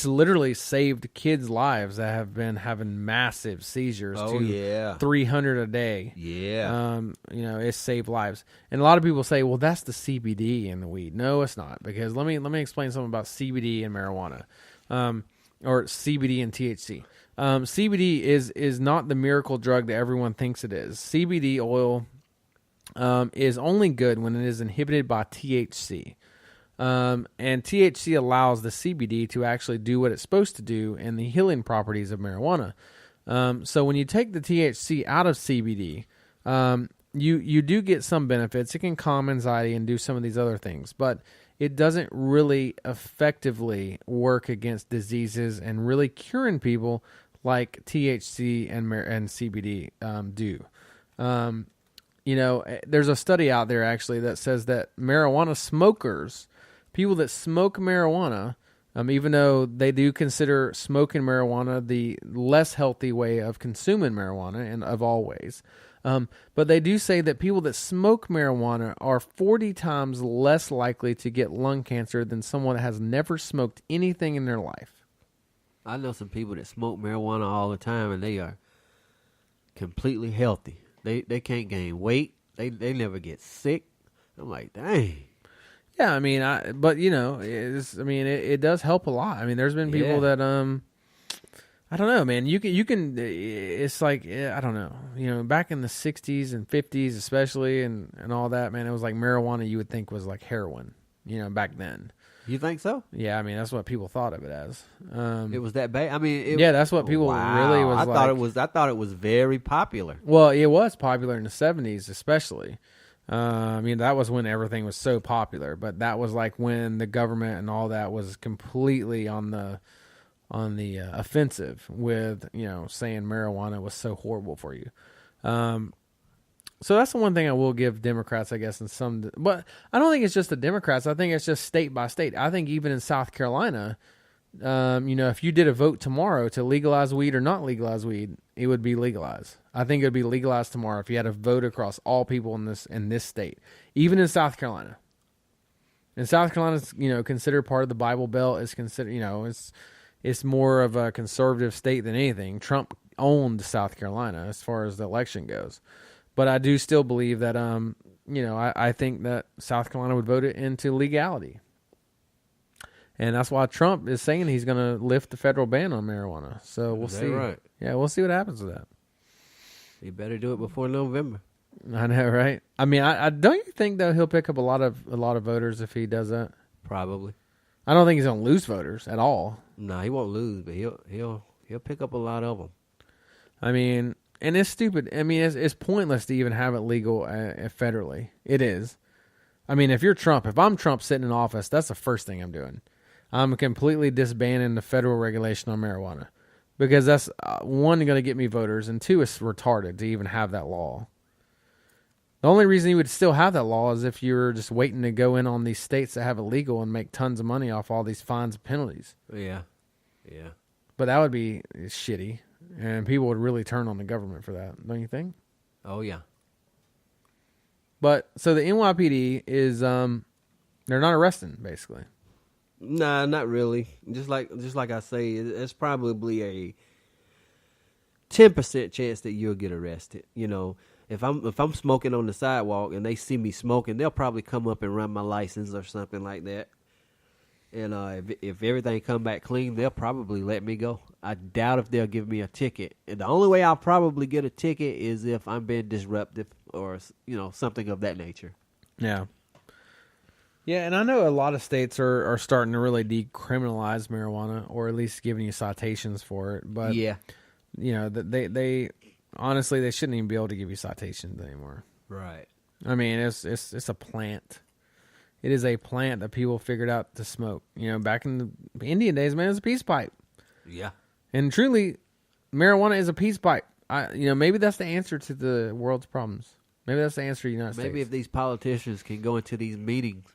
literally saved kids' lives that have been having massive seizures. Oh, yeah. 300 a day. Yeah. It's saved lives. And a lot of people say, well, that's the CBD in the weed. No, it's not, because let me explain something about CBD and marijuana, or CBD and THC. CBD is not the miracle drug that everyone thinks it is. CBD oil is only good when it is inhibited by THC. And THC allows the CBD to actually do what it's supposed to do and the healing properties of marijuana. So when you take the THC out of CBD, you do get some benefits. It can calm anxiety and do some of these other things, but it doesn't really effectively work against diseases and really curing people like THC and CBD do. There's a study out there actually that says that marijuana smokers, people that smoke marijuana, even though they do consider smoking marijuana the less healthy way of consuming marijuana and of all ways, but they do say that people that smoke marijuana are 40 times less likely to get lung cancer than someone that has never smoked anything in their life. I know some people that smoke marijuana all the time, and they are completely healthy. They can't gain weight. They never get sick. I'm like, dang. Yeah, I mean, it does help a lot. I mean, there's been people that I don't know, man. You can. It's like, I don't know. Back in the 60s and 50s, especially, and all that, man, it was like marijuana. You would think was like heroin. back then. You think so? Yeah, I mean that's what people thought of it as. It was that bad. I mean, Yeah, that's what people really was. I thought it was very popular. Well, it was popular in the 70s, especially. I mean, that was when everything was so popular. But that was like when the government and all that was completely on the offensive with saying marijuana was so horrible for you. So that's the one thing I will give Democrats, I guess, but I don't think it's just the Democrats. I think it's just state by state. I think even in South Carolina, if you did a vote tomorrow to legalize weed or not legalize weed, it would be legalized. I think it would be legalized tomorrow if you had a vote across all people in this state, even in South Carolina. And South Carolina is, considered part of the Bible Belt. It's considered, it's more of a conservative state than anything. Trump owned South Carolina as far as the election goes. But I do still believe that, I think that South Carolina would vote it into legality. And that's why Trump is saying he's going to lift the federal ban on marijuana. So we'll see. Right? Yeah, we'll see what happens with that. He better do it before November. I know, right? I mean, I don't you think that he'll pick up a lot of voters if he does that? Probably. I don't think he's going to lose voters at all. No, he won't lose, but he'll pick up a lot of them. I mean, and it's stupid. I mean, it's pointless to even have it legal federally. It is. I mean, if I'm Trump sitting in office, that's the first thing I'm doing. I'm completely disbanding the federal regulation on marijuana because that's one, going to get me voters, and two, it's retarded to even have that law. The only reason you would still have that law is if you're just waiting to go in on these states that have it legal and make tons of money off all these fines and penalties. Yeah. But that would be shitty, and people would really turn on the government for that, don't you think? Oh, yeah. But, so the NYPD is, they're not arresting, basically. Nah, not really. Just like I say, it's probably a 10% chance that you'll get arrested. If I'm smoking on the sidewalk and they see me smoking, they'll probably come up and run my license or something like that. And if everything come back clean, they'll probably let me go. I doubt if they'll give me a ticket. And the only way I'll probably get a ticket is if I'm being disruptive or something of that nature. Yeah. Yeah, and I know a lot of states are starting to really decriminalize marijuana, or at least giving you citations for it. But yeah, they honestly, they shouldn't even be able to give you citations anymore. Right. I mean, it's a plant. It is a plant that people figured out to smoke. Back in the Indian days, man, it was a peace pipe. Yeah. And truly, marijuana is a peace pipe. Maybe that's the answer to the world's problems. Maybe that's the answer to the United States. Maybe if these politicians can go into these meetings.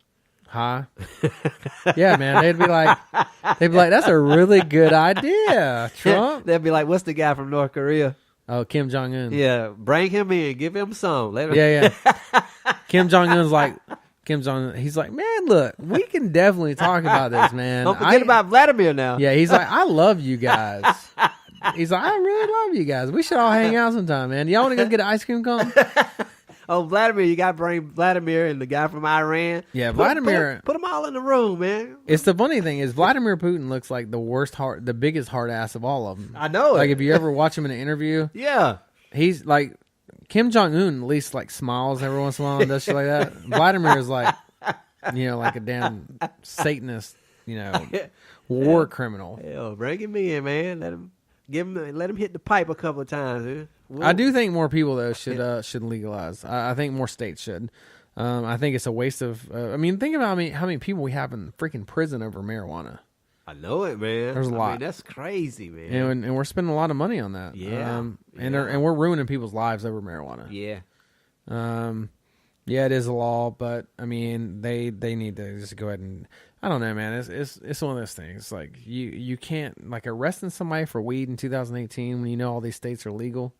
Huh? Yeah, man. They'd be like, that's a really good idea, Trump. They'd be like, what's the guy from North Korea? Oh, Kim Jong-un. Yeah, bring him in, give him some. Let him. Yeah. Kim Jong-un's like, he's like, man, look, we can definitely talk about this, man. Don't forget about Vladimir now. Yeah, he's like, I love you guys. He's like, I really love you guys. We should all hang out sometime, man. Y'all want to go get an ice cream cone? Oh, Vladimir, you got to bring Vladimir and the guy from Iran. Yeah, Vladimir. Put them all in the room, man. It's the funny thing is Vladimir Putin looks like the biggest hard ass of all of them. I know it. Like if you ever watch him in an interview. Yeah. He's like, Kim Jong-un at least like smiles every once in a while and does shit like that. Vladimir is like, like a damn Satanist, war criminal. Hell, bring him in, man. Let him hit the pipe a couple of times, man. I do think more people though should legalize. I think more states should. I think it's a waste of. Think about how many people we have in freaking prison over marijuana. I know it, man. There's a lot. That's crazy, man. And we're spending a lot of money on that. Yeah. And we're ruining people's lives over marijuana. Yeah. Yeah, it is a law, but they need to just go ahead and. I don't know, man. It's one of those things. Like you can't like arresting somebody for weed in 2018 when all these states are legal.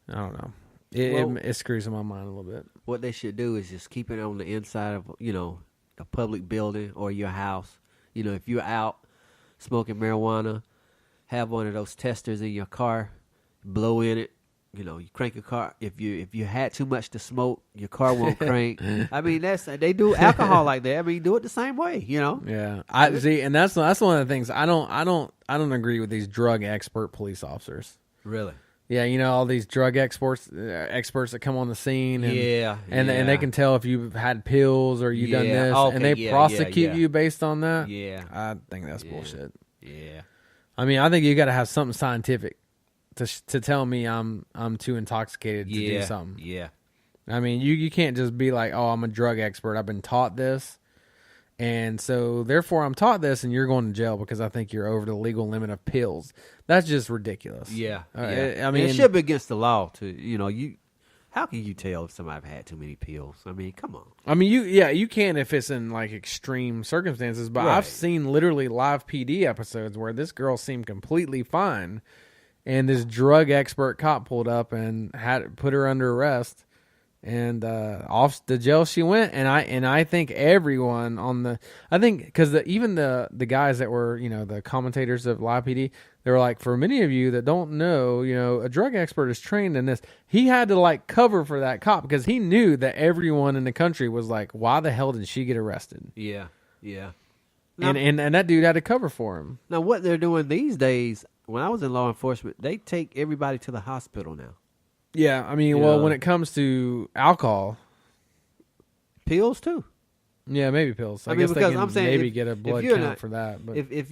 I don't know. It screws in my mind a little bit. What they should do is just keep it on the inside of a public building or your house. If you're out smoking marijuana, have one of those testers in your car, blow in it. You crank your car. If you had too much to smoke, your car won't crank. They do alcohol like that. Do it the same way. Yeah, I see, and that's one of the things I don't agree with these drug expert police officers. Really? Yeah, you know all these drug experts that come on the scene, and and they can tell if you've had pills or you've done this, and they prosecute you based on that. Yeah, I think that's bullshit. Yeah, I mean, I think you got to have something scientific to tell me I'm too intoxicated to do something. Yeah, I mean, you can't just be like, oh, I'm a drug expert. I've been taught this. And so, therefore, I'm taught this, and you're going to jail because I think you're over the legal limit of pills. That's just ridiculous. Yeah, I mean, it should be against the law to, you. How can you tell if somebody had too many pills? I mean, come on. I mean, you can if it's in like extreme circumstances, but I've seen literally live PD episodes where this girl seemed completely fine, and this drug expert cop pulled up and had put her under arrest. And off the jail she went, and I think everyone because even the guys that were the commentators of Live PD, they were like, for many of you that don't know, a drug expert is trained in this. He had to like cover for that cop because he knew that everyone in the country was like, why the hell did she get arrested? Yeah. Now, and that dude had to cover for him. Now what they're doing these days, when I was in law enforcement, they take everybody to the hospital now. Yeah, I mean, when it comes to alcohol, pills too. Yeah, maybe pills. I guess because I'm saying maybe get a blood count for that. But if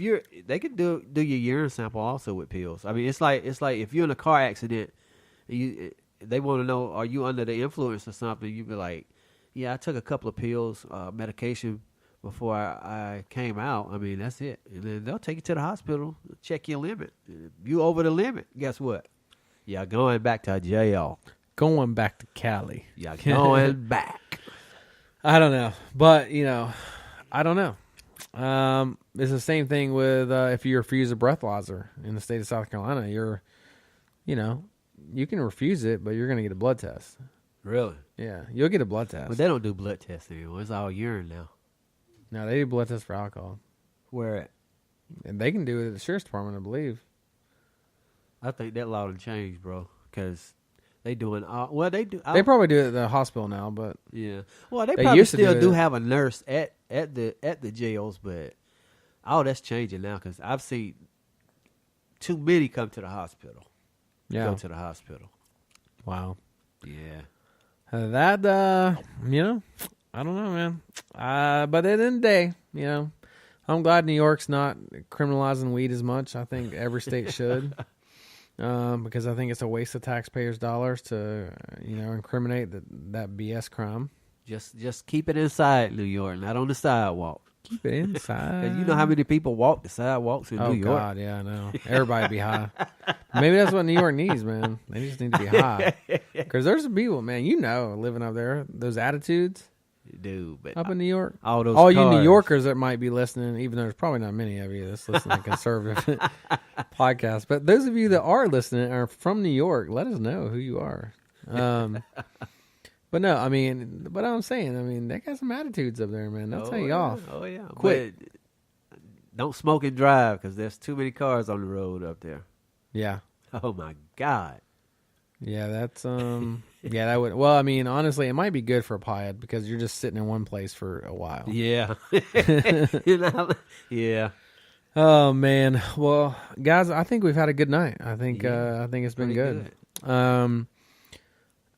they could do your urine sample also with pills. I mean, it's like if you're in a car accident, they want to know, are you under the influence or something? You be like, yeah, I took a couple of pills, medication before I came out. I mean, that's it. And then they'll take you to the hospital, check your limit. If you over the limit, guess what? Yeah, going back to jail. Going back to Cali. Yeah, going back. I don't know. But, I don't know. It's the same thing with if you refuse a breathalyzer in the state of South Carolina. You can refuse it, but you're going to get a blood test. Really? Yeah, you'll get a blood test. But they don't do blood tests anymore. It's all urine now. No, they do blood tests for alcohol. Where at? And they can do it at the sheriff's department, I believe. I think that law will change, bro, because they doing they do. They probably do it at the hospital now, but yeah. Well, they probably still do have a nurse at the jails, but all that's changing now because I've seen too many come to the hospital. Yeah, go to the hospital. Wow. Yeah. That I don't know, man. But at the end of the day, I'm glad New York's not criminalizing weed as much. I think every state should. Because I think it's a waste of taxpayers' dollars to, incriminate that BS crime. Just keep it inside New York, not on the sidewalk. Keep it inside. 'Cause you know how many people walk the sidewalks in New York? Oh, God, yeah, I know. Everybody be high. Maybe that's what New York needs, man. They just need to be high. Because there's some people, man, living up there, those attitudes. Dude, but up in New York, all you New Yorkers that might be listening, even though there's probably not many of you that's listening to conservative podcasts, but those of you that are listening are from New York. Let us know who you are. But no, I mean, but I'm saying, they got some attitudes up there, man. They'll tell you off. Oh yeah, Quit. But don't smoke and drive because there's too many cars on the road up there. Yeah. Oh my God. Yeah, that's yeah, that would. Well, I mean, honestly, it might be good for a pod because you're just sitting in one place for a while. Yeah. Yeah. Oh man. Well, guys, I think we've had a good night. I think it's been good.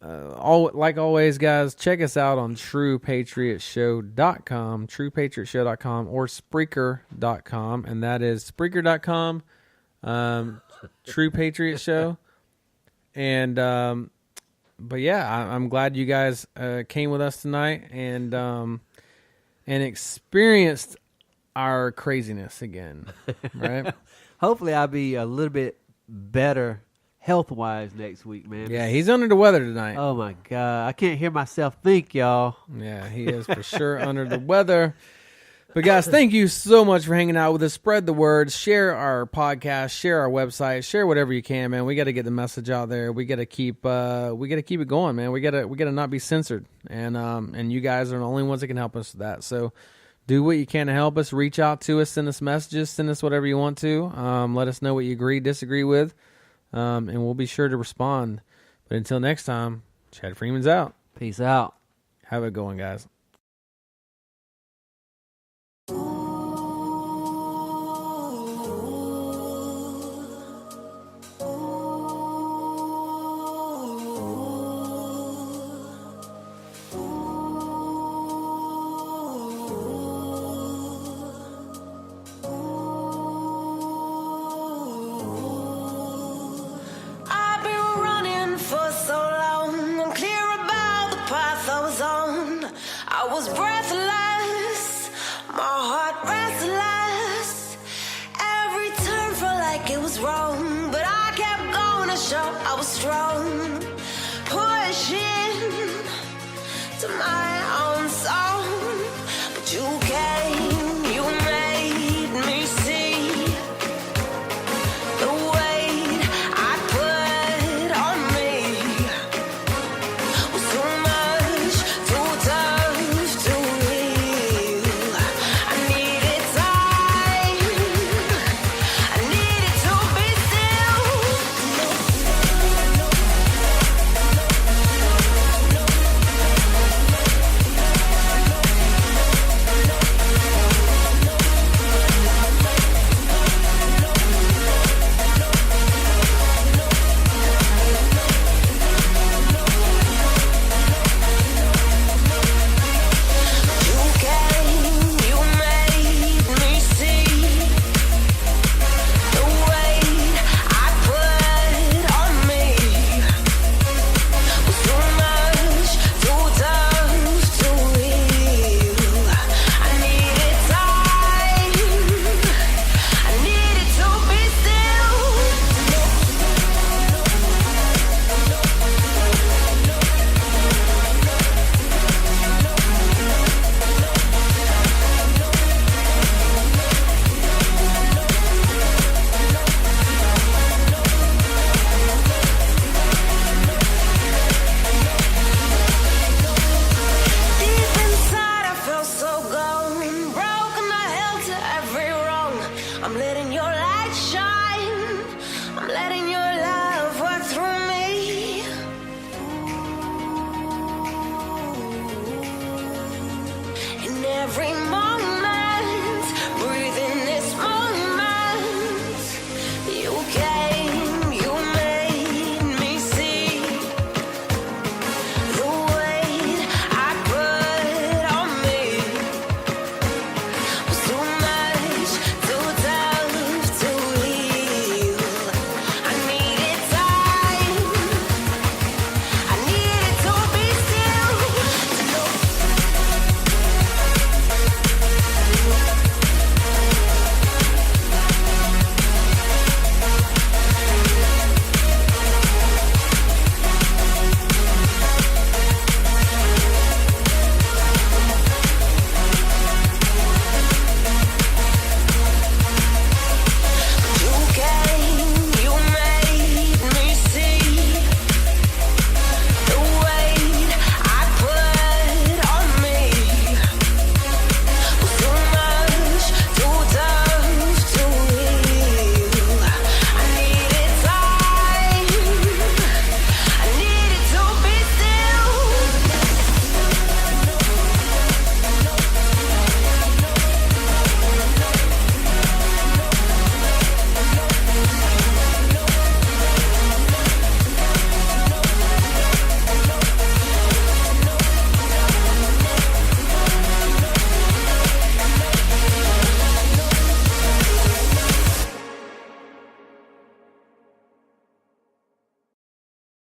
Like always, guys, check us out on TruePatriotShow.com, TruePatriotShow.com, or Spreaker.com, and that is Spreaker.com, True Patriot Show. And but yeah, I'm glad you guys came with us tonight and experienced our craziness again, right? Hopefully, I'll be a little bit better health-wise next week, man. Yeah, he's under the weather tonight. Oh my God, I can't hear myself think, y'all. Yeah, he is for sure under the weather. But guys, thank you so much for hanging out with us. Spread the word, share our podcast, share our website, share whatever you can, man. We got to get the message out there. We got to keep it going, man. We got to not be censored, and you guys are the only ones that can help us with that. So do what you can to help us. Reach out to us, send us messages, send us whatever you want to. Let us know what you agree, disagree with, and we'll be sure to respond. But until next time, Chad Freeman's out. Peace out. Have it going, guys. I was breathless, my heart restless. Every turn felt like it was wrong, but I kept going to show I was strong. Pushing to my